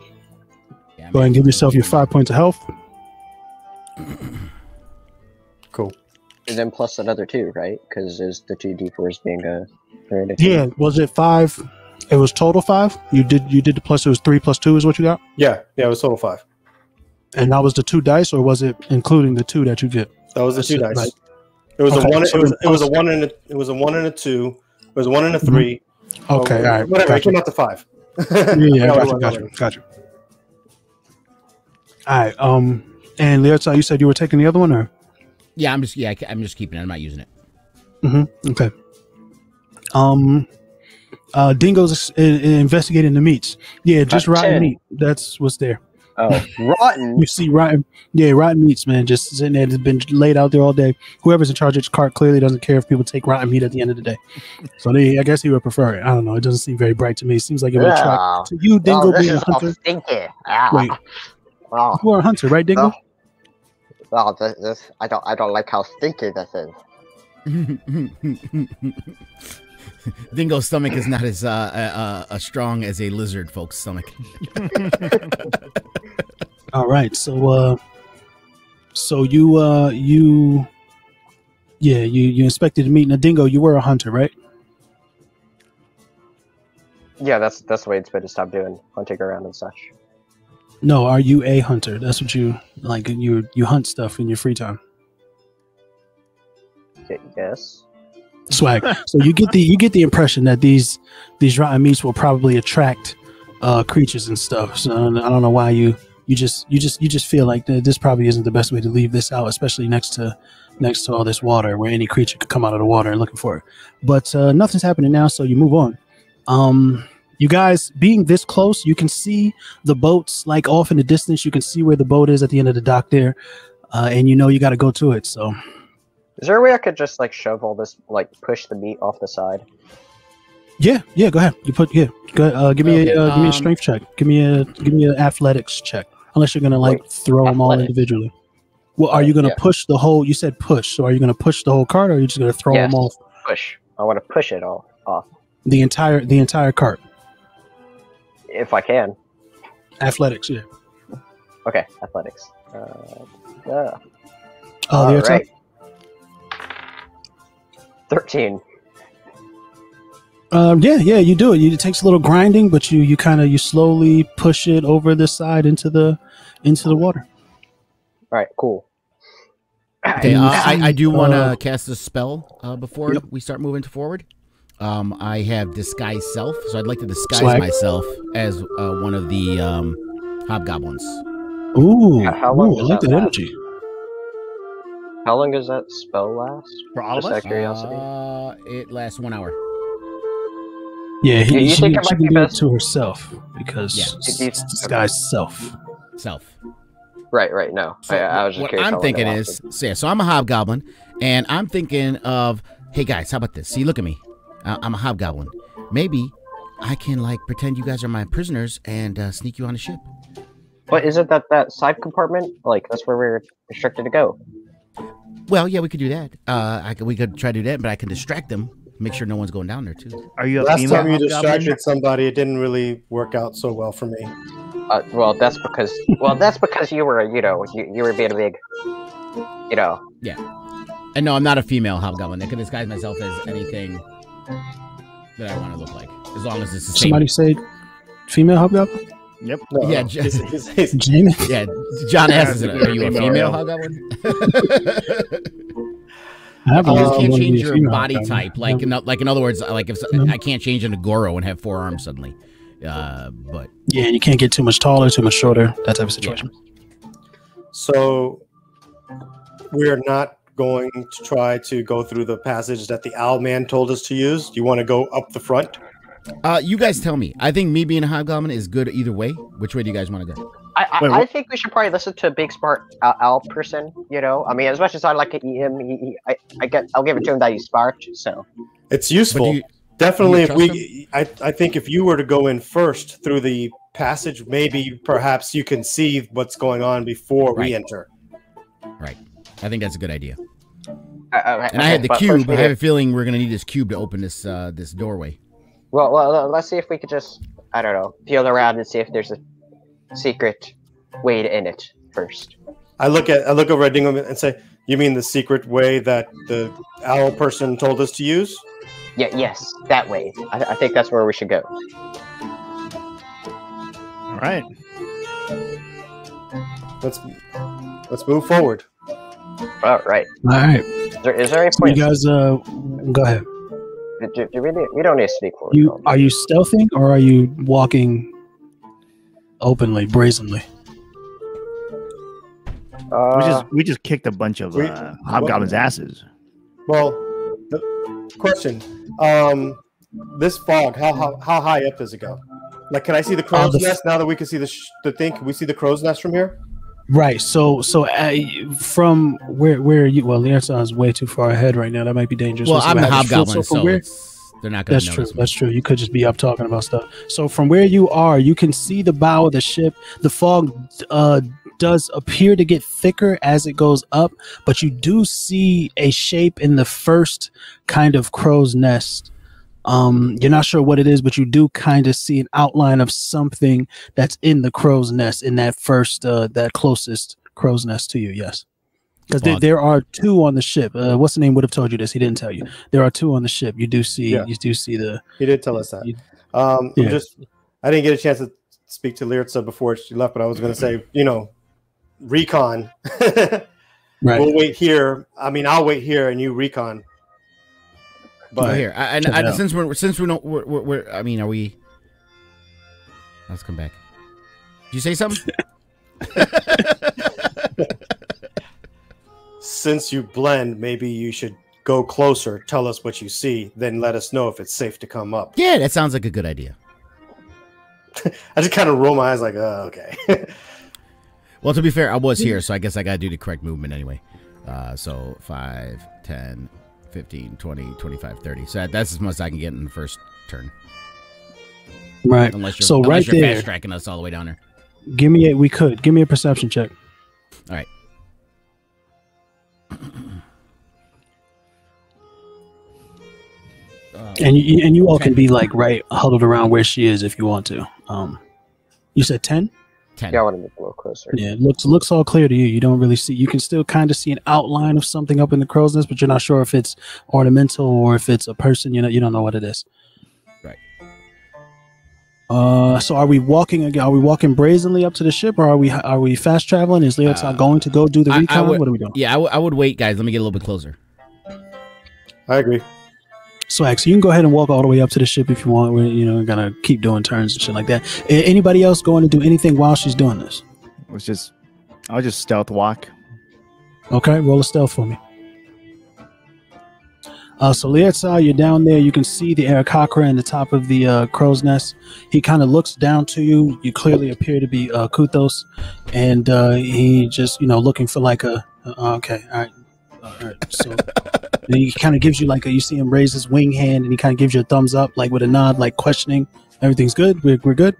Yeah, go ahead and give yourself your 5 points of health. Cool. And then plus another 2, right? Because there's the 2 D4s being a. Yeah, was it 5? It was total 5. You did the plus. It was 3 plus 2 is what you got. Yeah, it was total 5. And that was the 2 dice, or was it including the 2 that you get? That was the 2 dice. Right. It was a 1. It was a 1 and a 2. It was a 1 and a 3. Okay, all right. Whatever. It came out to 5. Yeah, got you. All right. And Leota, you said you were taking the other one, or? Yeah, I'm just keeping it. I'm not using it. Okay. Dingo's investigating the meats. Yeah, just rotten meat. That's what's there. Oh, rotten. You see rotten meats, man, just sitting there. It's been laid out there all day. Whoever's in charge of this cart clearly doesn't care if people take rotten meat at the end of the day. So I guess he would prefer it. I don't know. It doesn't seem very bright to me. It seems like it would attract to you, Dingo, being a hunter. Stinky. Wait, you are a hunter, right, Dingo? Well, this I don't like how stinky this is. Dingo's stomach is not as strong as a lizard folks' stomach. All right, so you inspected the meat. Now, Dingo, you were a hunter, right? Yeah, that's the way it's been to stop doing hunting around and such. No, are you a hunter? That's what you like. You hunt stuff in your free time. Yes. Swag. So you get the impression that these rotten meats will probably attract creatures and stuff. So I don't know why you just feel like this probably isn't the best way to leave this out, especially next to all this water where any creature could come out of the water and looking for it. But nothing's happening now, so you move on. You guys being this close, you can see the boats like off in the distance. You can see where the boat is at the end of the dock there, and you got to go to it. So. Is there a way I could just like shove all this, like push the meat off the side? Yeah. Go ahead. Give me a strength check. Give me an athletics check. Unless you're gonna throw them all individually. Well, are you gonna push the whole? You said push. So are you gonna push the whole cart, or are you just gonna throw them off? Push. I want to push it all off. The entire cart. If I can. Athletics. Yeah. Okay. Athletics. The right. 13. Yeah, you do it. It takes a little grinding, but you slowly push it over the side into the water. All right, cool. Okay, I do want to cast a spell before we start moving forward. I have disguise self, so I'd like to disguise myself as one of the hobgoblins. Ooh, I like that energy. How long does that spell last? For all of us? Out of curiosity. It lasts 1 hour. Yeah, she can do it to herself because it's disguised self. Right. No, so I was just what curious. I'm thinking is, so I'm a hobgoblin, and I'm thinking of, hey guys, how about this? See, look at me. I'm a hobgoblin. maybe I can like pretend you guys are my prisoners and sneak you on a ship. But isn't that side compartment? Like that's where we're restricted to go. Well, yeah, we could do that. We could try to do that, but I can distract them. Make sure no one's going down there too. Are you a Last female time you hobgoblin? distracted somebody, it didn't really work out so well for me. Well, that's because you were you were being a big, Yeah. And no, I'm not a female hobgoblin. I can disguise myself as anything that I want to look like, as long as it's the same. Somebody say female hobgoblin? Yep. No, Yeah, Jamie? Yeah, John asks, "Are you a female hobgoblin?" I You just can't wanna be change a your female body hobgoblin. type. Like in other words, like if I can't change into Goro and have 4 arms suddenly. But Yeah, and you can't get too much taller, too much shorter, that type of situation. So we're not going to try to go through the passage that the owl man told us to use. Do you want to go up the front? you guys tell me. I think me being a hobgoblin is good either way. Which way do you guys want to go? I think we should probably listen to a big smart owl person. I mean, as much as I like to eat him, I'll give it to him that he's smart. So It's useful. Definitely, I think if you were to go in first through the passage, maybe perhaps you can see what's going on before we enter. Right. I think that's a good idea. And I had the cube. I have a feeling we're gonna need this cube to open this this doorway. Well, let's see if we could just, I don't know, feel around and see if there's a secret way in it first. I look over at Dingle and say, "You mean the secret way that the owl person told us to use?" Yeah, yes, that way. I think that's where we should go. All right. Let's move forward. All right. All right. Is there any So point? you guys, go ahead. We don't need to sneak forward. Are you stealthing or are you walking openly, brazenly? We just kicked a bunch of hobgoblins' asses. Well, the question: this fog, how high up does it go? Like, can I see the crow's nest now that we can see the thing? Can we see the crow's nest from here? Right. So from where are you? Well, the answer is way too far ahead right now. That might be dangerous. Well, I'm the hobgoblin, so they're not going to That's notice true. me. That's true. You could just be up talking about stuff. So from where you are, you can see the bow of the ship. The fog does appear to get thicker as it goes up, but you do see a shape in the first kind of crow's nest. You're not sure what it is, but you do kind of see an outline of something that's in the crow's nest, in that first, that closest crow's nest to you. Yes. Because there are 2 on the ship. What's the name would have told you this? He didn't tell you. There are 2 on the ship. You do see. Yeah. You do see the. He did tell us that. I didn't get a chance to speak to Lyrtza before she left, but I was going to say, recon. Right. We'll wait here. I mean, I'll wait here, and you recon. But here, since we don't, we're. I mean, are we? Let's come back. Did you say something? Since you blend, maybe you should go closer, tell us what you see, then let us know if it's safe to come up. Yeah, that sounds like a good idea. I just kind of roll my eyes like, oh, okay. Well, to be fair, I was here, so I guess I got to do the correct movement anyway. So 5, 10, 15, 20, 25, 30. So that's as much as I can get in the first turn. Right. Unless you're, so unless right you're there, fast tracking us all the way down there. give me a perception check. All right. And you all can be like right huddled around where she is if you want to. You said 10? 10. Yeah, I want to move a little closer. Yeah, it looks all clear to you. You don't really see. You can still kind of see an outline of something up in the crow's nest, but you're not sure if it's ornamental or if it's a person. You don't know what it is. Right. So are we walking again? Are we walking brazenly up to the ship, or are we fast traveling? Is Leotar going to go do the recon? What are we doing? Yeah, I would wait, guys. Let me get a little bit closer. I agree. Swag, so you can go ahead and walk all the way up to the ship if you want. We're gonna keep doing turns and shit like that. Anybody else going to do anything while she's doing this? I'll just stealth walk. Okay, roll a stealth for me. So Leotar, you're down there. You can see the Aarakocra in the top of the crow's nest. He kind of looks down to you. You clearly appear to be Kuthos, and he just looking for like a okay, all right. All right. So then he kind of gives you like you see him raise his wing hand, and he kind of gives you a thumbs up, like with a nod, like questioning. Everything's good. We're good.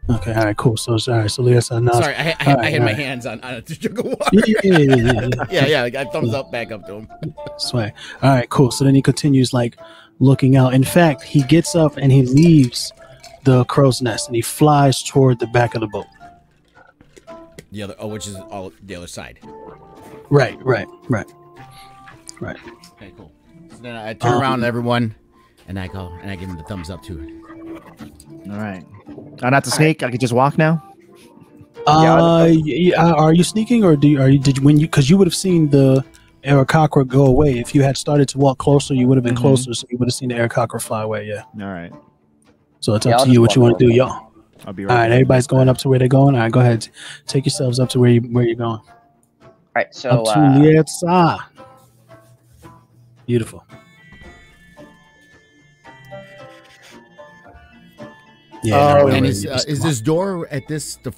Okay. All right. Cool. So all right. So Leah's nods. Sorry, I had my hands on a jug of water. Yeah. I got thumbs up, back up to him. Swag. All right. Cool. So then he continues like looking out. In fact, he gets up and he leaves the crow's nest and he flies toward the back of the boat. The other, which is all the other side. Right. Okay, cool. So then I turn around to everyone, and I go and I give him the thumbs up too. All right. Not to sneak. I could just walk now. Are you sneaking, or because you would have seen the Aarakocra go away. If you had started to walk closer, you would have been closer, so you would have seen the Aarakocra fly away. Yeah. All right. So it's up to you what you want to do, y'all. I'll be right. All right. Everybody's going up to where they're going. All right. Go ahead. Take yourselves up to where you're going. All right. So Up to Lietza. Beautiful. Yeah. And is this door at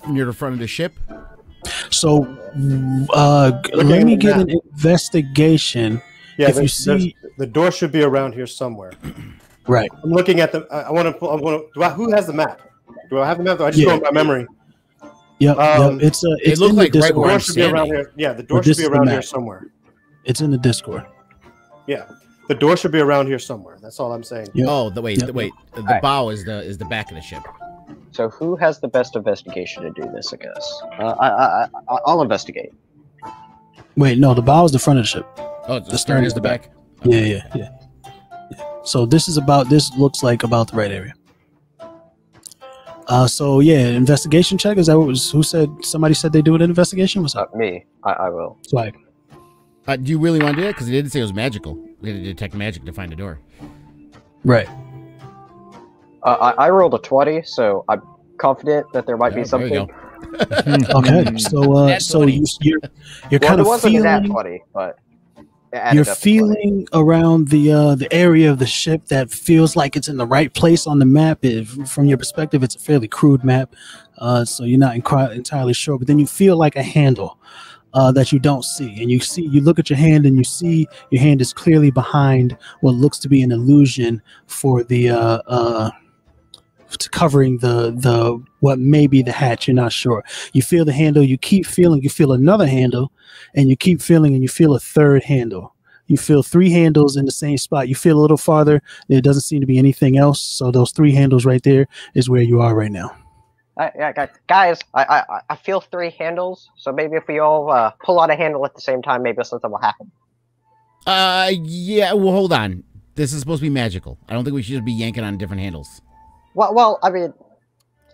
near the front of the ship? So let me get an investigation. Yeah, if you see the door should be around here somewhere. Right. I'm looking at the. I want to. Who has the map? Do I have the map? Do I just go by memory? Yep. It's it looks like right where door I'm should be around here. Yeah, the door should be around here somewhere. It's in the Discord. Yeah, the door should be around here somewhere. That's all I'm saying. Yep. Oh, wait. The bow is the back of the ship. So who has the best investigation to do this? I guess I'll investigate. Wait, no, the bow is the front of the ship. Oh, the stern is the back. Okay. Yeah. So this looks like about the right area. So yeah, investigation check. Is that what was? Who said? Somebody said they do an investigation. What's up? Me. I will. Swag. Do you really want to do that? Because they didn't say it was magical. They had to detect magic to find the door. Right. I rolled a 20, so I'm confident that there might be something. There you go. Okay. So you're kind of feeling. That 20, but you're feeling around the area of the ship that feels like it's in the right place on the map. From your perspective, it's a fairly crude map, so you're not entirely sure. But then you feel like a handle that you don't see, and you look at your hand, and you see your hand is clearly behind what looks to be an illusion for the covering the what may be the hatch. You're not sure. You feel the handle. You keep feeling. You feel another handle, and you keep feeling, and you feel a third handle. You feel 3 handles in the same spot. You feel a little farther. There doesn't seem to be anything else. So those 3 handles right there is where you are right now. Guys, I feel 3 handles. So maybe if we all pull out a handle at the same time, maybe something will happen. Yeah. Well, hold on. This is supposed to be magical. I don't think we should be yanking on different handles. Well, I mean,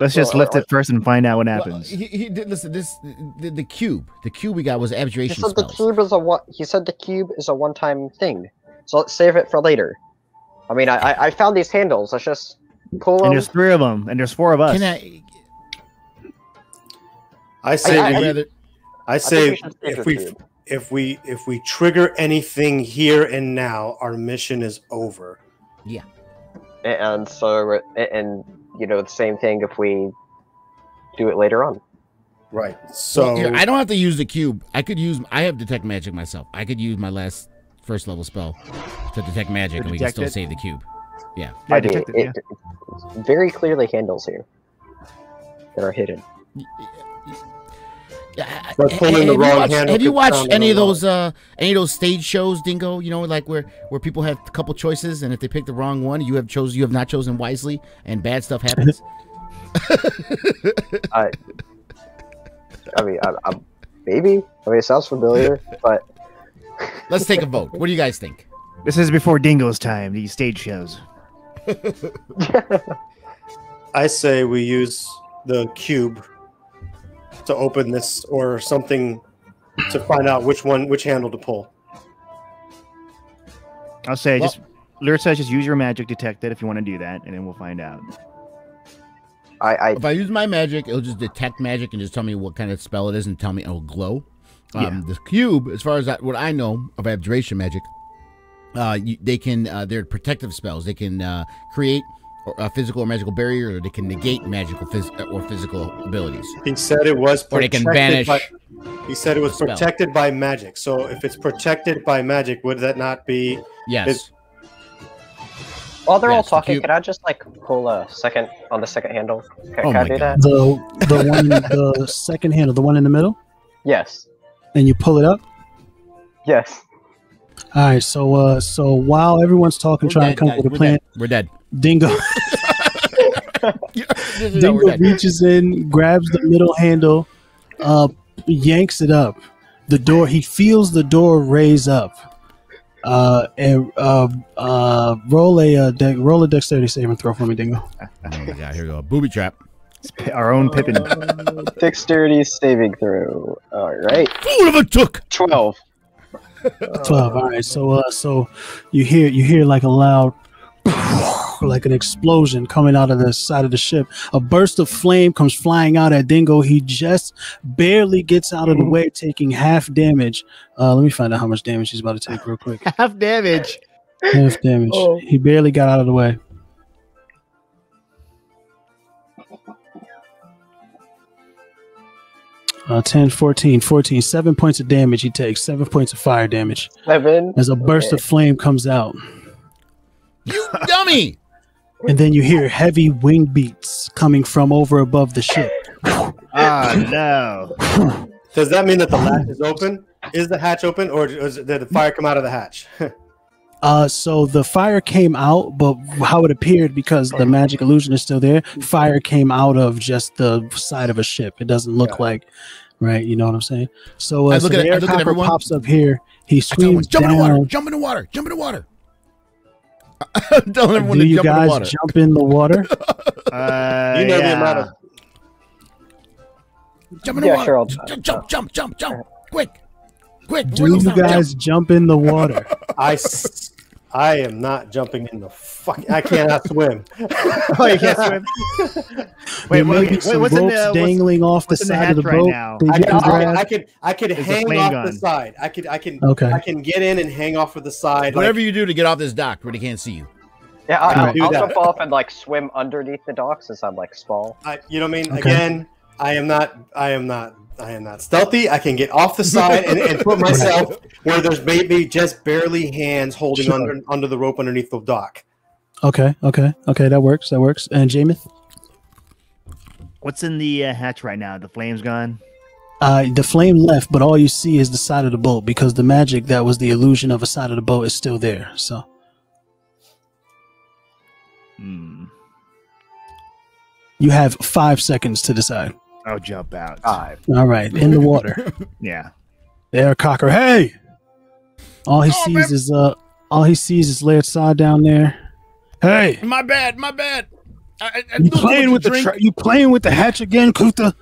let's just lift it first and find out what happens. Listen, the cube we got was abjuration spells. He said the cube is a one-time thing, so let's save it for later. I mean, I found these handles. Let's just pull them. And there's 3 of them, and there's 4 of us. I say if we trigger anything here and now, our mission is over. Yeah. And so, the same thing if we do it later on. Right. So I don't have to use the cube. I have detect magic myself. I could use my first level spell to detect magic, and we can still save the cube. Yeah. It's very clearly handles here that are hidden. Have you watched any of those stage shows, Dingo? You know, like where people have a couple choices, and if they pick the wrong one, you have not chosen wisely, and bad stuff happens. Maybe. It sounds familiar, but let's take a vote. What do you guys think? This is before Dingo's time. These stage shows. I say we use the cube to open this or something to find out which handle to pull. I'll say Lyra says just use your magic detect it if you want to do that, and then we'll find out. If I use my magic, it'll just detect magic and just tell me what kind of spell it is and tell me it'll glow. The cube, as far as what I know of abjuration magic, they're protective spells. They can create a physical or magical barrier, or they can negate magical or physical abilities. He said it was protected, or they can banish. He said it was protected by magic. So if it's protected by magic, would that not be? Yes. While they're all talking, can I just like pull a second on the second handle? Can I do that? The one, the second handle, the one in the middle. Yes. And you pull it up. Yes. All right. So while everyone's talking, trying to come up with a plan, we're dead. Dingo. Dingo reaches in, grabs the middle handle, yanks it up. The door. He feels the door raise up. And roll a dexterity saving throw for me, Dingo. Oh my god, here we go. Booby trap. Our own Pippin. Dexterity saving throw. All right. Fool of a took. 12. 12. All right. So you hear like a loud, like an explosion coming out of the side of the ship. A burst of flame comes flying out at Dingo. He just barely gets out of the way, taking half damage. Let me find out how much damage he's about to take real quick. Half damage. Half damage. Oh. He barely got out of the way. Uh, 10, 14, 14, 7 points of damage he takes. 7 points of fire damage. 7? As a burst of flame comes out. You dummy! And then you hear heavy wing beats coming from over above the ship. Oh, no. Does that mean that the latch is open? Is the hatch open, or did the fire come out of the hatch? So the fire came out, but how it appeared, because the magic illusion is still there, fire came out of just the side of a ship. It doesn't look like, right? You know what I'm saying? So, so the air copper pops up here. He screams, jump in the water! down. Jump in the water! Jump in the water! I'm telling everyone Do to you jump in the guys water. jump in the water? You know the amount of. Jump in the water! Sure, Jump! Quick! Do you guys jump in the water? I am not jumping in the fuck. I cannot swim. Oh, you can't swim. There may be some ropes dangling off the side of the boat. Right, I could hang off the side. I can get in and hang off of the side. Whatever you do to get off this dock where they can't see you. Yeah, I'll jump off and like swim underneath the dock since I'm like small. You know what I mean? Okay. Again, I am not stealthy. I can get off the side and put myself where there's maybe just barely hands holding under the rope underneath the dock. Okay. That works. And Jameith? What's in the hatch right now? The flame's gone? The flame left, but all you see is the side of the boat, because the magic that was the illusion of a side of the boat is still there. So. You have 5 seconds to decide. I'll jump out. 5. All right, in the water. Yeah. There, Cocker. Hey! All he sees is Laird Saw down there. Hey! My bad. You playing with the hatch again, Kuta?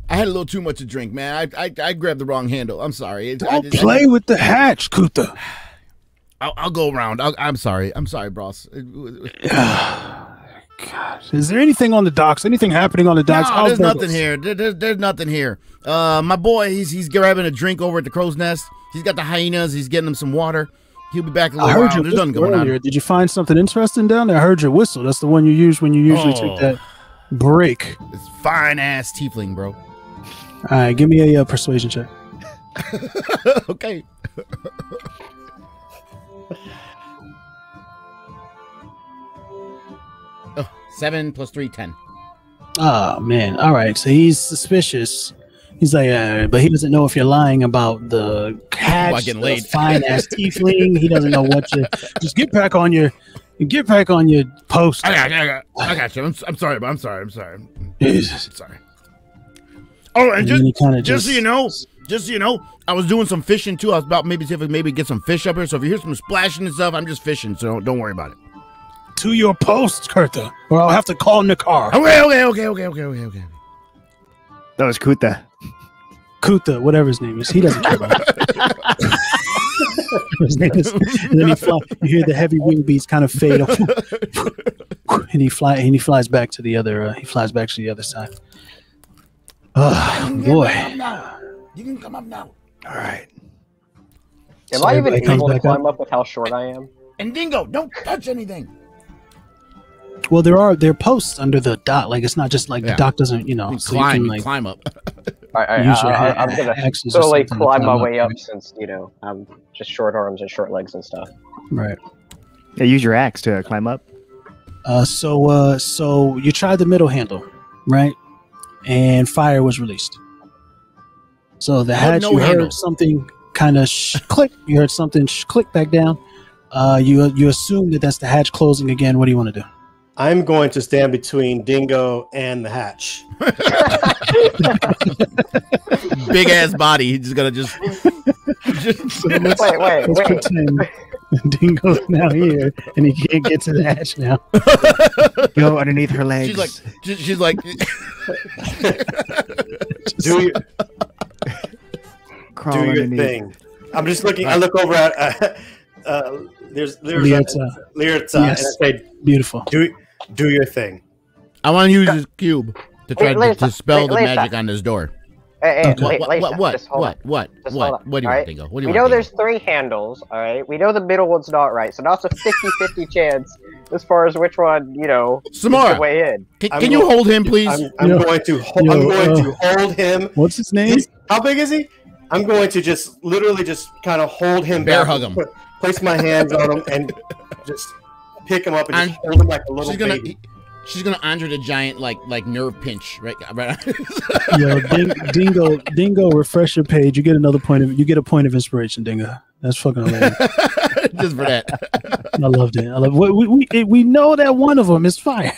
I had a little too much to drink, man. I grabbed the wrong handle. I'm sorry. Don't play with the hatch, Kuta. I'll go around. I'm sorry, boss. God. Is there anything on the docks? Anything happening on the docks? No, there's nothing here. There's nothing here. My boy, he's grabbing a drink over at the crow's nest. He's got the hyenas. He's getting them some water. He'll be back in a little while. There's nothing going on. Did you find something interesting down there? I heard your whistle. That's the one you use when you usually take that break. It's fine-ass tiefling, bro. All right, give me a persuasion check. Okay. Oh, 7 + 3, 10. Oh man! All right, so he's suspicious. He's like, but he doesn't know if you're lying about the catch, the fine ass tiefling. He doesn't know what you. Just get back on your post. I got you. I'm sorry, but I'm sorry. Jesus. I'm sorry. Oh, and just so you know, I was doing some fishing too. I was about maybe see if I maybe get some fish up here. So if you hear some splashing and stuff, I'm just fishing. So don't worry about it. To your post, Kurta, or I'll have to call Nakar. Okay. That was Kuta. Kuta, whatever his name is. He doesn't care about it. His name is, and then you hear the heavy wing beats kind of fade, and he flies back to the other. He flies back to the other side. Oh boy! You can come up now. All right. Am I even able to climb up with how short I am? And Dingo, don't touch anything. Well, there are posts under the dock. Like it's not just like the dock doesn't, so climb, you can climb up. I'm gonna slowly climb my way up since I'm just short arms and short legs and stuff. Right. Yeah, use your axe to climb up. So you tried the middle handle, right? And fire was released. So the hatch, you heard something kind of click. You heard something click back down. You assume that that's the hatch closing again. What do you want to do? I'm going to stand between Dingo and the hatch. Big ass body. He's just gonna just wait. Pretend Dingo's now here, and he can't get to the hatch now. Go underneath her legs. She's like. Do your thing. I'm just looking. I look over at. There's Lyrza, yes. and I say, "Beautiful. Do your thing." I want to use this cube to try to dispel the magic on this door. Hey, what? What do you want, Dingo? What do you want? We know there's 3 handles, all right? We know the middle one's not right, so that's a 50-50 chance as far as which one, Samara, is the way in. Can you hold him, please? I'm going to hold him. What's his name? How big is he? I'm going to literally kind of hold him bear back, hug him, place my hands on him, and just pick him up and just hold him like a little baby. She's gonna Andre the Giant like nerve pinch, right? Yo, Dingo, refresh your page. You get a point of inspiration, Dingo. That's fucking hilarious. Just for that. I loved it. We know that one of them is fire.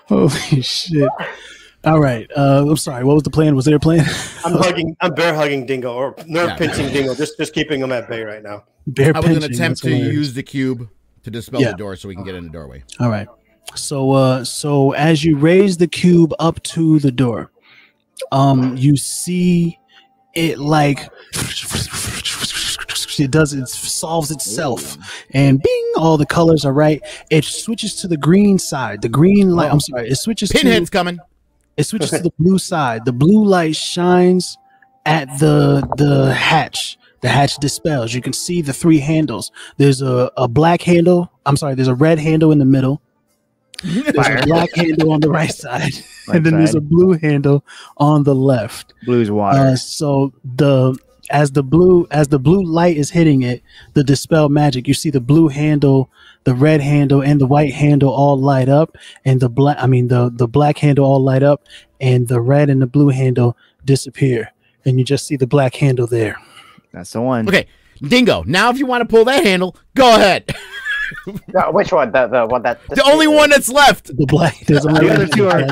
Holy shit. All right. I'm sorry. What was the plan? Was there a plan? I'm bear hugging Dingo or nerve pinching Dingo. Just keeping him at bay right now. I was going to attempt to use the cube to dispel the door so we can get in the doorway. All right. So as you raise the cube up to the door, you see it it solves itself, and bing, all the colors are right. It switches to the green side. The green light. I'm sorry. It switches. Pinhead's coming. It switches to the blue side. The blue light shines at the hatch. The hatch dispels. You can see the 3 handles. There's a black handle. I'm sorry. There's a red handle in the middle. There's a black handle on the right side, and then there's a blue handle on the left. Blue's water. So as the blue light is hitting it, the dispel magic. You see the blue handle, the red handle, and the white handle all light up, and the black handle all light up, and the red and the blue handle disappear, and you just see the black handle there. That's the one. Okay, Dingo. Now, if you want to pull that handle, go ahead. No, which one? The one that the only one that's left. The black. There's only the other 2 are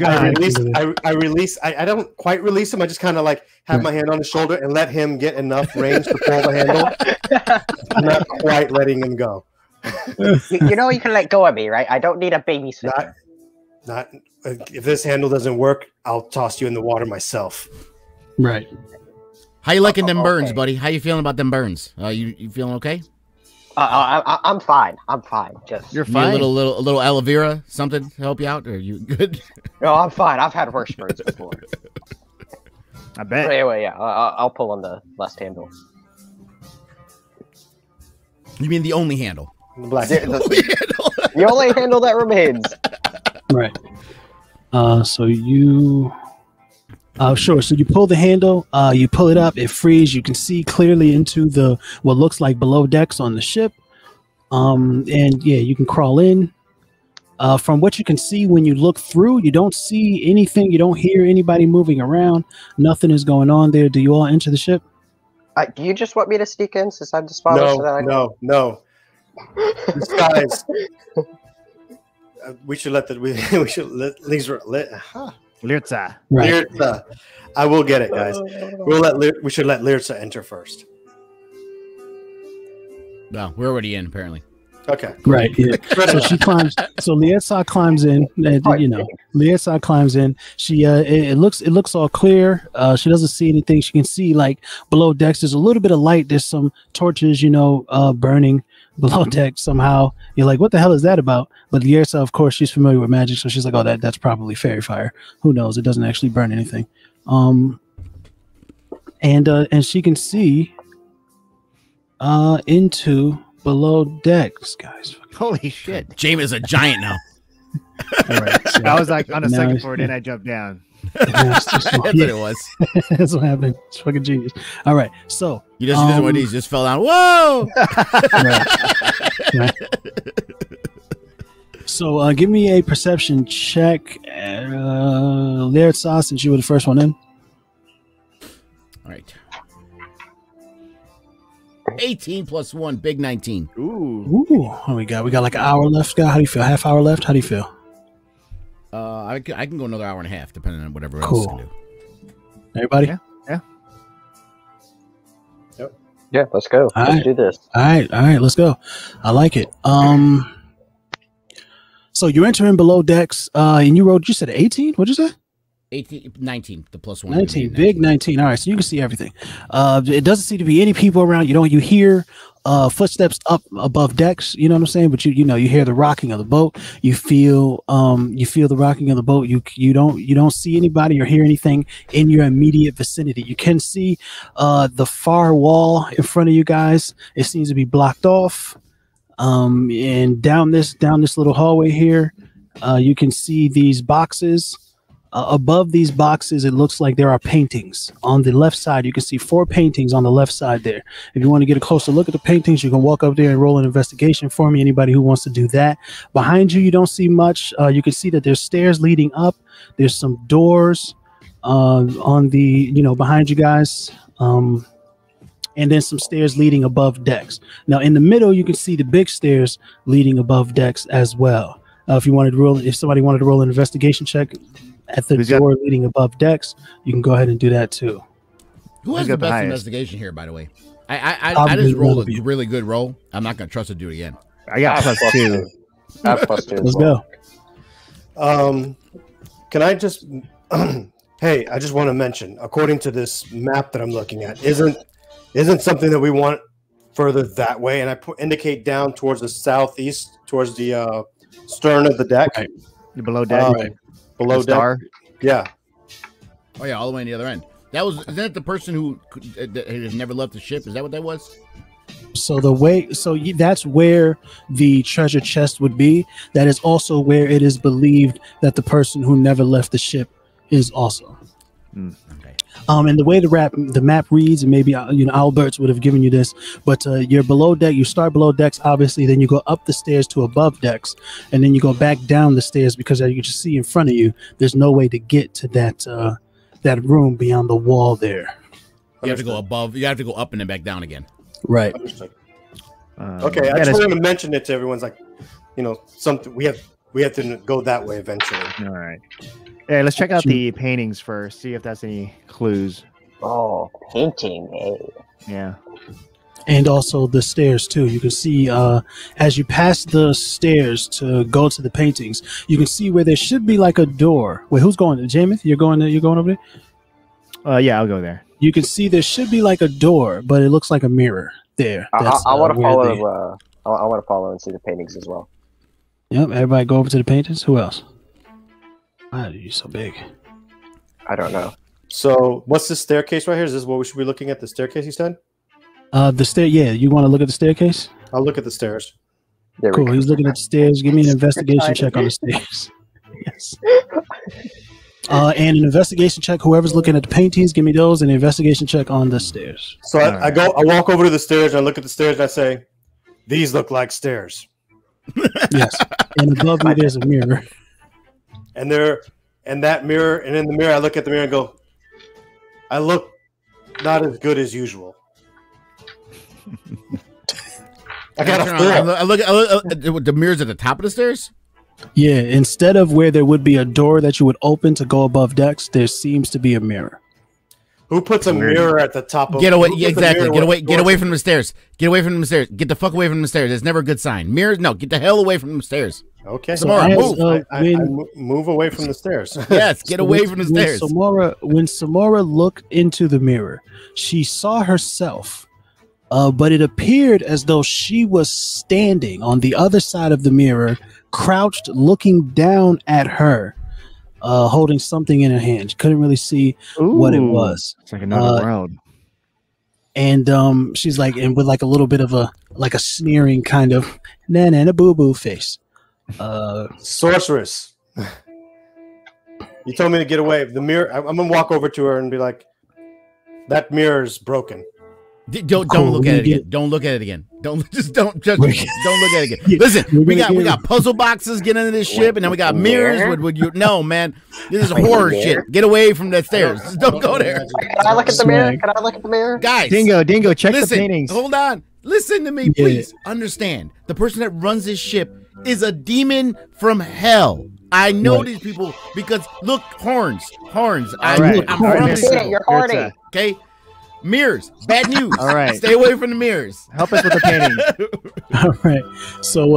I release. I don't quite release him. I just kind of have my hand on his shoulder and let him get enough range to pull the handle. I'm not quite letting him go. You can let go of me, right? I don't need a babysitter. Not if this handle doesn't work, I'll toss you in the water myself. Right. How you liking them burns, buddy? How you feeling about them burns? You feeling okay? I'm fine. I'm fine. You're fine. A little aloe vera, something to help you out? Or are you good? No, I'm fine. I've had worse burns before. I bet. But anyway, yeah, I'll pull on the left handle. You mean the only handle? The only handle that remains. Right. So you. Sure. So you pull the handle, you pull it up, it frees. You can see clearly into what looks like below decks on the ship. And yeah, you can crawl in. From what you can see when you look through, you don't see anything. You don't hear anybody moving around. Nothing is going on there. Do you all enter the ship? Do you just want me to sneak in since I'm the spotter? No. These guys. We should let Lyrza. Right. Lyrza. I will get it, guys. We should let Lyrza enter first. No, we're already in, apparently. Okay. Right. Yeah. So she climbs. So Lyrza climbs in. Lyrza climbs in. She it looks all clear. She doesn't see anything. She can see below decks. There's a little bit of light. There's some torches, burning below deck somehow. You're like, what the hell is that about? But Lyrza, of course, she's familiar with magic, so she's like, oh, that's probably fairy fire. Who knows? It doesn't actually burn anything. And she can see into below decks, guys. Holy shit. James is a giant now. All right. So I was like on the second it's- floor, then I jumped down. That's what it was. That's what happened. It's fucking genius. All right. So You just did one of these, just fell down. Whoa! right. So give me a perception check. There, Sauce, since you were the first one in. All right. 18 plus 1, big 19. Ooh. What we got? We got like an hour left. How do you feel? Half hour left? How do you feel? I can go another hour and a half, depending on whatever Cool. else I can do. Everybody? Yeah. Yeah, let's go. All Let's right. do this. All right, let's go. I like it. So you're entering below decks, and you said 18? What'd you say? 18, 19, the plus 1. 19, big 19. All right, so you can see everything. It doesn't seem to be any people around. You hear footsteps up above decks, you know what I'm saying? But you hear the rocking of the boat. You feel the rocking of the boat. You don't see anybody or hear anything in your immediate vicinity. You can see the far wall in front of you guys. It seems to be blocked off. And down this little hallway here, you can see these boxes. Above these boxes, it looks like there are paintings. On the left side, you can see 4 paintings on the left side there. If you want to get a closer look at the paintings, you can walk up there and roll an investigation for me. Anybody who wants to do that. Behind you, you don't see much. You can see that there's stairs leading up. There's some doors on the, behind you guys. And then some stairs leading above decks. Now, in the middle, you can see the big stairs leading above decks as well. If somebody wanted to roll an investigation check at the door leading above decks, you can go ahead and do that too. Who has the best investigation here, by the way? I just rolled a really good roll. I'm not going to trust to do it again. I got +2. I have +2. Let's go. Can I just... hey, I just want to mention, according to this map that I'm looking at, isn't something that we want further that way? And I indicate down towards the southeast, towards the stern of the deck. Right. Below deck. Right. Below deck. Star. Yeah. Oh yeah, all the way on the other end. Isn't that the person who has never left the ship? Is that what that was? So that's where the treasure chest would be. That is also where it is believed that the person who never left the ship is also. Okay. And the way the map reads, and maybe Alberts would have given you this, but you're below deck. You start below decks, obviously. Then you go up the stairs to above decks, and then you go back down the stairs because as you can just see in front of you, there's no way to get to that room beyond the wall there. You have to go above. You have to go up and then back down again. Right. Understood. Okay, I just wanted to mention it to everyone's something we have to go that way eventually. All right. Yeah, let's check out the paintings first. See if that's any clues. Oh, painting. Hey. Yeah. And also the stairs too. You can see as you pass the stairs to go to the paintings, you can see where there should be like a door. Wait, who's going? Jameith, you're going over there? Yeah, I'll go there. You can see there should be like a door, but it looks like a mirror there. I want to follow. I want to follow and see the paintings as well. Yep. Everybody go over to the paintings. Who else? Why are you so big? I don't know. So, what's this staircase right here? Is this what we should be looking at? The staircase, you said? The stair. Yeah, you want to look at the staircase? I'll look at the stairs. There we Cool. go. He's looking at the stairs. Give me an investigation check on the stairs. Yes. And an investigation check. Whoever's looking at the paintings, give me those, and an investigation check on the stairs. So I walk over to the stairs and I look at the stairs and I say, "These look like stairs." Yes. And above me, there's a mirror. And in the mirror, I look at the mirror and go, "I look not as good as usual." I got a 4. I look the mirrors at the top of the stairs. Yeah, instead of where there would be a door that you would open to go above decks, there seems to be a mirror. Who puts a mirror at the top of? Get away! Yeah, exactly. Get away from the stairs. Get away from the stairs. Get the fuck away from the stairs. It's never a good sign. Mirrors, no. Get the hell away from the stairs. Okay, Samara, move. I move away from the stairs. Yes, get away from the stairs. When Samara looked into the mirror, she saw herself, but it appeared as though she was standing on the other side of the mirror, crouched, looking down at her, holding something in her hand. She couldn't really see what it was. It's like another world. And she's like, and with like a little bit of a sneering kind of na boo boo face. Sorceress. You told me to get away. The mirror. I'm gonna walk over to her and be like, "That mirror's broken." Don't look at it again. Don't look at it again. Don't judge me. Don't look at it again. Listen, we got puzzle boxes getting into this ship, and then we got mirrors. No, man, this is horror shit. Get away from the stairs. Don't go there. Can I look at the mirror? Can I look at the mirror? Guys, Dingo, check the paintings. Hold on. Listen to me, please. Understand. The person that runs this ship is a demon from hell. I know these people because look, horns. I'm from this. You're horny. Okay. Mirrors, bad news. All right, stay away from the mirrors. Help us with the painting. All right, so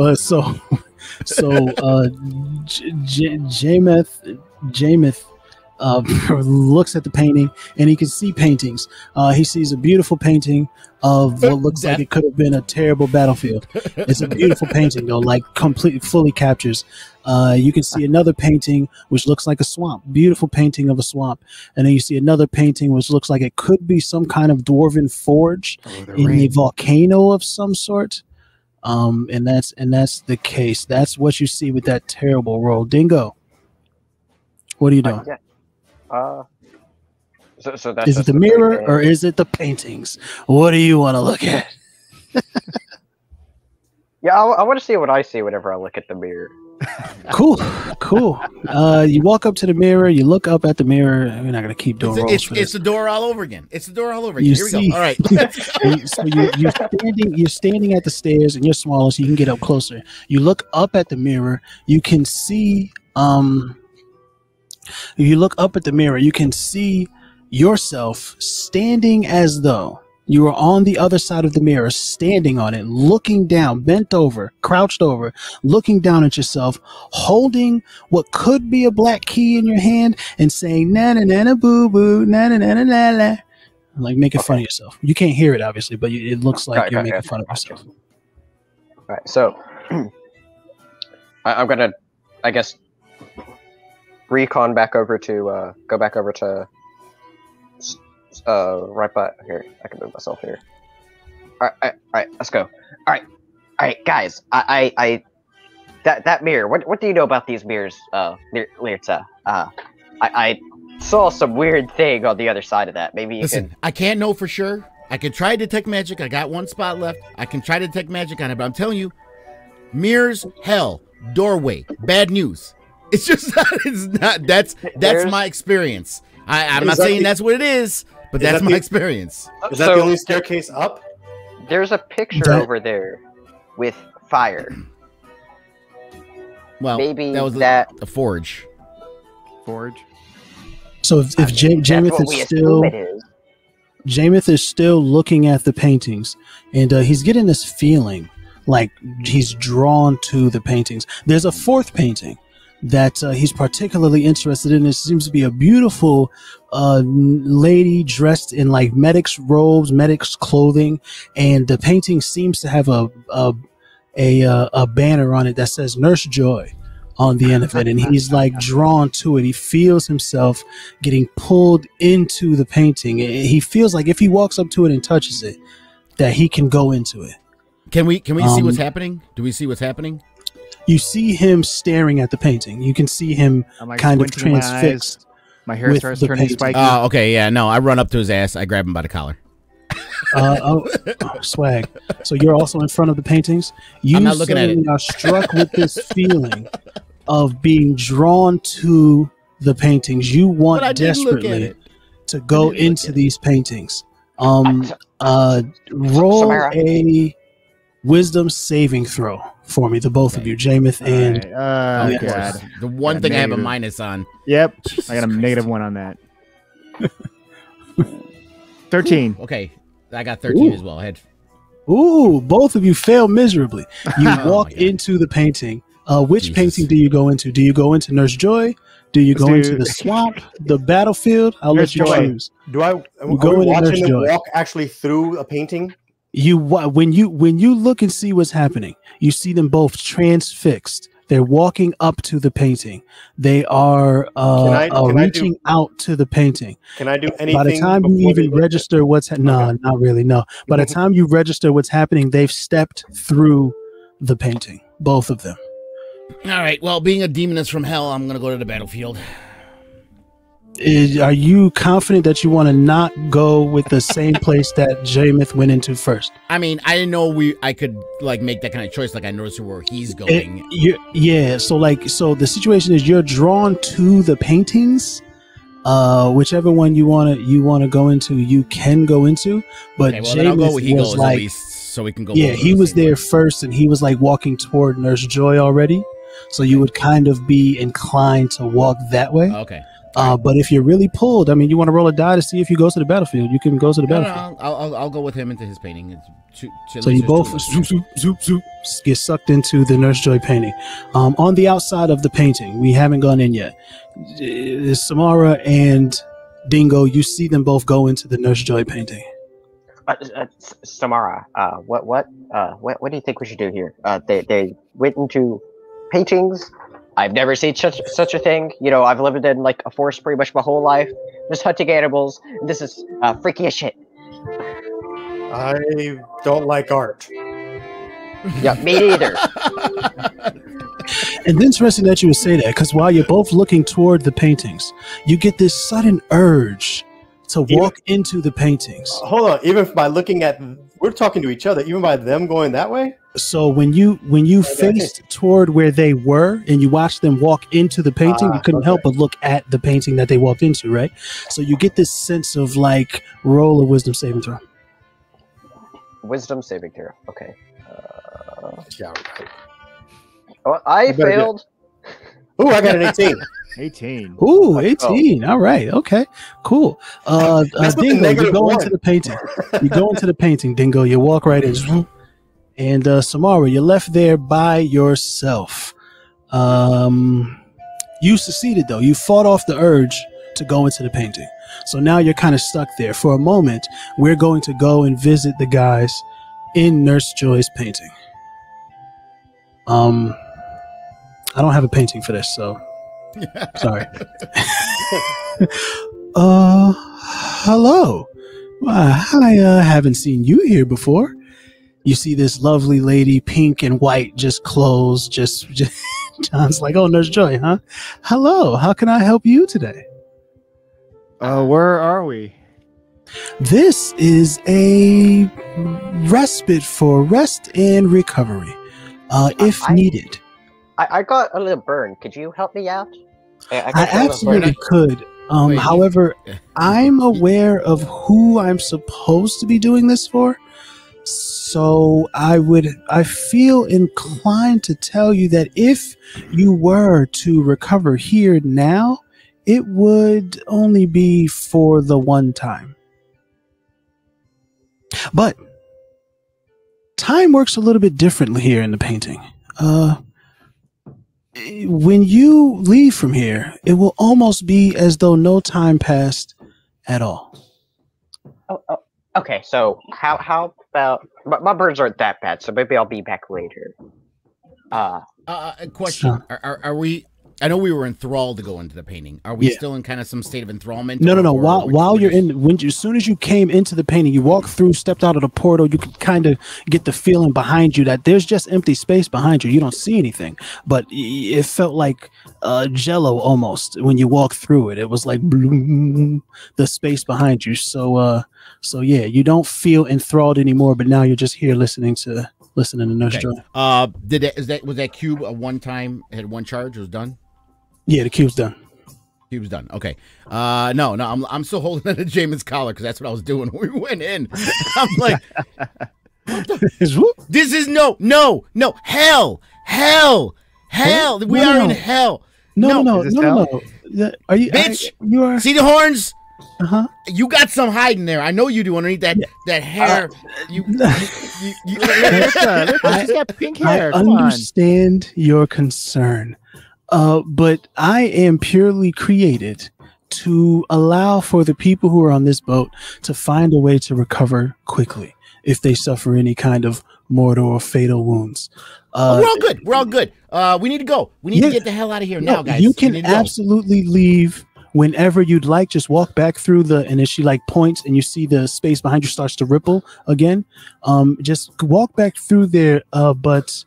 Jameth looks at the painting and he can see paintings. He sees a beautiful painting of what looks like it could have been a terrible battlefield. It's a beautiful painting though, like completely fully captures. You can see another painting which looks like a swamp, beautiful painting of a swamp, and then you see another painting which looks like it could be some kind of dwarven forge in a volcano of some sort. And that's the case. That's what you see with that terrible roll. Dingo, what are you doing? So that's is it the mirror or is it the paintings? What do you want to look at? Yeah, I want to see what I see whenever I look at the mirror. Cool. You walk up to the mirror. You look up at the mirror. We're not gonna keep doing rolls for this. It's the door all over again. Here we go. All right. So you're standing at the stairs, and you're smaller, so you can get up closer. You look up at the mirror. You can see. If you look up at the mirror, you can see yourself standing as though you are on the other side of the mirror, standing on it, looking down, bent over, crouched over, looking down at yourself, holding what could be a black key in your hand and saying, na na na na boo boo, na na na na na la. Like making fun of yourself. You can't hear it, obviously, but it looks like you're making fun of yourself. All right, so I'm gonna, I guess, recon back over to go back over to right by here. I can move myself here. All right, let's go. All right, guys. That mirror. What do you know about these mirrors, Lirta? I saw some weird thing on the other side of that. Maybe you can... I can't know for sure. I could try detect magic. I got one spot left. I can try to detect magic on it, but I'm telling you, mirrors, hell, doorway, bad news. It's just not. It's not. That's my experience. I'm not saying that's what it is, but that's my experience. Is that the only staircase up? There's a picture over there with fire. Well, maybe that was a forge. So if Jameth is still looking at the paintings, and he's getting this feeling like he's drawn to the paintings. There's a fourth painting that he's particularly interested in. It seems to be a beautiful lady dressed in like medic's robes, medic's clothing, and the painting seems to have a banner on it that says Nurse Joy on the end of it, and he's like drawn to it. He feels himself getting pulled into the painting. He feels like if he walks up to it and touches it, that he can go into it. Can we see what's happening? Do we see what's happening? You see him staring at the painting. You can see him kind of transfixed. My hair starts turning spiky. Oh, okay, yeah, no. I run up to his ass. I grab him by the collar. Swag. So you're also in front of the paintings. I'm not looking at it. You are struck with this feeling of being drawn to the paintings. You want desperately to go into these paintings. Roll a wisdom saving throw for me, the both of you, Jameth and God. The one thing I have a minus on. Yep, I got a -1 on that. 13. Okay, I got 13 as well. Ooh, both of you fail miserably. You walk into the painting. Which painting do you go into? Do you go into Nurse Joy? Do you go into the swamp, the battlefield? I'll let you choose. Do I go into Nurse Joy? Walk actually through a painting? When you look and see what's happening, you see them both transfixed. They're walking up to the painting. They are reaching out to the painting. Can I do anything? By the time you even register what's no, not really. No. By the time you register what's happening, they've stepped through the painting. Both of them. All right. Well, being a demoness from hell, I'm gonna go to the battlefield. Are you confident that you want to not go with the same place that Jameth went into first? I mean, I didn't know I could like make that kind of choice. Like I noticed where he's going. Yeah. So the situation is you're drawn to the paintings. Whichever one you want to go into, you can go into. But okay, well, then I'll go where he goes like, at least, so we can go. Yeah, he was there first, and he was like walking toward Nurse Joy already. So you would kind of be inclined to walk that way. Okay. But if you're really pulled, I mean, you want to roll a die to see if you go to the battlefield. You can go to the battlefield. No, I'll go with him into his painting. So you both zoop, get sucked into the Nurse Joy painting. On the outside of the painting, we haven't gone in yet. Samara and Dingo, you see them both go into the Nurse Joy painting. Samara, what do you think we should do here? They went into paintings. I've never seen such a thing. You know, I've lived in like a forest pretty much my whole life, just hunting animals. This is freaky as shit. I don't like art. Yeah, me neither. And it's interesting that you would say that, because while you're both looking toward the paintings, you get this sudden urge to walk into the paintings. Hold on, even by looking at, we're talking to each other, even by them going that way? So when you faced toward where they were and you watched them walk into the painting, you couldn't help but look at the painting that they walked into, right? So you get this sense of like, roll a wisdom saving throw. Wisdom saving throw. Okay. Yeah, right. Oh, I failed. Ooh, I got an 18. 18. Ooh, 18. All right. Okay. Cool. Dingo, you go into the painting. You go into the painting, Dingo. You walk right in. And Samara, you're left there by yourself. You succeeded, though. You fought off the urge to go into the painting. So now you're kind of stuck there. For a moment, we're going to go and visit the guys in Nurse Joy's painting. I don't have a painting for this, so sorry. Hello. I haven't seen you here before. You see this lovely lady, pink and white, just clothes, just John's like, oh, Nurse Joy, huh? Hello, how can I help you today? Where are we? This is a respite for rest and recovery, if needed. I got a little burn. Could you help me out? I absolutely could. However, I'm aware of who I'm supposed to be doing this for. So I feel inclined to tell you that if you were to recover here now, it would only be for the one time. But time works a little bit differently here in the painting. When you leave from here, it will almost be as though no time passed at all. Oh, okay. So how about my birds aren't that bad, so maybe I'll be back later. Question: Are we? I know we were enthralled to go into the painting. Are we still in kind of some state of enthrallment? No. While you're in, as soon as you came into the painting, you walked through, stepped out of the portal, you could kind of get the feeling behind you that there's just empty space behind you. You don't see anything, but it felt like Jello almost when you walked through it. It was like bloom, the space behind you. So yeah, you don't feel enthralled anymore. But now you're just here listening to Nurse Joy. Was that cube a one time? Had one charge? It was done. Yeah, the cube's done. Cube's done. Okay. No, I'm still holding on to Jamin's collar because that's what I was doing when we went in. I'm like, this is no, hell. We are in hell. No. Are you, bitch? You are. See the horns? Uh-huh. You got some hiding there. I know you do underneath that hair. She's got pink hair. I understand your concern. But I am purely created to allow for the people who are on this boat to find a way to recover quickly if they suffer any kind of mortal or fatal wounds. We're all good. We need to go. We need to get the hell out of here now, guys. You can absolutely leave whenever you'd like. Just walk back through and then she like points and you see the space behind you starts to ripple again. Just walk back through there. But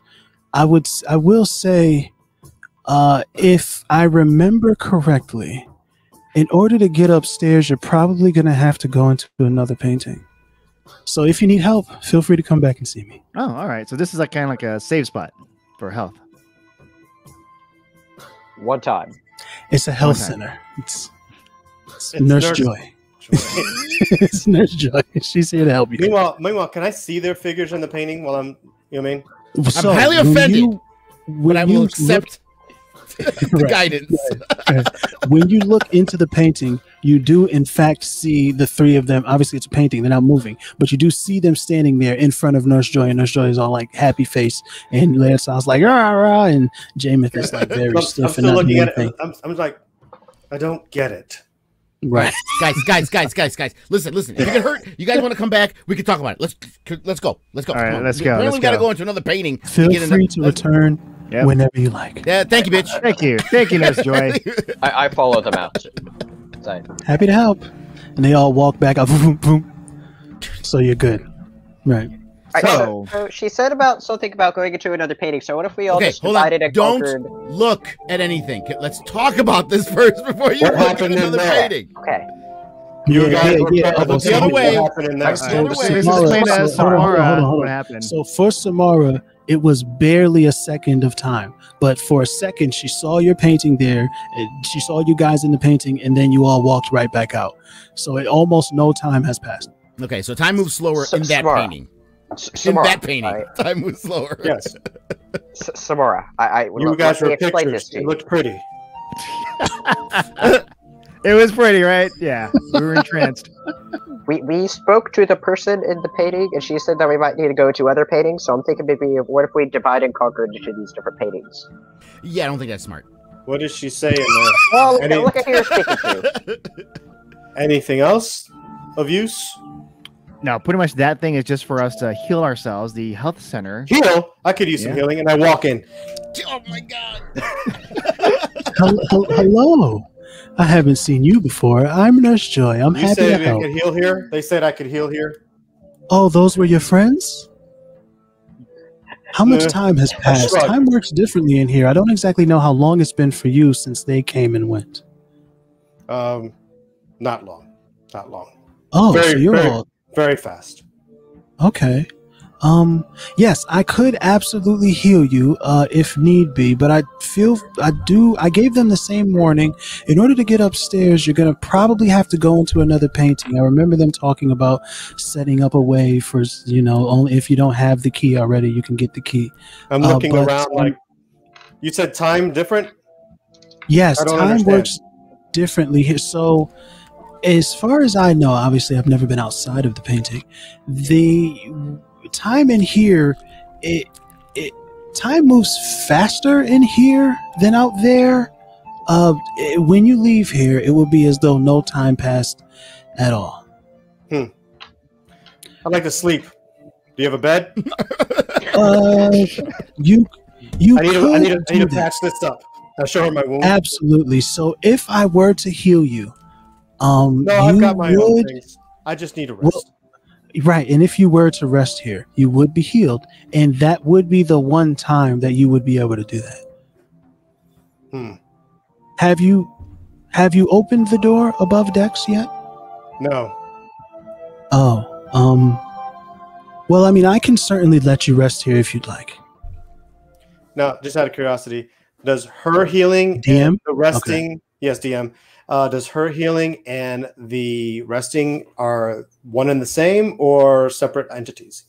I will say, If I remember correctly, in order to get upstairs, you're probably going to have to go into another painting. So if you need help, feel free to come back and see me. Oh, all right. So this is like kind of like a save spot for health. One time. It's a health center. It's Nurse Joy. It's Nurse Joy. She's here to help you. Meanwhile, can I see their figures in the painting while I'm, you know what I mean? So I'm highly offended, but I will accept the guidance. Right. When you look into the painting, you do in fact see the three of them. Obviously, it's a painting; they're not moving, but you do see them standing there in front of Nurse Joy, and Nurse Joy is all like happy face, and Leia sounds like rah rah, and Jameith is like very stiff and not doing anything. I'm like, I don't get it. Right, guys. Listen. If you get hurt, you guys want to come back? We can talk about it. Let's go. All right, let's go. Apparently, we got to go into another painting. Feel free to return whenever you like. Yeah, thank you, bitch. Thank you, Nurse Joy. I follow them out. Happy to help. And they all walk back up. Boom, boom. So you're good, right? So she said something about going into another painting. So what if we all just divided and conquered? Don't look at anything. Let's talk about this first before you go into another painting. Okay. You guys look the other way. What happened? So for Samara, it was barely a second of time. But for a second, she saw your painting there. She saw you guys in the painting, and then you all walked right back out. So almost no time has passed. Okay, so time moves slower in that painting. Samara, in that painting, time moves slower. Yes. Samara, you guys were pictures. It looked pretty. It was pretty, right? Yeah, we were entranced. We spoke to the person in the painting, and she said that we might need to go to other paintings. So I'm thinking maybe, what if we divide and conquer into these different paintings? Yeah, I don't think that's smart. What does she say in there? Well, look at who you're speaking to. Anything else of use? No, pretty much that thing is just for us to heal ourselves. The health center. Heal? I could use some healing, and I walk in. Oh my god! Hello. I haven't seen you before. I'm Nurse Joy. I'm happy to help. You said I could heal here? They said I could heal here? Oh, those were your friends? How much time has passed? Time works differently in here. I don't exactly know how long it's been for you since they came and went. Not long. Not long. Oh, so you're all... Very fast. Okay. Yes, I could absolutely heal you if need be, but I gave them the same warning. In order to get upstairs, you're going to probably have to go into another painting. I remember them talking about setting up a way for, only if you don't have the key already, you can get the key. I'm looking around like, you said time different? Yes, time works differently here. So, as far as I know, obviously I've never been outside of the painting. The time in here, time moves faster in here than out there. When you leave here, it will be as though no time passed at all. I'd like to sleep. Do you have a bed? You I need to patch this up. I'll show her my wound. Absolutely. So if I were to heal you, no, I've got my own things. I just need a rest. Well, right, and if you were to rest here, you would be healed, and that would be the one time that you would be able to do that. Have you opened the door above decks yet? No. Oh, well, I mean, I can certainly let you rest here if you'd like. Now, just out of curiosity, does her healing DM? And the resting, yes, DM, does her healing and the resting are one and the same or separate entities?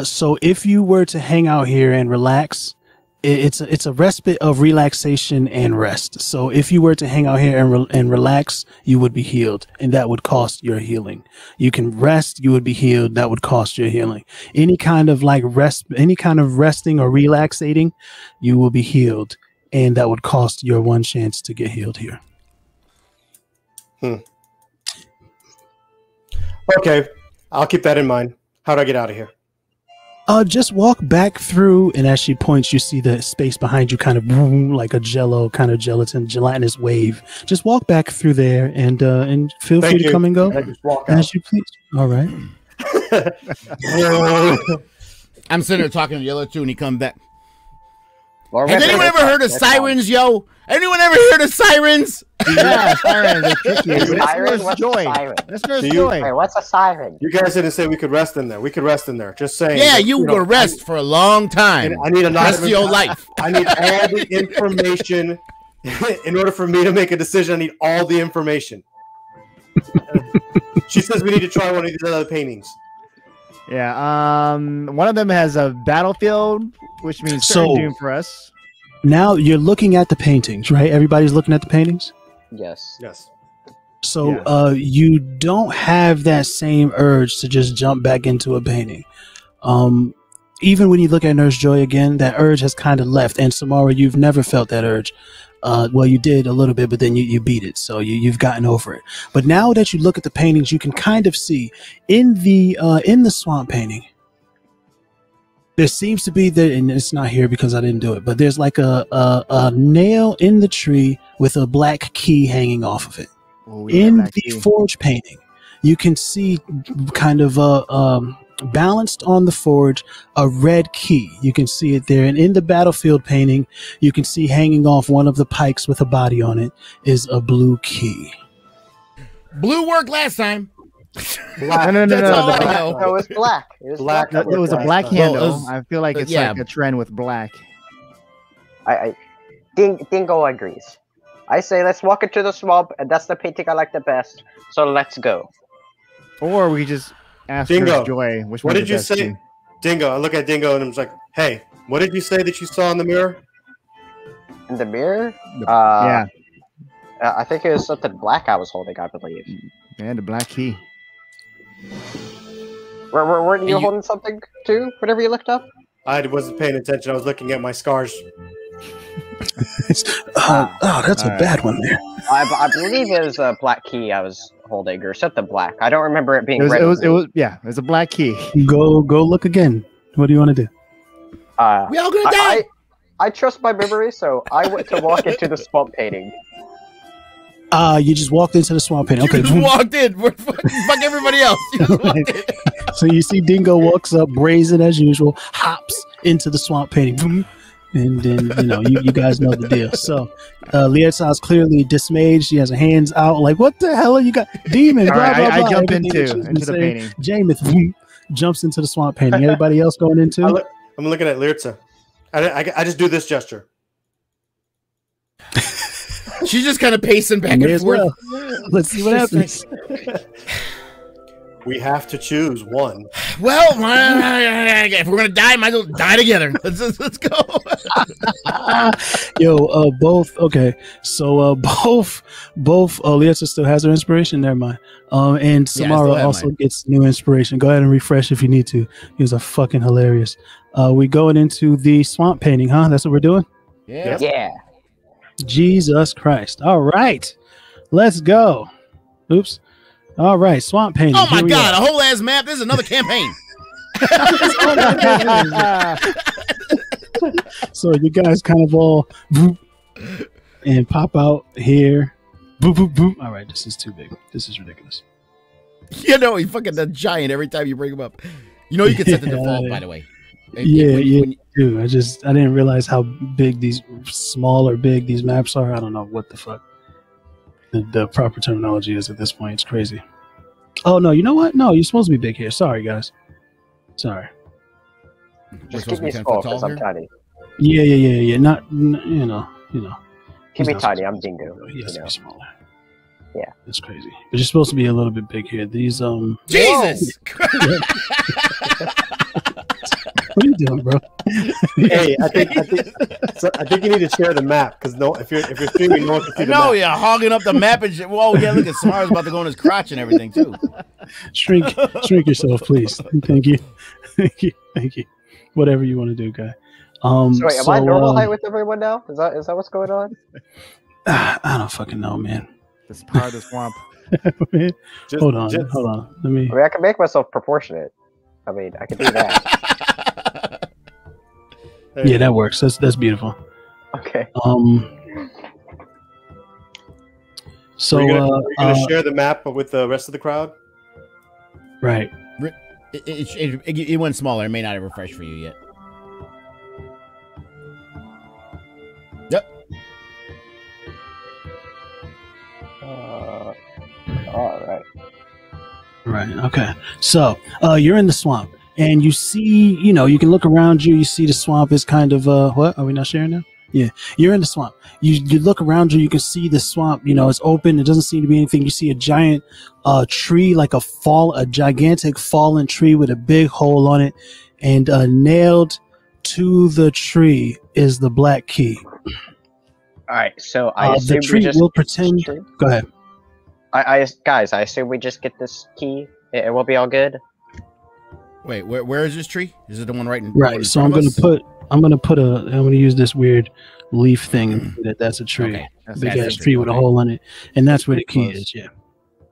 So if you were to hang out here and relax, it's a respite of relaxation and rest. So if you were to hang out here and relax, you would be healed, and that would cost your healing. You can rest, you would be healed, that would cost your healing. Any kind of resting or relaxating, you will be healed, and that would cost your one chance to get healed here. Okay, I'll keep that in mind. How do I get out of here? Just walk back through, and as she points, you see the space behind you kind of like a gelatinous wave. Just walk back through there, and feel free to come and go as you please. All right. I'm sitting there talking to the other two, and he comes back. Has anyone ever heard of sirens, yo? Anyone ever heard of sirens? Yeah, sirens are tricky. Siren? What's a siren? That's Nurse Joy. Wait, what's a siren? You guys didn't say we could rest in there. We could rest in there. Just saying. Yeah, you will rest for a long time. I need a rest of your life. I need all the information in order for me to make a decision. I need all the information. She says we need to try one of these other paintings. Yeah, one of them has a battlefield, which means certain doom for us. Now you're looking at the paintings, right? Everybody's looking at the paintings? Yes. Yes. So you don't have that same urge to just jump back into a painting. Even when you look at Nurse Joy again, that urge has kind of left. And Samara, you've never felt that urge. Well, you did a little bit, but then you beat it. So you've gotten over it. But now that you look at the paintings, you can kind of see in the swamp painting, there seems to be and it's not here because I didn't do it, but there's like a nail in the tree with a black key hanging off of it. In the forge painting, you can see kind of balanced on the forge a red key. You can see it there. And in the battlefield painting, you can see hanging off one of the pikes with a body on it is a blue key. Blue worked last time. Black. No. No, it was black. It was black. It was a black handle. I feel like it's like a trend with black. Dingo agrees. I say let's walk into the swamp, and that's the painting I like the best. So let's go. Or we just ask Dingo, Joy, what did you say? Dingo, I look at Dingo and I'm just like, hey, what did you say that you saw in the mirror? In the mirror? Yeah. I think it was something black I was holding, I believe. Yeah, the black key. Weren't you holding something too, whenever you looked up? I wasn't paying attention. I was looking at my scars. That's a bad one there. I believe it was a black key I was holding, or something black. I don't remember it being red. It was a black key. Go look again. What do you want to do? We all gonna die. I trust my memory, so I went to walk into the swamp painting. You just walked into the swamp painting. Okay, you just walked in. Fuck everybody else. You just walked in. So you see Dingo walks up, brazen as usual, hops into the swamp painting. And then, you guys know the deal. So, Lietza's clearly dismayed. She has her hands out like, what the hell are you got? Demon, blah, blah, blah. I jump into the painting. Jameith jumps into the swamp painting. Everybody else going into? I'm looking at Lietza. I just do this gesture. She's just kind of pacing back and forth. Well. Let's see what happens. We have to choose one. Well, if we're gonna die, might as well die together. Let's go. Yo, both. Okay, so both. Lietza still has her inspiration. Never mind. And Samara also gets new inspiration. Go ahead and refresh if you need to. These are fucking hilarious. We going into the swamp painting, huh? That's what we're doing. Yeah. Jesus Christ! All right, let's go. Oops. All right, swamp painting. Oh my God, a whole ass map. This is another campaign. So you guys kind of all boop, and pop out here. Boop, boop, boop. All right, this is too big. This is ridiculous. He's fucking a giant every time you bring him up. You can set the default, by the way. Dude. I didn't realize how big these small or big these maps are. I don't know what the fuck the proper terminology is at this point. It's crazy. Oh no, you know what? No, you're supposed to be big here. Sorry, guys. Sorry. Just keep me small because I'm tiny. Yeah. Not Keep me tiny. I'm Dingo. He has to be smaller. Yeah, it's crazy. But you're supposed to be a little bit big here. These Jesus. What are you doing, bro? Hey, I think you need to share the map because if you're streaming, no one can see the map. Yeah, hogging up the map and shit. Whoa, yeah, look at Samara's about to go in his crotch and everything too. Shrink yourself, please. Thank you. Whatever you want to do, guy. So wait, am I normal height with everyone now? Is that what's going on? I don't fucking know, man. This is part of the swamp. Hold on. Let me. I can make myself proportionate. I can do that. Yeah, that works. That's beautiful. Okay. So you're gonna share the map with the rest of the crowd, right? It went smaller. It may not have refreshed for you yet. Yep. All right. Right. Okay. So you're in the swamp, and you see, you can look around you. You see the swamp is kind of what? Are we not sharing now? Yeah. You're in the swamp. You look around you. You can see the swamp. It's open. It doesn't seem to be anything. You see a giant tree, like a gigantic fallen tree with a big hole on it, and nailed to the tree is the black key. All right. So I assume the tree will pretend. Go ahead. Guys, I assume we just get this key. It will be all good. Wait, where is this tree? Is it the one right in? Right. So I'm gonna use this weird leaf thing and that's a tree. Okay. Big ass tree with a hole in it, and that's where the key is. Yeah.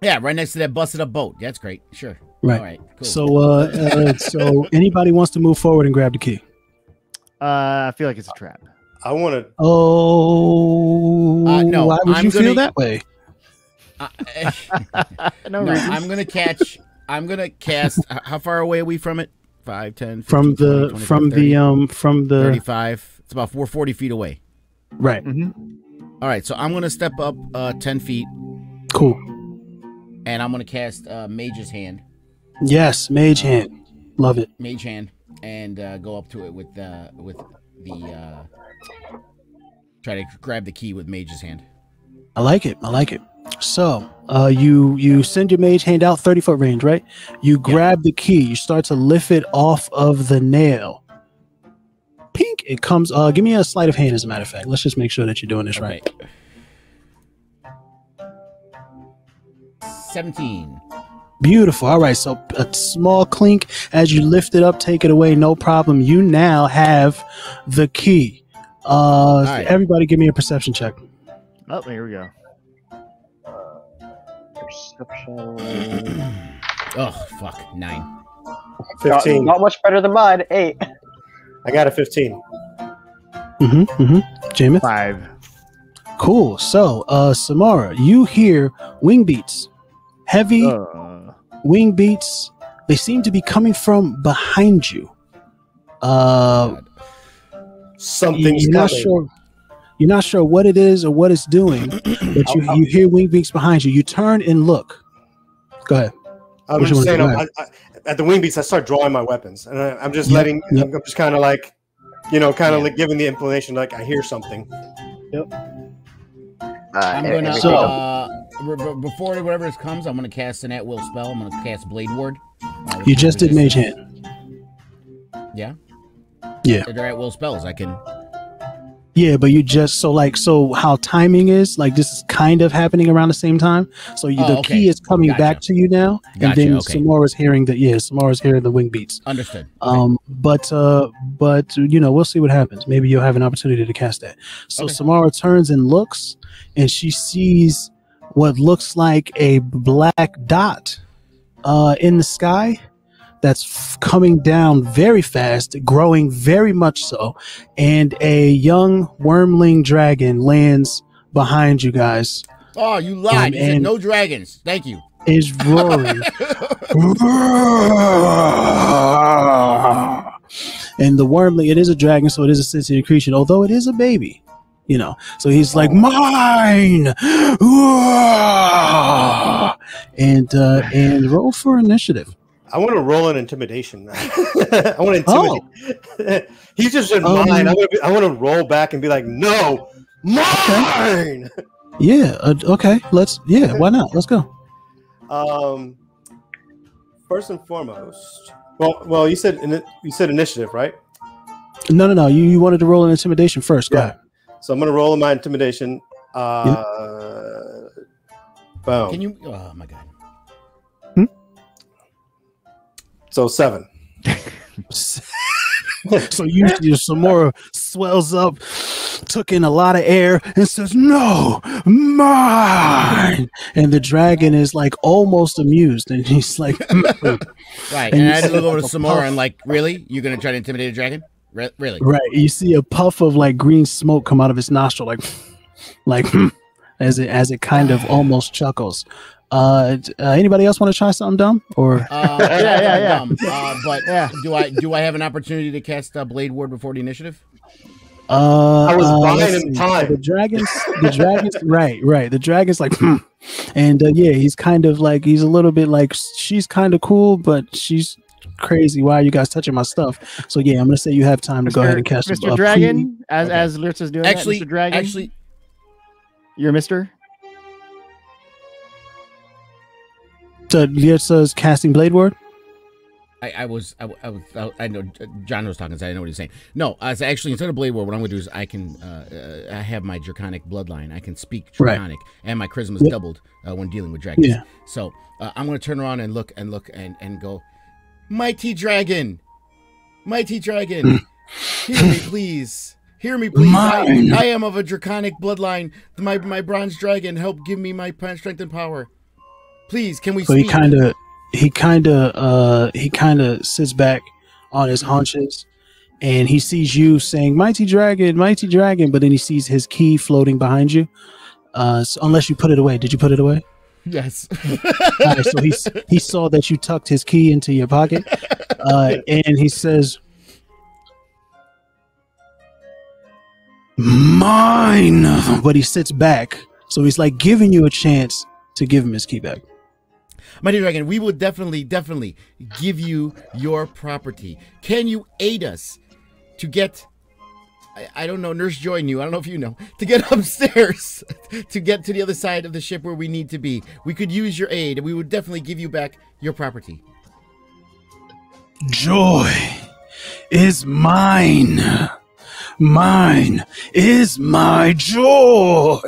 Yeah, right next to that busted up boat. That's great. Sure. Right. All right. Cool. So anybody wants to move forward and grab the key? I feel like it's a trap. I want to. Oh, no. Why would you feel that way? No, I'm gonna cast. How far away are we from it? 5, 10, 15, from 20, 25, from the 35. It's about 440 feet away. Right. All right, so I'm gonna step up 10 feet. Cool. And I'm gonna cast Mage's Hand. Yes, Mage Hand. Love it. Mage Hand, and go up to it with the try to grab the key with Mage's Hand. I like it. So, you send your Mage Hand out 30-foot range, right? You grab the key. You start to lift it off of the nail. Pink. It comes. Give me a sleight of hand, as a matter of fact. Let's just make sure that you're doing this right. 17. Beautiful. All right. So a small clink as you lift it up, take it away. No problem. You now have the key. Right. Everybody, give me a perception check. Oh, here we go. Perception. Oh, fuck. 9. 15. Not much better than mine. 8. I got a 15. Jamin? 5. Cool. So, Samara, you hear wing beats. Heavy wing beats. They seem to be coming from behind you. Something's you're not coming. sure. You're not sure what it is or what it's doing, but you hear wing beats behind you. You turn and look. Go ahead. I'm just saying, at the wing beats, I start drawing my weapons, and I'm just letting. I'm just kind of like, like giving the inclination, like I hear something. Yep. I'm gonna before whatever this comes, I'm gonna cast an at-will spell. I'm gonna cast Blade Ward. You just did Mage Hand. Yeah. Yeah. They're at-will spells. I can. Yeah, but you just so how timing is like this is kind of happening around the same time. So the key is coming back to you now, and then Samara's hearing Samara's hearing the wing beats. Understood. But we'll see what happens. Maybe you'll have an opportunity to cast that. So Samara turns and looks, and she sees what looks like a black dot in the sky. That's coming down very fast, growing very much so, and a young wormling dragon lands behind you guys. Oh, you lied! You said no dragons. Thank you. Is roaring, and the wormling. It is a dragon, so it is a sensitive creature. Although it is a baby, So he's like mine, and roll for initiative. I want to roll an intimidation. I want to intimidate. He's just in mine. I want to roll back and be like, no, mine. Yeah. Okay. Why not? Let's go. First and foremost, well, you said initiative, right? No. You wanted to roll an intimidation first. Go ahead. So I'm gonna roll my intimidation. Boom. Can you? Oh my god. So 7. So your Samara swells up, took in a lot of air, and says, "No, mine." And the dragon is like almost amused, and he's like, right. And I had to look over to Samara and like, really, you're gonna try to intimidate a dragon? Really? Right. You see a puff of like green smoke come out of his nostril, like as it kind of almost chuckles. Anybody else want to try something dumb? Or dumb. But do I have an opportunity to cast Blade Ward before the initiative? I was buying in time. The dragons, right. The dragon's like, and yeah, he's kind of like, he's a little bit like, she's kind of cool, but she's crazy. Why are you guys touching my stuff? So yeah, I'm gonna say you have time to go ahead and cast Mr. Dragon, as Lurtz is doing Actually, that, Mr. Dragon. actually, you're Mr. So Lurtz casting Blade Ward. I know John was talking, so I know what he's saying. No, so actually, instead of Blade War, what I'm going to do is I can, I have my Draconic bloodline. I can speak Draconic, and my charisma is doubled when dealing with dragons. Yeah. So I'm going to turn around and look and go, Mighty Dragon, hear me please. Hear me, please. I am of a Draconic bloodline. My bronze dragon, help give me my strength and power. Please, can we speak? He kind of sits back on his haunches, and he sees you saying "Mighty Dragon," but then he sees his key floating behind you. So unless you put it away, did you put it away? Yes. All right, so he saw that you tucked his key into your pocket, and he says, "Mine," but he sits back, so he's like giving you a chance to give him his key back. Mighty Dragon, we will definitely give you your property. Can you aid us to get, I don't know, Nurse Joy knew, I don't know if you know, to get upstairs, to get to the other side of the ship where we need to be? We could use your aid, and we would definitely give you back your property. Joy is mine. Mine is my joy.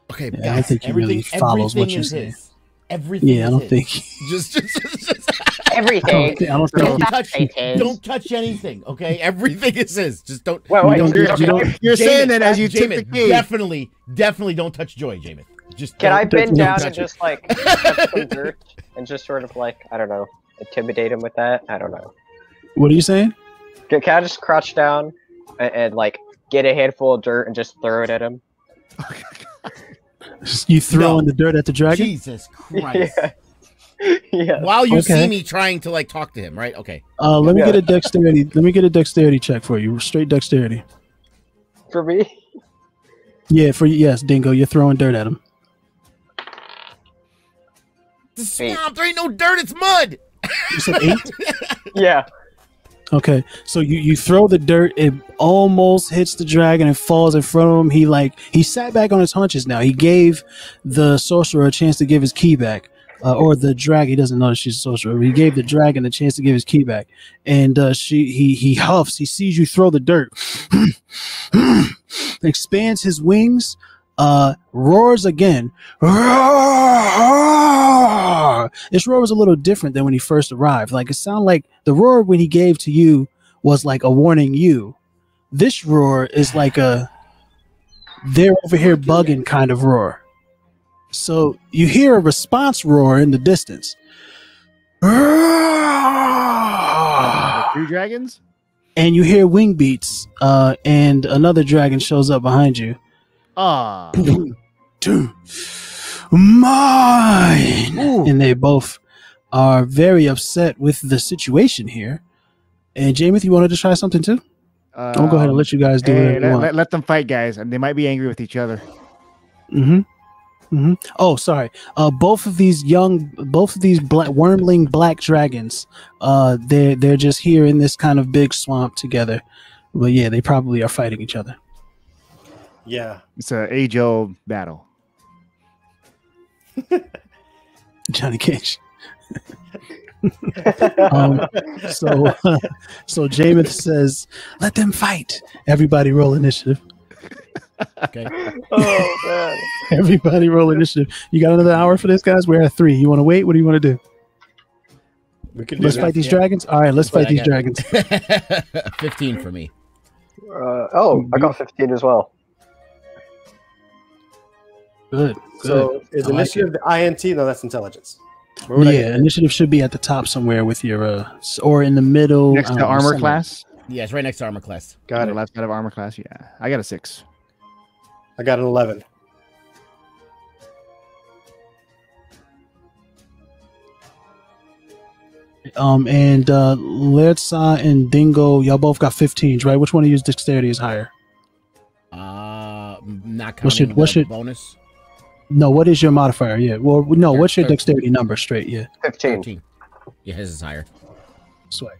Okay, yeah, I don't think he really follows what you say. Everything. Yeah, I don't think. Just everything. Don't touch anything. Okay, everything is his. Just don't. You're saying that as you took the key. Definitely don't touch Joy, Jamin. Just can I bend down and just like touch some dirt and just sort of like, I don't know, intimidate him with that? I don't know. What are you saying? Can I just crouch down and like get a handful of dirt and just throw it at him? You throw in the dirt at the dragon? Jesus Christ. Yeah. While you see me trying to like talk to him, right? Okay. Let me get a dexterity. Let me get a dexterity check for you. Straight dexterity. For me? Yeah, for you. Yes, Dingo. You're throwing dirt at him. The swamp. There ain't no dirt. It's mud. You said 8? Yeah. Okay, so you throw the dirt, it almost hits the dragon and falls in front of him. He sat back on his haunches now. He gave the sorcerer a chance to give his key back. Or the dragon, he doesn't know that she's a sorcerer. He gave the dragon a chance to give his key back. And he huffs, he sees you throw the dirt. Expands his wings, roars again. This roar was a little different than when he first arrived. Like, it sounded like the roar when he gave to you was like a warning you. This roar is like a they're over here bugging kind of roar. So you hear a response roar in the distance. 2 dragons? And you hear wing beats, and another dragon shows up behind you. Mine! Ooh. And they both are very upset with the situation here. And Jameith, you wanted to try something too? I'll go ahead and let you guys do it. Let them fight, guys, and they might be angry with each other. Oh, sorry. Both of these wormling black dragons, they're just here in this kind of big swamp together. But yeah, they probably are fighting each other. Yeah, it's an age-old battle. Johnny Cage. So Jameith says, "Let them fight." Everybody roll initiative. Okay. Oh man. Everybody roll initiative. You got another hour for this, guys? We're at 3. You want to wait? What do you want to do? Let's fight these dragons. All right, let's fight these dragons. 15 for me. I got 15 as well. Good. So is initiative the INT? No, that's intelligence. Yeah, initiative should be at the top somewhere with your or in the middle. Next to armor class? Yeah, it's right next to armor class. Got it. Left side of armor class, yeah. I got a 6. I got an 11. And Letsa and Dingo, y'all both got 15s, right? Which one of you dexterity is higher? Not counting the bonus. No, what is your modifier? Yeah. Well, no, what's your dexterity number straight? Yeah. 15. Yeah, his is higher. Sweet.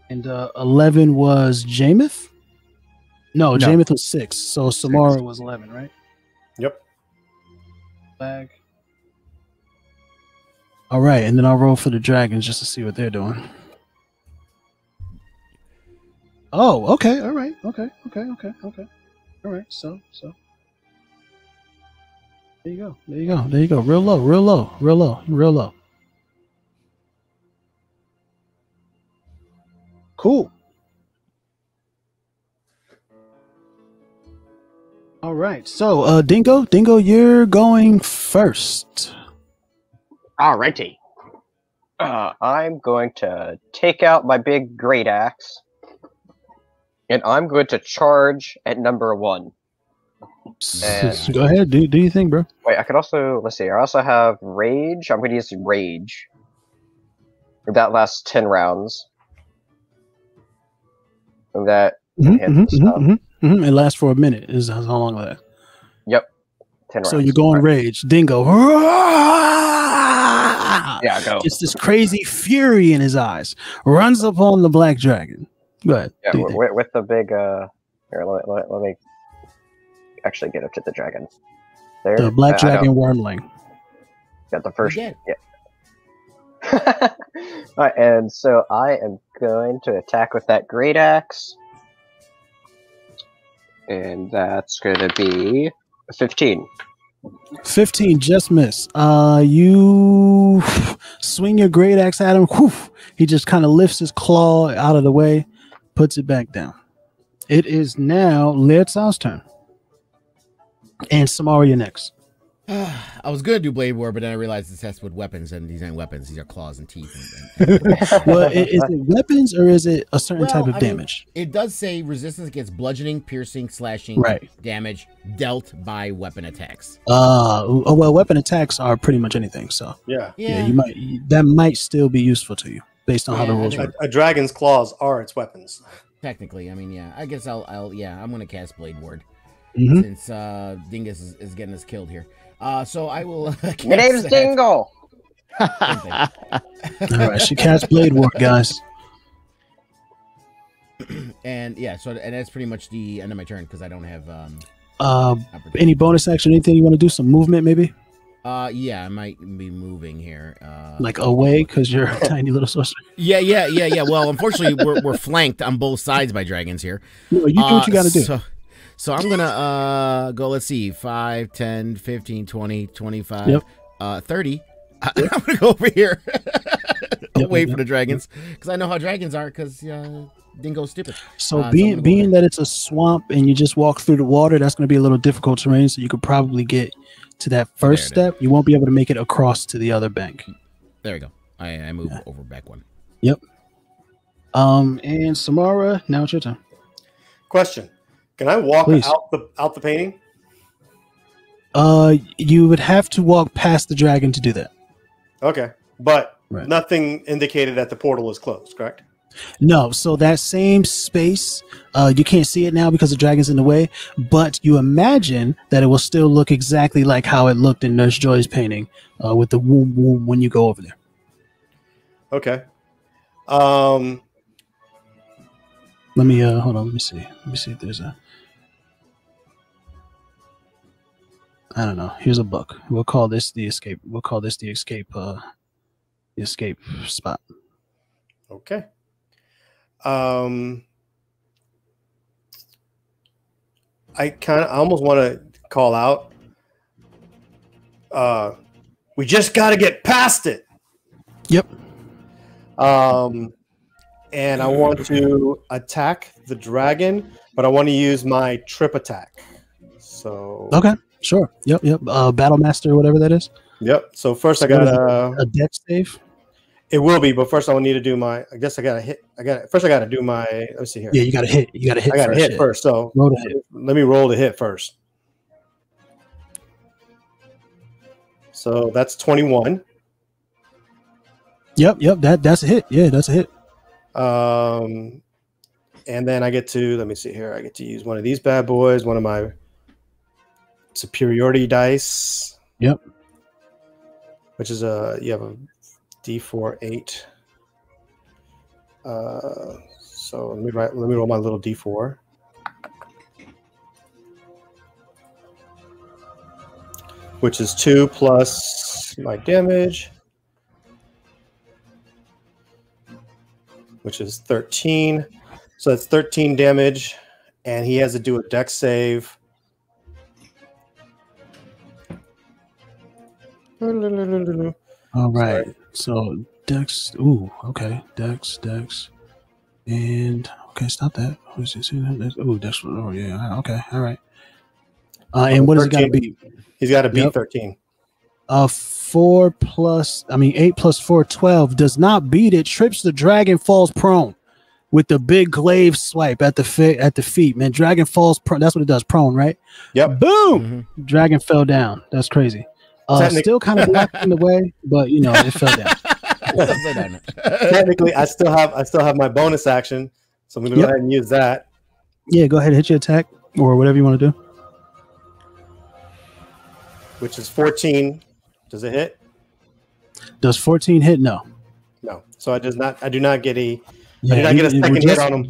And 11 was Jameth? No, Jameth was 6. So Samara was 11, right? Yep. Flag. All right, and then I'll roll for the dragons just to see what they're doing. Oh, okay. All right. Okay. All right. So. There you go. Real low. Cool. All right. So, Dingo, you're going first. Alrighty. I'm going to take out my big great axe, and I'm going to charge at number 1. And go ahead. Do you think, bro? wait, I could also, let's see, I also have rage. I'm going to use rage. That lasts 10 rounds. And that It lasts for a minute. Is how long of that? Yep. 10 rounds. So you're going rage. Dingo. Yeah, go. It's this crazy fury in his eyes. Runs upon the black dragon. Go ahead. Yeah, with the big here, let me actually get up to the dragon. There. The black dragon wormling. Got the first. Yeah. Alright, and so I am going to attack with that great axe. And that's gonna be 15. 15, just miss. You swing your great axe at him. Whew, he just kind of lifts his claw out of the way, puts it back down. It is now Leotzal's turn. And Samara, you're next. I was going to do Blade War, but then I realized it's test with weapons, and these ain't weapons. These are claws and teeth. Well, is it weapons or is it a certain type of damage? It does say resistance against bludgeoning, piercing, slashing damage dealt by weapon attacks. Well, weapon attacks are pretty much anything. So yeah, that might still be useful to you based on how the rules work. A dragon's claws are its weapons. Technically, I mean, yeah. I guess I'm going to cast Blade Ward since Dingus is getting us killed here. So I will. My name's Dingle. All right, she cast Blade Ward, guys. And yeah, and that's pretty much the end of my turn because I don't have any bonus action, anything you want to do? Some movement, maybe? Yeah, I might be moving here. Like away because you're a tiny little sorcerer. Yeah. Well, unfortunately, we're flanked on both sides by dragons here. No, you do what you got to do. So I'm going to go, let's see, 5, 10, 15, 20, 25, 30. I'm going to go over here away from the dragons because I know how dragons are because Dingo's stupid. So being that it's a swamp and you just walk through the water, that's going to be a little difficult terrain. So you could probably get to that first step. You won't be able to make it across to the other bank. There you go. I move over back one. Yep. And Samara, now it's your turn. Question. Can I walk out the painting? You would have to walk past the dragon to do that. Okay, but nothing indicated that the portal is closed, correct? No, so that same space, you can't see it now because the dragon's in the way, but you imagine that it will still look exactly like how it looked in Nurse Joy's painting with the womb when you go over there. Okay. Let me hold on. Let me see if there's a. I don't know. Here's a book. We'll call this the escape. We'll call this the escape. The escape spot. Okay. I almost want to call out. We just got to get past it. Yep. And I want to attack the dragon, but I want to use my trip attack. So okay, sure. Yep. Battle Master, whatever that is. Yep. So first I got a dex save. It will be, but first I will need to do my. I guess I got to hit. First I got to do my. Let me see here. Yeah, you got to hit. You got to hit. I got to hit first. So roll to hit. Let me roll to hit first. So that's 21. Yep. That's a hit. Yeah, that's a hit. And then I get to, let me see here. I get to use one of these bad boys, one of my superiority dice. Yep. Which is you have a D4 8. So let me roll my little D4. Which is 2 plus my damage, which is 13. So that's 13 damage, and he has to do a dex save. All right. Sorry. So dex. Ooh. Okay. Dex. And okay. Stop that. Oh, dex. Oh, yeah. Okay. All right. And what does he got to beat? He's got to beat 13. 4 plus. I mean, 8 plus 4, 12. Does not beat it. Trips the dragon, falls prone with the big glaive swipe at the feet. Man, dragon falls prone. That's what it does. Prone, right? Yep. Boom. Mm-hmm. Dragon fell down. That's crazy. Still kind of blocked in the way, but you know it fell down. Technically, I still have my bonus action, so I'm gonna go ahead and use that. Yeah, go ahead, hit your attack or whatever you want to do. Which is 14. Does it hit? Does 14 hit? No. No. So I do not get a. Yeah, I do not get a second hit on him.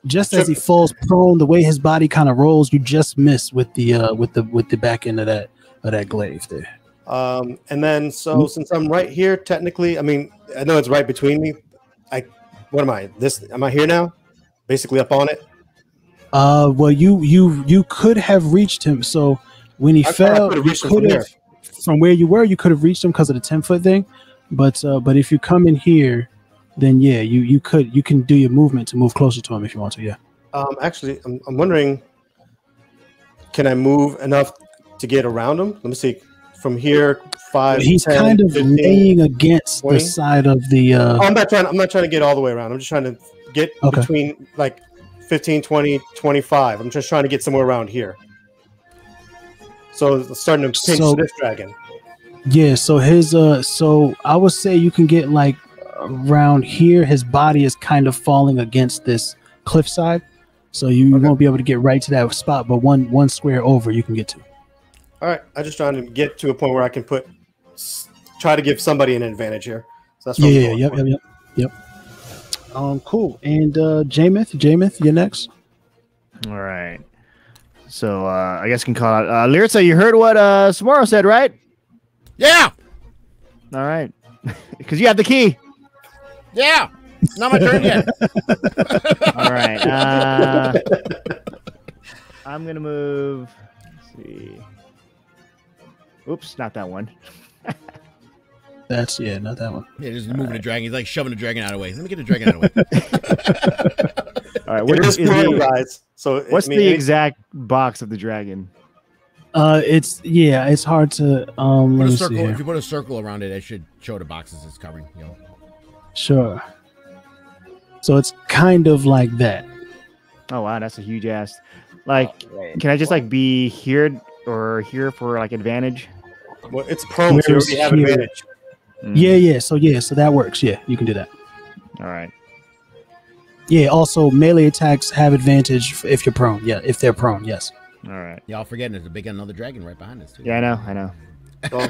Just as he falls prone, the way his body kind of rolls, you just miss with the back end of that glaive there. And then since I'm right here, technically, I mean, I know it's right between me. What am I? Am I here now? Basically up on it. Well, you could have reached him. So when he fell, you could have from where you were, you could have reached him because of the 10-foot thing. But if you come in here, then yeah, you can do your movement to move closer to him if you want to. Yeah. Actually, I'm wondering, can I move enough to get around him? Let me see. From here, 5. He's 10, kind of 15, laying against 20? the side of the. I'm not trying to get all the way around. I'm just trying to get between like 15, 20, 25. I'm just trying to get somewhere around here. So it's starting to pinch this dragon. Yeah. So his. So I would say you can get like around here. His body is kind of falling against this cliffside, so you won't be able to get right to that spot. But one square over, you can get to. All right, I'm just trying to get to a point where I can try to give somebody an advantage here. So that's yep. Cool. And Jameth, you're next. All right. So I guess you can call out Lyritza. You heard what Samoro said, right? Yeah. All right, because you have the key. Yeah. Not my turn yet. All right. I'm gonna move. Let's see. Oops, not that one. Not that one. Yeah, just moving a dragon. He's like shoving a dragon out of the way. Let me get the dragon out of the way. All right, what's the exact box of the dragon? It's hard to put a circle. If you put a circle around it, it should show the boxes it's covering. You know. Sure. So it's kind of like that. Oh wow, that's a huge ass. Like, can I just like be here or here for like advantage? Well, it's prone, so you already have advantage. Yeah. So that works. Yeah, you can do that. All right. Yeah. Also, melee attacks have advantage if you're prone. Yeah, if they're prone. Yes. All right. Y'all forgetting there's another dragon right behind us too. Yeah, I know. Well,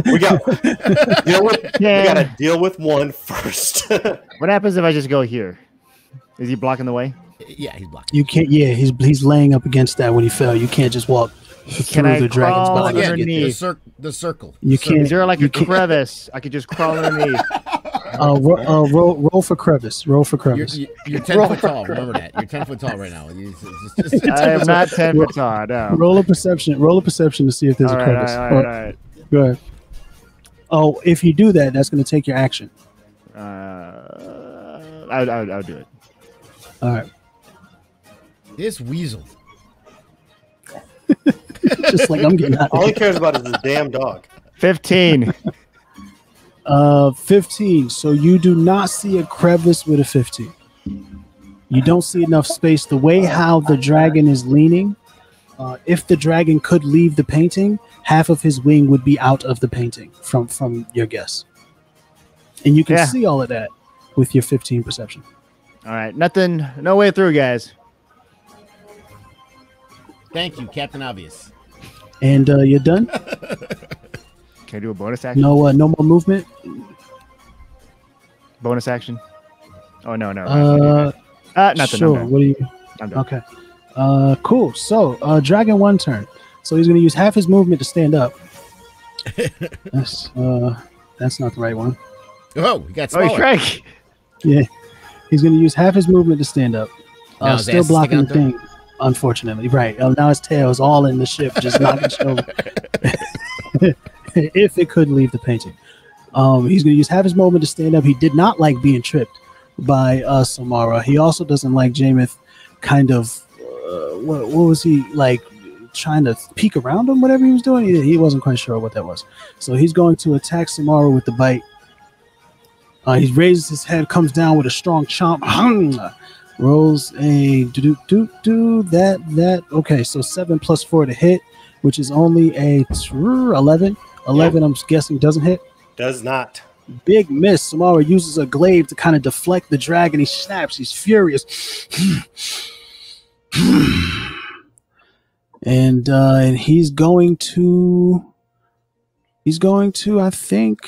we gotta deal with one first. What happens if I just go here? Is he blocking the way? Yeah, he's blocking. You can't. Yeah, he's laying up against that when he fell. You can't just walk through the dragon's body. The circle. You can't. Is there like a crevice? I could just crawl underneath. Roll for crevice. Roll for crevice. You're 10 foot tall. Remember that. You're 10 foot tall right now. I am not 10 foot tall. No. Roll a perception to see if there's a crevice. All right. Go ahead. Oh, if you do that, that's going to take your action. I'll do it. All right. This weasel. Just like I'm getting out. All he cares about is his damn dog. 15. 15. So you do not see a crevice with a 15. You don't see enough space. The way how the dragon is leaning, if the dragon could leave the painting, half of his wing would be out of the painting from your guess. And you can see all of that. with your 15 perception. All right, nothing, no way through, guys. Thank you, Captain Obvious. And you're done. Can I do a bonus action? No, no more movement. Bonus action. Oh no. Nothing. Sure. What are you? I'm done. Okay. Cool. So, Dragon 1 turn. So he's going to use half his movement to stand up. That's not the right one. Oh, he got smaller. Oh, he shrank. Yeah. He's going to use half his movement to stand up. Now his Still ass is blocking the sticking out thing. Unfortunately, right. Now his tail is all in the ship, just knocking shit over. If it could leave the painting. He's going to use half his movement to stand up. He did not like being tripped by Samara. He also doesn't like Jameth kind of, what was he, like, trying to peek around him, whatever he was doing? He wasn't quite sure what that was. So he's going to attack Samara with the bite. He raises his head, comes down with a strong chomp. Rolls a that. Okay, so 7 + 4 to hit, which is only a 11. 11, yeah. I'm guessing doesn't hit. Does not. Big miss. Samara uses a glaive to kind of deflect the dragon. He snaps. He's furious. And he's going to, I think,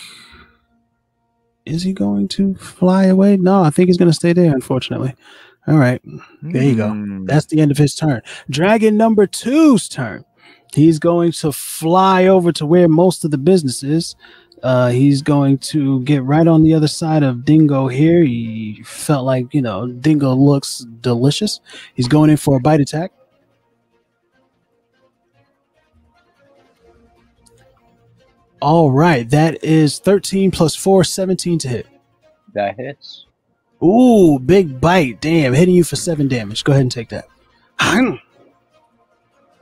is he going to fly away? No, I think he's going to stay there, unfortunately. All right. There you go. That's the end of his turn. Dragon number 2's turn. He's going to fly over to where most of the business is. He's going to get right on the other side of Dingo here. He felt like, Dingo looks delicious. He's going in for a bite attack. All right. That is 13 + 4, 17 to hit. That hits. Ooh, big bite. Damn, hitting you for 7 damage. Go ahead and take that.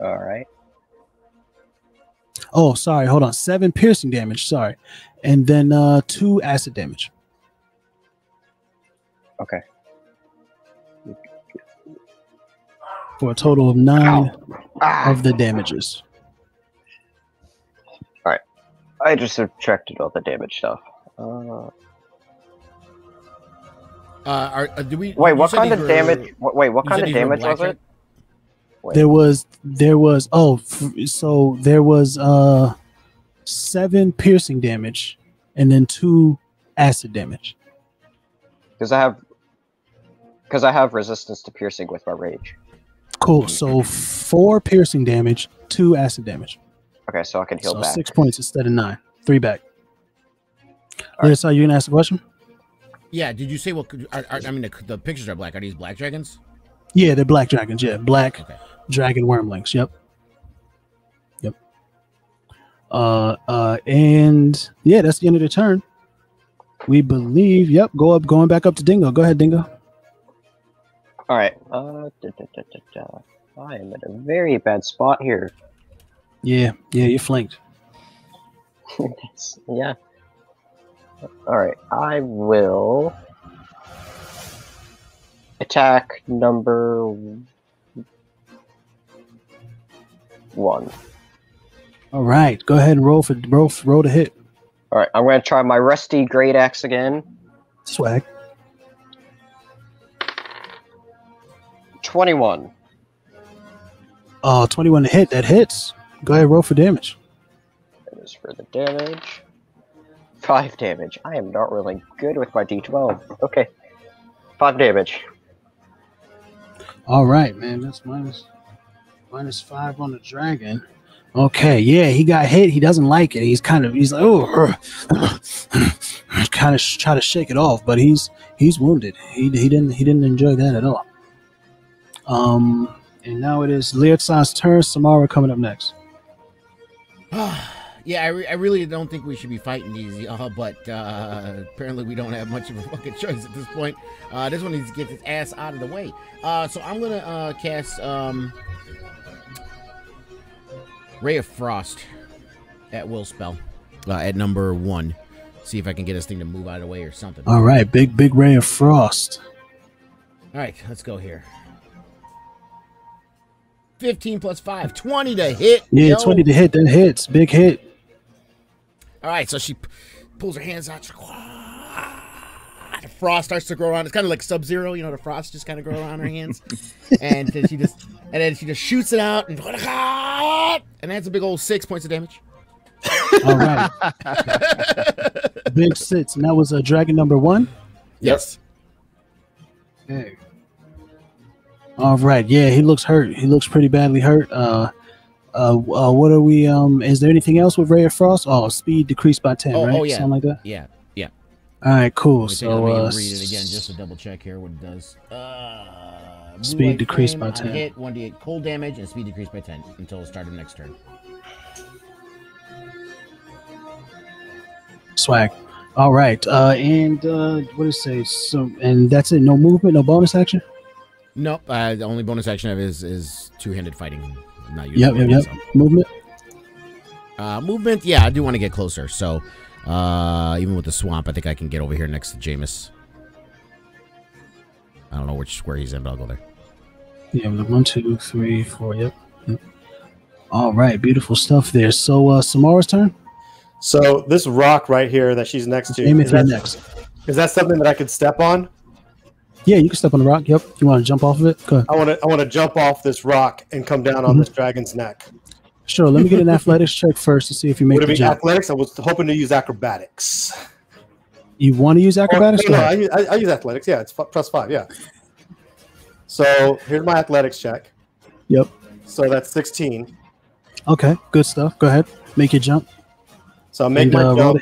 All right. Oh, sorry. Hold on. 7 piercing damage. Sorry. And then 2 acid damage. Okay. For a total of 9 of the damages. All right. I just subtracted all the damage stuff. Do we? Wait, what kind of damage? Wait, what kind of damage was it? Wait. There was 7 piercing damage and then 2 acid damage. Because I have resistance to piercing with my rage. Cool. So 4 piercing damage, 2 acid damage. Okay, so I can heal back. 6 points instead of 9. 3 back. Right. So you gonna ask a question? Yeah. Did you say what? The pictures are black. Are these black dragons? Yeah, they're black dragons. Yeah, black dragon wormlings. Yep. And yeah, that's the end of the turn. We believe. Yep. Going back up to Dingo. Go ahead, Dingo. All right. I am in a very bad spot here. Yeah, you're flanked. Yeah. All right. I will attack number 1. All right. Go ahead and roll to hit. All right. I'm going to try my rusty great axe again. Swag. 21. 21 to hit. That hits. Go ahead, roll for damage. That is for the damage. 5 damage. I am not really good with my D12. Okay. 5 damage. All right, man. That's minus 5 on the dragon. Okay, yeah, he got hit. He doesn't like it. He's like, oh, kind of try to shake it off, but he's wounded. He didn't enjoy that at all. And now it is Liatzan's turn. Samara coming up next. Yeah, I really don't think we should be fighting these, but apparently we don't have much of a fucking choice at this point. This one needs to get his ass out of the way. So I'm going to cast Ray of Frost at will spell at number 1. See if I can get this thing to move out of the way or something. All right, big Ray of Frost. All right, let's go here. 15 + 5, 20 to hit. Yeah, yo. 20 to hit. That hits. Big hit. All right, so she pulls her hands out. frost starts to grow around. It's kind of like Sub-Zero, you know, the frost just kind of grow around her hands. And then she just shoots it out and that's a big old 6 points of damage. All right. Big 6. And that was dragon number 1? Yes. Okay. All right. Yeah, he looks hurt. He looks pretty badly hurt. What are we? Is there anything else with Ray of Frost? Oh, speed decreased by 10, right? Oh, yeah. Something like that? Yeah. All right, cool. So read it again just to double check here what it does. Speed decreased by 10. Hit 1d8 cold damage and speed decreased by 10 until the start of the next turn. Swag. All right. And what did it say? So, and that's it. No movement, no bonus action. Nope. The only bonus action I have is two-handed fighting. I'm not using Yep. Movement. Movement. Yeah, I do want to get closer. So, even with the swamp, I think I can get over here next to Jameis. I don't know which square he's in, but I'll go there. Yeah, 1, 2, 3, 4. Yep. All right, beautiful stuff there. So, Samara's turn. So this rock right here that she's next to, is that something that I could step on? Yeah, you can step on the rock. Yep. You want to jump off of it? Go ahead. I want to jump off this rock and come down on this dragon's neck. Sure. Let me get an athletics check first to see if you make the jump. Athletics? I was hoping to use acrobatics. You want to use acrobatics? No, I use athletics. Yeah, it's +5. Yeah. So here's my athletics check. Yep. So that's 16. Okay, good stuff. Go ahead. Make your jump. So I make my jump,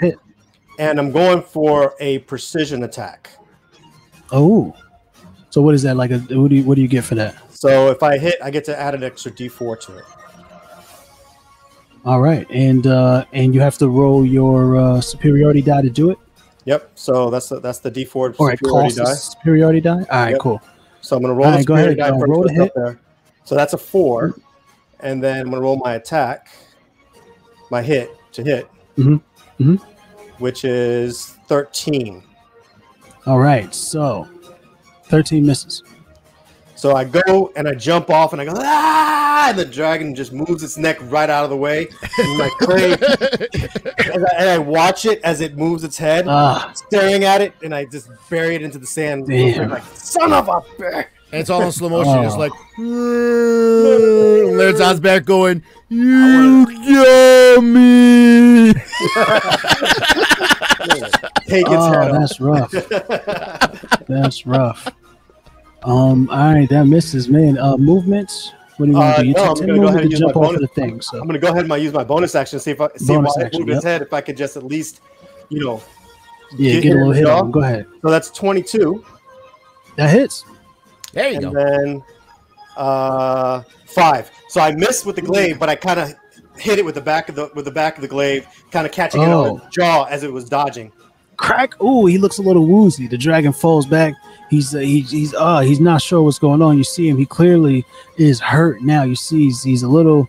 and I'm going for a precision attack. Oh. So what is that like? What do you get for that? So if I hit, I get to add an extra D4 to it. All right, and you have to roll your superiority die to do it. Yep. So that's the D4 or superiority die. Superiority die. All right, cool. So I'm going to roll the superiority die first. Roll the hit. There. So that's a 4, and then I'm going to roll my attack, my hit to hit, which is 13. All right, so 13 misses. So I go and I jump off and I go, ah! And the dragon just moves its neck right out of the way. And my clay, and I watch it as it moves its head, staring at it, and I just bury it into the sand. Like, son of a bitch. And it's all in slow motion. It's like, and there's Osback going, you dummy. Take its head off. That's rough. That's rough. All right, that misses, man. Movements. What do you want to do? You I'm going to go ahead and use my bonus. So. I'm going to go ahead and use my bonus action to see if I move his head. If I could just at least, get a little hit on. Go ahead. So that's 22. That hits. There you go. And then 5. So I missed with the glaive, but I kind of hit it with the back of the glaive, kind of catching it on the jaw as it was dodging. Crack! Ooh, he looks a little woozy. The dragon falls back. He's not sure what's going on. You see him. He clearly is hurt now. You see he's a little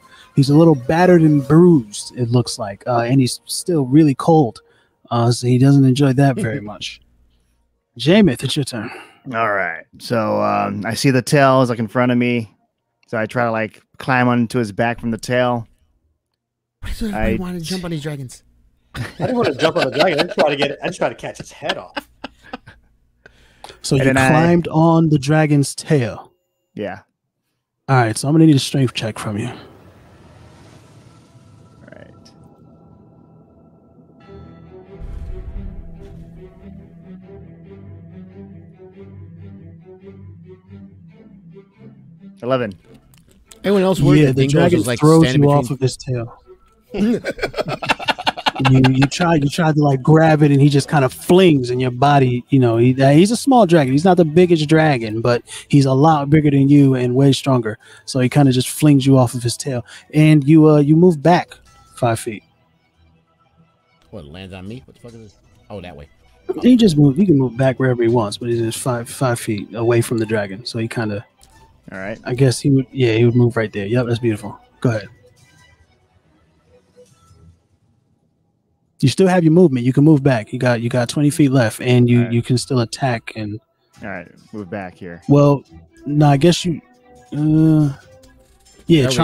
battered and bruised. It looks like, and he's still really cold. So he doesn't enjoy that very much. Jameth, it's your turn. All right. So I see the tail is like in front of me. So I try to like climb onto his back from the tail. Why does everybody want to jump on these dragons? I didn't want to jump on the dragon. I just try to catch its head off. So you climbed on the dragon's tail. Yeah. All right. So I'm gonna need a strength check from you. All right. $11. Anyone else worried that the dragon throws you off of his tail. You try to like grab it, and he just kind of flings in your body. He's a small dragon. He's not the biggest dragon, but he's a lot bigger than you and way stronger. So he kind of just flings you off of his tail, and you move back 5 feet. What, lands on me? What the fuck is this? Oh, that way. He just move. He can move back wherever he wants, but he's just 5 feet away from the dragon. So he kind of. All right. I guess he would. Yeah, he would move right there. Yep, that's beautiful. Go ahead. You still have your movement. You can move back. You got 20 feet left, and you can still attack. And all right, move back here. Well, no, I guess you. Trying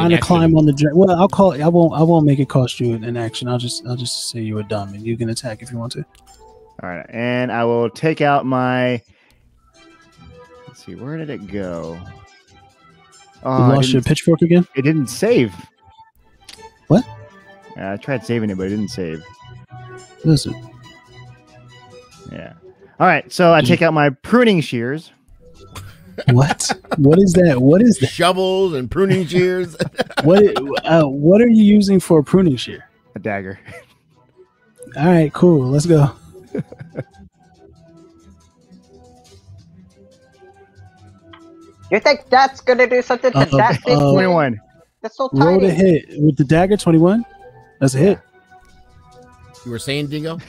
to climb on the dragon. Well, I won't make it cost you an action. I'll just say you were dumb, and you can attack if you want to. All right, and I will take out my. Let's see, where did it go? Oh, You lost your pitchfork again? It didn't save. What? I tried saving it, but it didn't save. Listen. Yeah. All right, so I take out my pruning shears. What? What is that? What is that? Shovels and pruning shears. What are you using for a pruning shear? A dagger. All right, cool. Let's go. You think that's gonna do something to that big 21. That's so tiny. Roll to hit with the dagger. 21. That's a hit. You were saying, Dingo?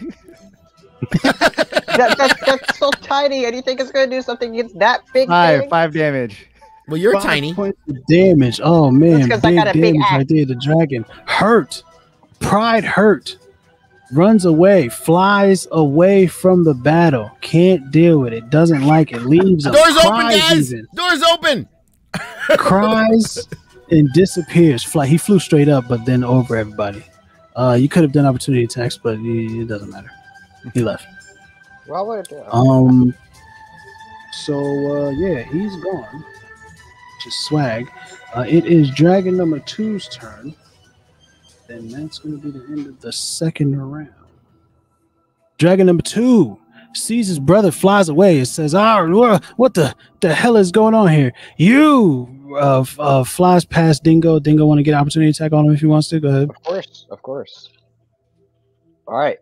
That's so tiny, and you think it's gonna do something against that big thing? 5 damage. Well, you're 5 tiny. points of damage. Oh man, That's 'cause I got a big damage axe. right there. The dragon hurt. Pride hurt. Runs away. Flies away from the battle. Can't deal with it. Doesn't like it. Leaves. Doors open, cries guys. even. Doors open. Cries and disappears. He flew straight up, but then over everybody. You could have done opportunity attacks, but it doesn't matter. He left. Well, what do? So yeah, he's gone. Just swag. It is Dragon number 2's turn. And that's going to be the end of the second round. Dragon number 2 sees his brother, flies away, and says, what the hell is going on here? You flies past Dingo. Dingo want to get an opportunity attack on him if he wants to. Go ahead. Of course. All right.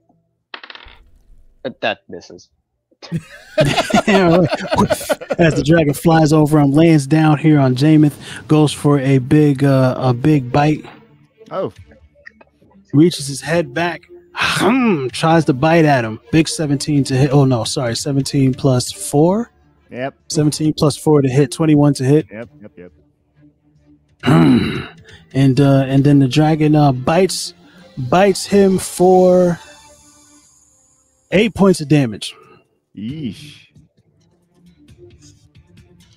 That misses. As the dragon flies over him, lands down here on Jameith, goes for a big bite. Oh. Reaches his head back, tries to bite at him. Big 17 to hit. Oh no, sorry, 17 plus 4. Yep. 17 plus 4 to hit. 21 to hit. Yep. And then the dragon bites him for 8 points of damage. Yeesh.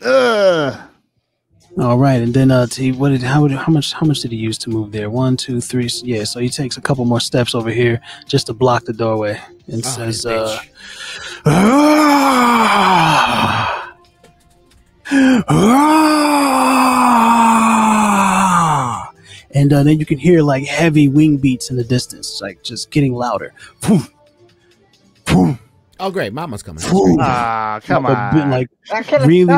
Ugh. All right, and then how much did he use to move there? 1, 2, 3. Yeah, so he takes a couple more steps over here just to block the doorway and says, and then you can hear like heavy wing beats in the distance, like just getting louder. Oh, great. Mama's coming. Come on. Like Really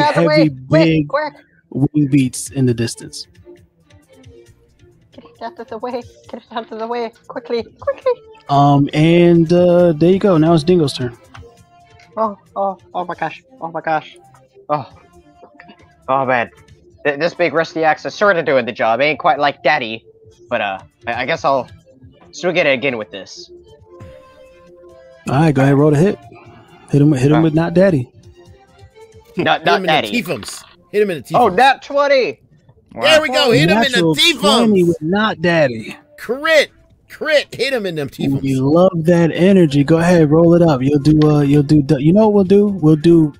heavy, big quick. wing beats in the distance. Get it out of the way. Get it out of the way. Quickly. And there you go. Now it's Dingo's turn. Oh my gosh. Oh man. This big rusty axe is sort of doing the job. Ain't quite like Daddy, but I guess I'll still get it again with this. All right, go ahead, roll the hit. Hit him with not Daddy. Not Daddy. Hit him in the teeth. Oh, nat 20. Wow. There we go. Hit him in the Natural teeth. 20 with not Daddy. Crit. Hit him in them teeth. We love that energy. Go ahead, roll it up. You'll do. You know what we'll do?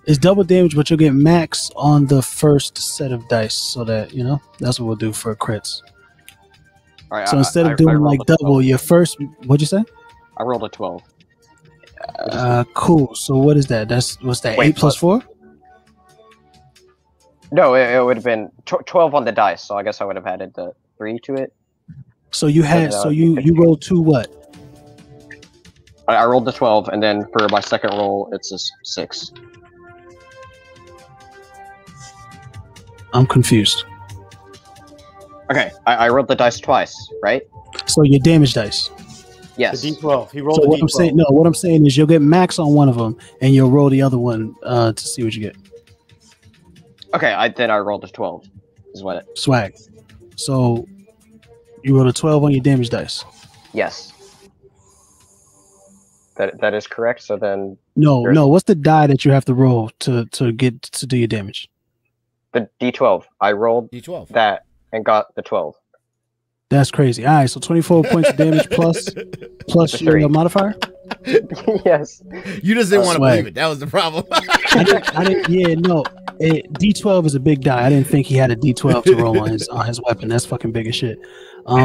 It's double damage, but you'll get max on the first set of dice, so that that's what we'll do for crits. All right, so instead of doing like double, your first. What'd you say? I rolled a 12. Cool. So what is that? What's that? 8 plus 4? No, it would have been 12 on the dice. So I guess I would have added the 3 to it. So you had. So you rolled 2 what? I rolled the 12, and then for my second roll, it's a 6. I'm confused. Okay, I rolled the dice twice, right? So your damage dice. Yes. The D12. He rolled So the D12. what I'm saying is you'll get max on one of them, and you'll roll the other one to see what you get. Okay, then I rolled a 12. Is what it. Swag. So you rolled a 12 on your damage dice. Yes. That is correct. So then. No. What's the die that you have to roll to get to do your damage? The D12. I rolled D12 that and got the 12. That's crazy. All right, so 24 points of damage plus your modifier. Yes. You just didn't want to believe it. That was the problem. I didn't. Yeah, no. D12 is a big die. I didn't think he had a D12 to roll on his weapon. That's fucking big as shit.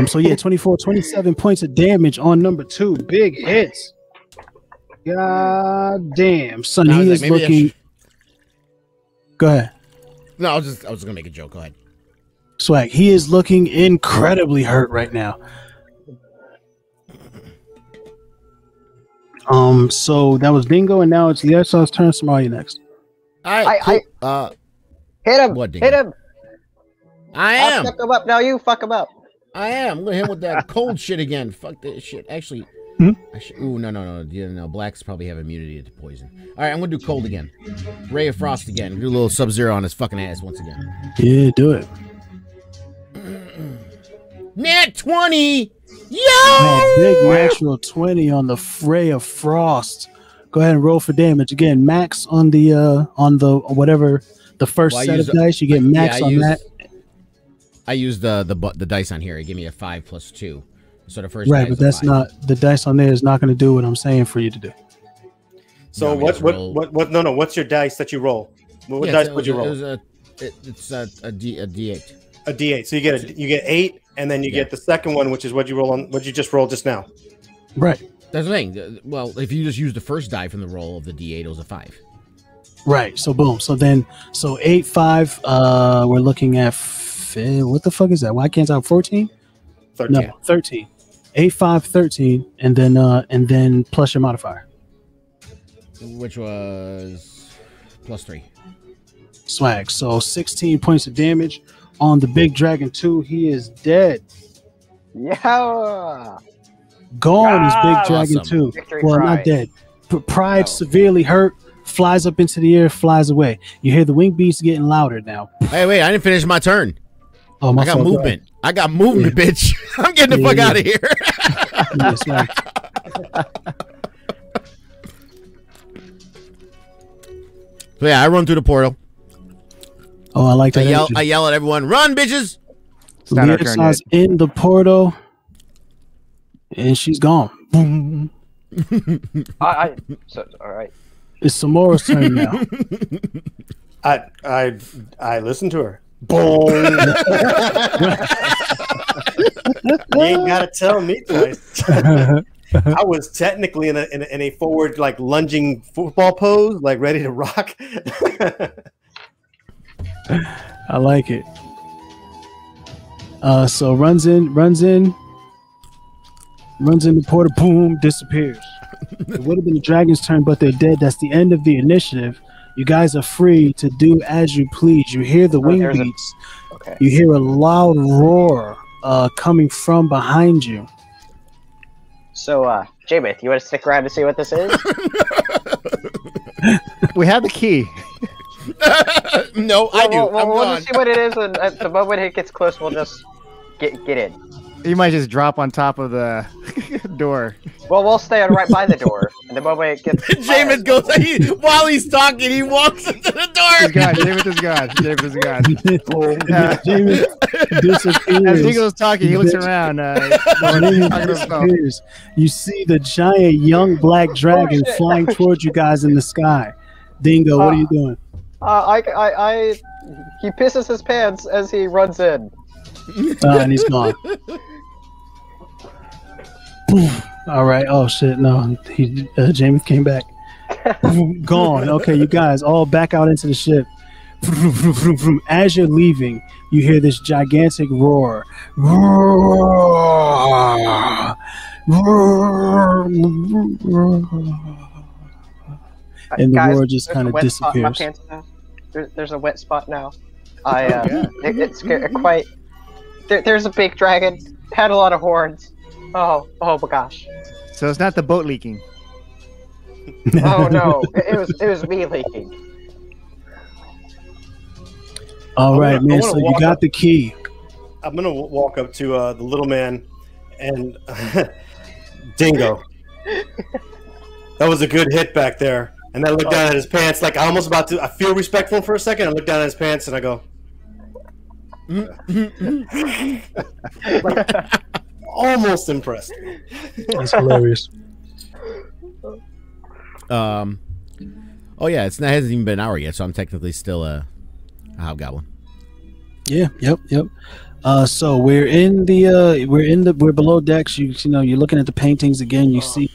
So yeah, 27 points of damage on number 2. Big hits. God damn, son, No, he is maybe I looking. Go ahead. No, I was gonna make a joke. Go ahead. Swag, he is looking incredibly hurt right now. So that was Dingo, and now it's Lietzo's turn. Somalia next. All right, cool. Hit him. What, Dingo? Hit him. I'll fuck him up. Now you fuck him up. I am. I'm gonna hit him with that cold shit again. Fuck that shit. Actually, ooh, no. Yeah, no. Blacks probably have immunity to poison. All right, I'm gonna do cold again. Ray of Frost again. Do a little Sub-Zero on his fucking ass once again. Yeah, do it. Nat 20. Yo! Oh, big natural 20 on the Ray of Frost. Go ahead and roll for damage again. Max on the whatever the first set of dice. You get max on that. I used the dice on here. It gave me a 5 + 2. So the first right, but that's not the dice on there is not going to do what I'm saying for you to do. So what? No. What's your dice that you roll? What dice would you roll? It's a D8. A D8. So you get 8, and then you get the second one, which is what you roll on. What you just rolled just now. Right. That's the thing. Well, if you just use the first die from the roll of the D8, it was a 5. Right. So boom. So 8, 5. We're looking at what the fuck is that? Why can't I have 14? 13. No, 13. 8, 5, 13, and then plus your modifier, which was +3. Swag. So 16 points of damage on the big dragon 2. He is dead. Yeah. Gone is big dragon 2. Victory well, pride. not dead. Pride severely hurt. Flies up into the air. Flies away. You hear the wing beats getting louder now. Hey, wait! I didn't finish my turn. Oh, I got movement. I got movement, bitch. I'm getting the fuck out of here. Yes, right. So yeah, I run through the portal. Oh, I like that. I yell at everyone, "Run, bitches!" Lietza's in the portal, and she's gone. Boom. All right. It's Samora's turn now. I listened to her. Boom. You ain't gotta tell me twice. I was technically in a forward like lunging football pose, like ready to rock. I like it. So runs in the portal, boom, disappears. It would have been the dragon's turn, but they're dead. That's the end of the initiative. You guys are free to do as you please. You hear the wing beats. Okay. You hear a loud roar coming from behind you. So, J-Myth, you want to stick around to see what this is? We have the key. No, I do. We'll just see what it is, and at the moment it gets close, we'll just get in. You might just drop on top of the door. Well, we'll stay right by the door, and the moment it gets... Jamin goes, while he's talking, he walks into the door. He's gone. Jamin is gone. Jamin is gone. Jamin disappears. As Dingo's talking, he looks around. Disappears. You see the giant young black dragon flying towards you guys in the sky. Dingo, what are you doing? He pisses his pants as he runs in. And he's gone. All right. Oh shit! No, James came back. Gone. Okay, you guys all back out into the ship. As you're leaving, you hear this gigantic roar. And the roar just kind of disappears. There's a wet spot now. It's quite. There's a big dragon. Had a lot of horns. Oh my gosh. So it's not the boat leaking. Oh no, it was me leaking. All right, man. So you got the key. I'm gonna walk up to the little man and Dingo. That was a good hit back there. And I look down at his pants, like I feel respectful for a second. I look down at his pants and I go, like, almost impressed. That's hilarious. Oh yeah, it hasn't even been an hour yet, so I'm technically still a hobgoblin. Yeah. Yep. So we're below decks. You know, you're looking at the paintings again. You see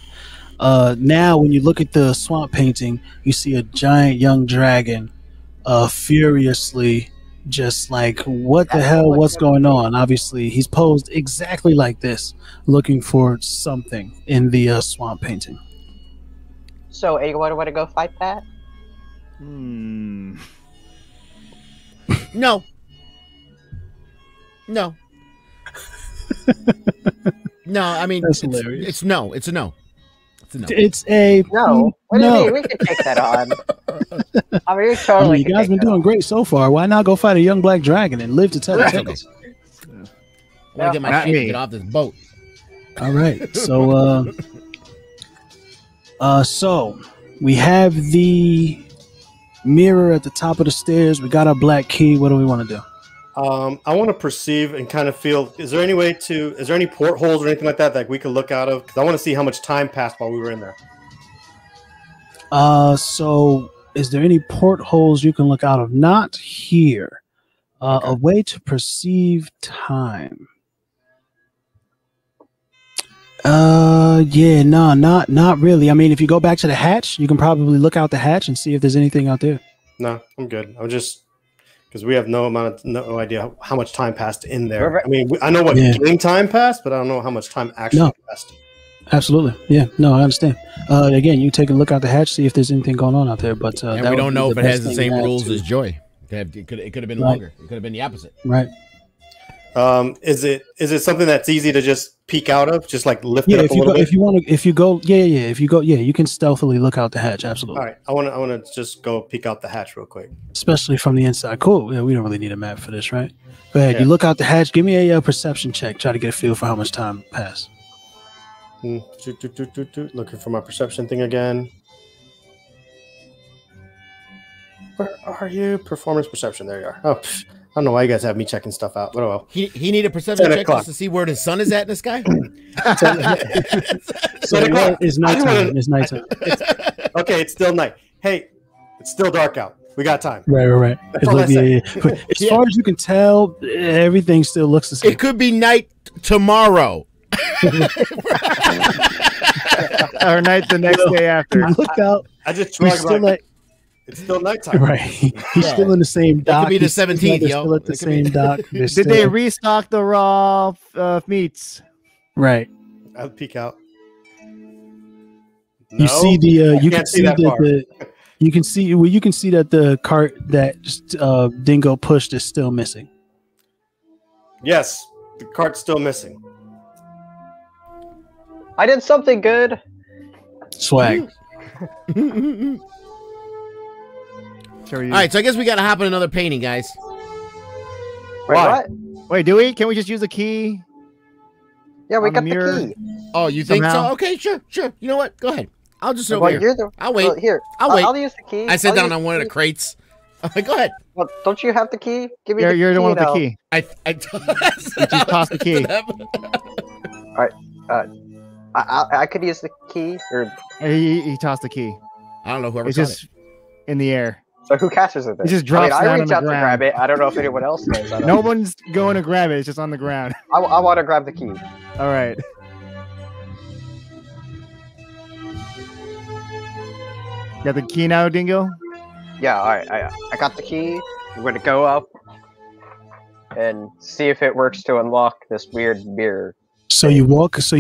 Now, when you look at the swamp painting, you see a giant young dragon furiously just like, what the hell, what's going on? Obviously, he's posed exactly like this, looking for something in the swamp painting. So, anyone want to go fight that? Hmm. No. No. No, I mean, That's hilarious. It's no. It's a no. It's a no. It's a No. What do no. you mean? We can take that on. I mean, we totally. You guys been doing great so far. Why not go fight a young black dragon and live to tell the tales? I want to get my feet and get off this boat. All right. So, so we have the mirror at the top of the stairs. We got our black key. What do we want to do? I want to perceive and kind of feel. Is there any portholes or anything like that we could look out of? Because I want to see how much time passed while we were in there. So is there any portholes you can look out of? Not here. Okay. A way to perceive time. Yeah, no, not really. I mean, if you go back to the hatch, you can probably look out the hatch and see if there's anything out there. No, I'm good. I'm just because we have no idea how much time passed in there. I mean, I know what game time passed, but I don't know how much time actually passed. Absolutely. Yeah. No, I understand. Again, you take a look out the hatch, see if there's anything going on out there. But and we don't know if it has the same rules as Joy. It could have been longer. It could have been the opposite. Right. Is it something that's easy to just peek out of? Just like lift it up a little bit? If you go, you can stealthily look out the hatch. Absolutely. All right. I want to just go peek out the hatch real quick. Especially from the inside. Cool. Yeah, we don't really need a map for this, right? Go ahead. Yeah. You look out the hatch. Give me a perception check. Try to get a feel for how much time passed. Looking for my perception thing again. Where are you? Performance perception. There you are. Oh, I don't know why you guys have me checking stuff out, but oh well. He needed a perception check just to see where the sun is at in the sky. So it's nighttime. It's nighttime. Okay, it's still night. Hey, it's still dark out. We got time. Right. As far as you can tell, everything still looks the same. It could be night tomorrow. Or night the next day after. Look out. I just tried. It's still nighttime. Right. He's still in the same dock. It could be the 17th, yo. Still at the same dock. Did they restock the raw meats? Right. I'll peek out. You see you can see that you can see that the cart that Dingo pushed is still missing. Yes, the cart's still missing. I did something good. Swag. All right, so I guess we got to hop in another painting, guys. Wait, what? Wait, do we? Can we just use the key? Yeah, we got the key. Oh, you think so? Okay, sure. You know what? Go ahead. I'll just over here. I'll wait. Well, here, I'll wait. I'll use the key. I sat down on one of the crates. Go ahead. Well, don't you have the key? Give me You're the one with the key. I just toss the key. All right. I could use the key, or he tossed the key. I don't know whoever. It's just in the air. So who catches it then? It just drops down on the ground. I reach out to grab it. I don't know if anyone else does. No one's going to grab it. It's just on the ground. I want to grab the key. All right. Got the key now, Dingo? Yeah, all right. I got the key. I'm going to go up and see if it works to unlock this weird mirror. So you walk up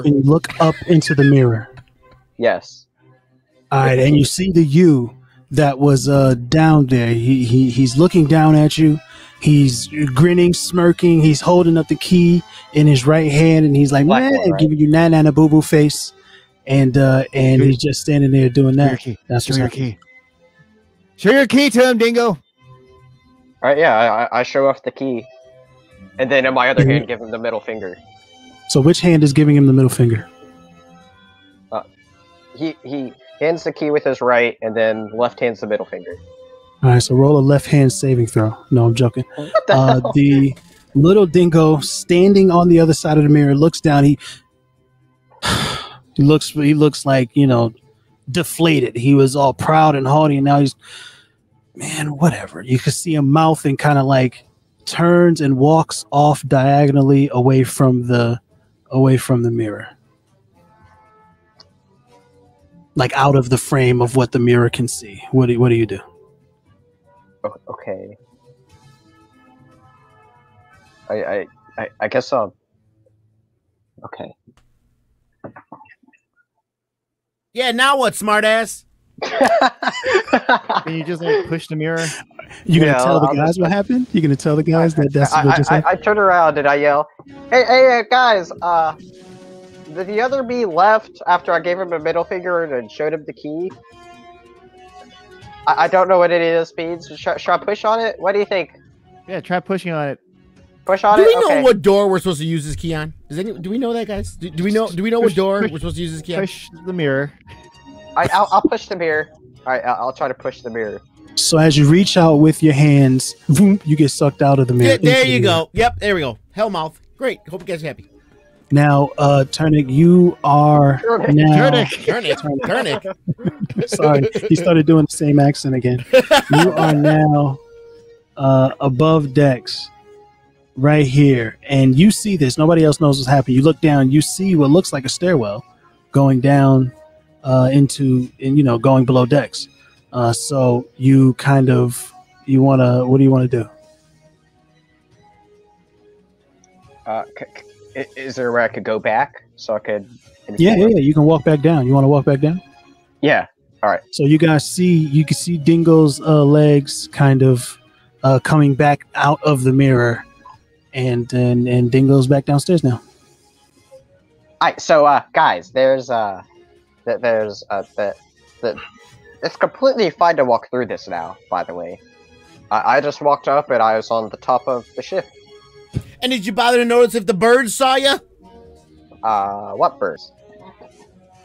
and you look up into the mirror. Yes. All right, and you see the you that was down there. He's looking down at you. He's grinning, smirking. He's holding up the key in his right hand, and he's like, man, giving you nana boo boo face. And he's just standing there doing that. That's Show your key. Show your key to him, Dingo. All right, yeah, I show off the key, and then in my other hand, give him the middle finger. So which hand is giving him the middle finger? He hands the key with his right, and then left hand's the middle finger. All right, so roll a left hand saving throw. No, I'm joking. What the hell? The little Dingo standing on the other side of the mirror looks down. He looks like, deflated. He was all proud and haughty, and now he's, man, whatever. You can see him mouth and kind of like turns and walks off diagonally away from the mirror. like out of the frame of what the mirror can see. What do you do? Okay. I guess I'll. Okay. Yeah, now what, smartass? Can you just like push the mirror? You gonna tell the guys what happened? You gonna tell the guys that that's what just happened? I turn around and I yell, "Hey, guys! Did the other me left after I gave him a middle finger and showed him the key? I don't know what any of this means. Should I push on it? What do you think? Yeah, try pushing on it. Push on Do it. we know Okay. what door we're supposed to use this key on? Do we know that, guys? Do we know what door we're supposed to use this key on? Push the mirror. I'll push the mirror. All right, I'll try to push the mirror. So as you reach out with your hands, boom, you get sucked out of the mirror. Yeah, there you go. Yep, there we go. Hellmouth. Great. Hope you guys are happy. Now, Turnick, you are now. Turnick. Sorry, he started doing the same accent again. You are now above decks, right here, and you see this. Nobody else knows what's happening. You look down, you see what looks like a stairwell going down going below decks. So you kind of what do you want to do? Is there where I could go back so I could? Yeah, you can walk back down. You want to walk back down? Yeah. All right. So you can see Dingo's legs kind of coming back out of the mirror, and Dingo's back downstairs now. All right. So, guys, it's completely fine to walk through this now. By the way, I just walked up and I was on the top of the ship. And did you bother to notice if the birds saw you? What birds?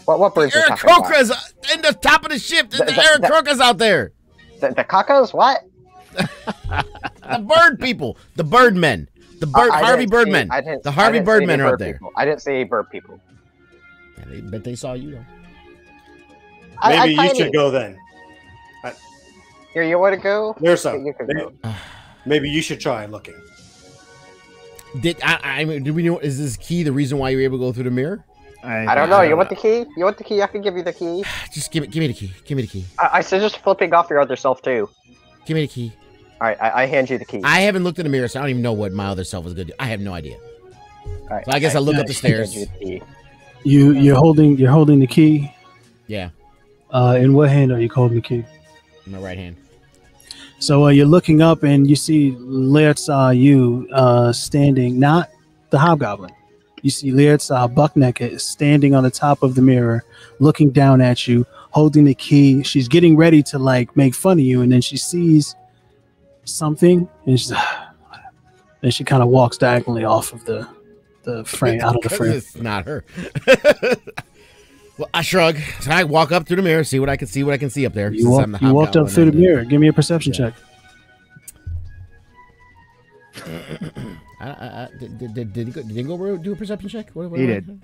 What birds? Aarakocra's in the top of the ship. The Aarakocra's out there. The cacos? What? The bird people. The birdmen. The Harvey Birdmen. The Harvey Birdmen are up there. I didn't see any bird people. Yeah, but they saw you though. Maybe you should go then. Here, you want to go? There's some. You can go. Maybe you should try looking. Do we know? Is this key the reason why you were able to go through the mirror? I don't know. You want the key? You want the key? I can give you the key. Just give me the key. Give me the key. I suggest flipping off your other self too. Give me the key. All right, I hand you the key. I haven't looked in the mirror, so I don't even know what my other self is good. I have no idea. All right, so I guess I look up the stairs. You're holding the key. Yeah. In what hand are you holding the key? In my right hand. So you're looking up and you see Letsplay standing, not the hobgoblin. You see Letsplay buck naked standing on the top of the mirror, looking down at you, holding the key. She's getting ready to like make fun of you, and then she sees something, and then she kind of walks diagonally off of the frame, out of the frame. It's not her. Well, I shrug. So I walk up through the mirror, see what I can see up there. You walked up through the mirror. Give me a perception check. Did Dingo do a perception check? What he did.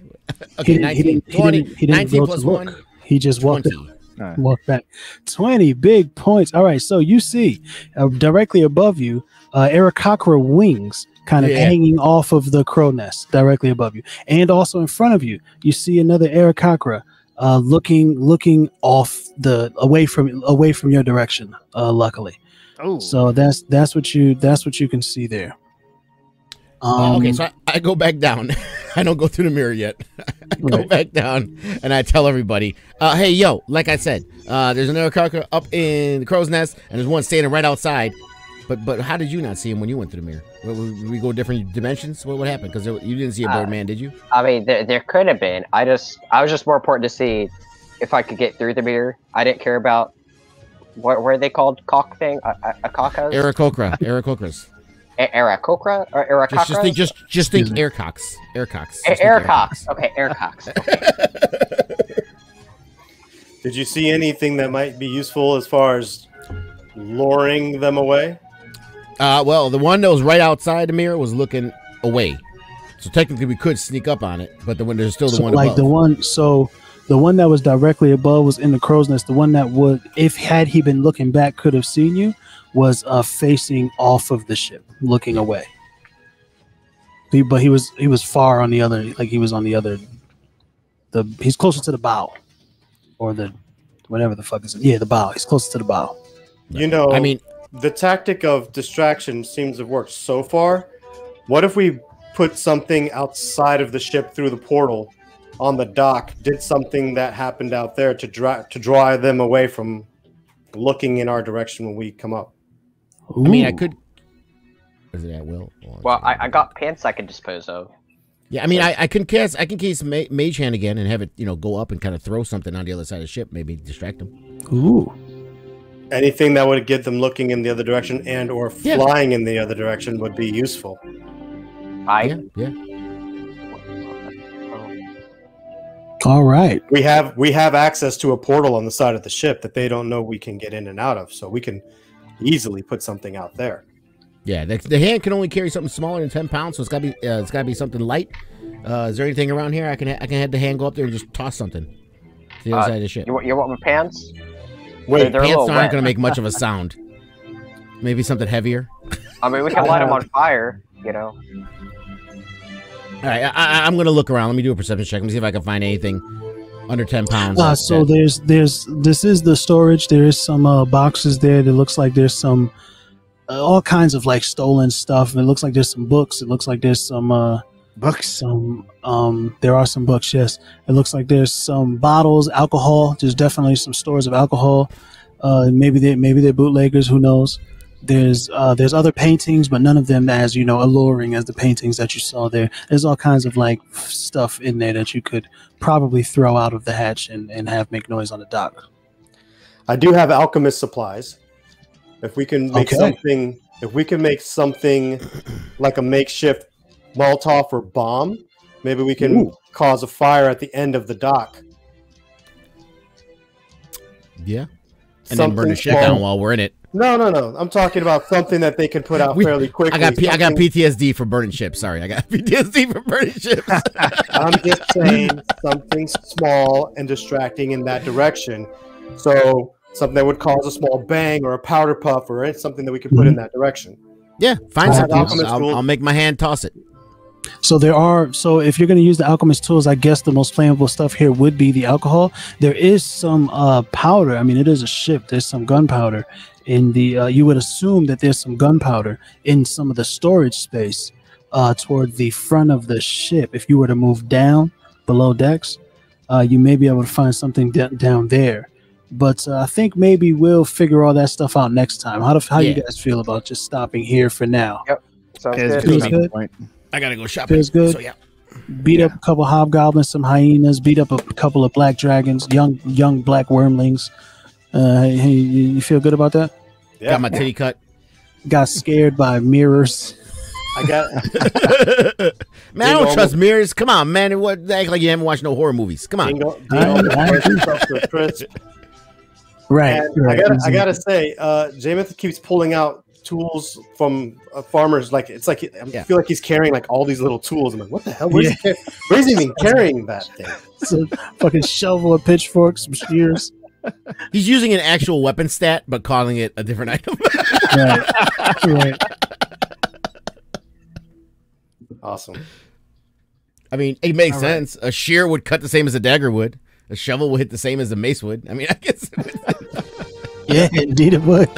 Okay, 19. 20. 19 plus 1. He just walked back. 20 big points. All right, so you see directly above you, Aarakocra wings kind of hanging off of the crow nest directly above you, and also in front of you, you see another Aarakocra looking off away from your direction. Luckily, so that's what you can see there. Okay, so I go back down. I don't go through the mirror yet. I go back down and I tell everybody, hey, yo, like I said, there's an Aarakocra up in the crow's nest, and there's one standing right outside. But how did you not see him when you went through the mirror? We go different dimensions? What happened? Because you didn't see a birdman, did you? I mean, there could have been. I was just more important to see if I could get through the mirror. I didn't care about what are they called? Cock thing? A cockos? Aarakocras. Aarakocra or Aarakocra? Just think aircocks. Aircocks. Aircocks. Okay, aircocks. Okay. Did you see anything that might be useful as far as luring them away? Well, the one that was right outside the mirror was looking away. So technically we could sneak up on it, but there's still the one above. The one that was directly above was in the crow's nest. The one that would, had he been looking back, could have seen you, was facing off of the ship, looking away. But he was far on the other, like he was on the other. He's closer to the bow. or the whatever the fuck is it. Yeah, the bow. He's closest to the bow. You know, I mean, the tactic of distraction seems to have worked so far. What if we put something outside of the ship through the portal on the dock, did something that happened out there to draw them away from looking in our direction when we come up? Ooh. I mean, I could. Is it at will? Well, I got pants I can dispose of. Yeah, I mean, I can cast Mage Hand again and have it, go up and kind of throw something on the other side of the ship, maybe distract them. Ooh. Anything that would get them looking in the other direction and or flying in the other direction would be useful. Yeah. All right. We have access to a portal on the side of the ship that they don't know we can get in and out of, so we can easily put something out there. Yeah, the hand can only carry something smaller than 10 pounds, so it's gotta be something light. Is there anything around here I can have the hand go up there and just toss something to the other side of the ship? You want my pants? Wait, they're pants aren't wet. gonna make much of a sound. Maybe something heavier. I mean, we can light them on fire, All right, I'm gonna look around. Let me do a perception check. Let me see if I can find anything under 10 pounds. So this is the storage. There is some boxes there. That looks like there's some all kinds of like stolen stuff. It looks like there's some books. It looks like there's some Books. there are some books. Yes, it looks like there's some bottles, alcohol. There's definitely some stores of alcohol. Maybe they're bootleggers. Who knows? There's other paintings, but none of them as alluring as the paintings that you saw there. There's all kinds of like stuff in there that you could probably throw out of the hatch and have make noise on the dock. I do have alchemist supplies. If we can make something like a makeshift Molotov or bomb, maybe we can cause a fire at the end of the dock. Yeah, and then burn the ship down while we're in it. No. I'm talking about something that they can put out fairly quickly. I got PTSD for burning ships. Sorry, I got PTSD for burning ships. I'm just saying something small and distracting in that direction. So something that would cause a small bang or a powder puff or something that we could put in that direction. Yeah, find something. I'll make my hand toss it. So if you're going to use the alchemist tools, I guess the most flammable stuff here would be the alcohol. There is some powder. I mean, it is a ship. There's some gunpowder in the. You would assume that there's some gunpowder in some of the storage space toward the front of the ship. If you were to move down below decks, you may be able to find something down there. But I think maybe we'll figure all that stuff out next time. How you guys feel about just stopping here for now? Yep. Sounds good. Feels good. I gotta go shopping. Feels good. So, yeah. Beat up a couple hobgoblins, some hyenas. Beat up a couple of black dragons, young black wormlings. Hey, you feel good about that? Yeah. Got my titty cut. Got scared by mirrors. I got. Man, I don't trust mirrors. Come on, man. What? Act like you haven't watched no horror movies. Come on. Right. I gotta say, Jameith keeps pulling out tools from farmers. I feel like he's carrying like all these little tools. I'm like, what the hell? Where's he even carrying that thing? It's a fucking shovel, a pitchfork, some shears. He's using an actual weapon stat, but calling it a different item. Right. Awesome. I mean, it makes sense. A shear would cut the same as a dagger would. A shovel would hit the same as a mace would. I mean, I guess. Yeah, indeed it would.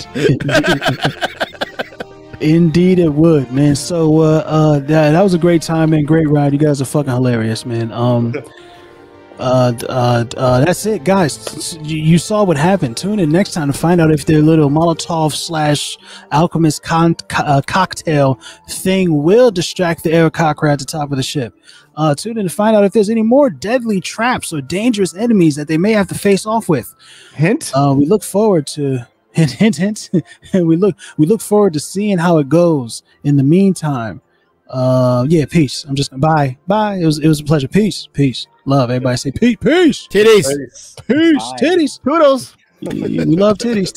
Indeed it would, man. So that was a great time, man. Great ride. You guys are fucking hilarious, man. That's it, guys. You saw what happened. Tune in next time to find out if their little Molotov/alchemist cocktail thing will distract the Aarakocra at the top of the ship. Tune in to find out if there's any more deadly traps or dangerous enemies that they may have to face off with. Hint. We look forward to hint. And we look forward to seeing how it goes. In the meantime, peace. I'm just gonna bye. It was a pleasure. Peace. Love. Everybody say peace. Titties. Peace. Bye. Titties. Toodles. We love titties.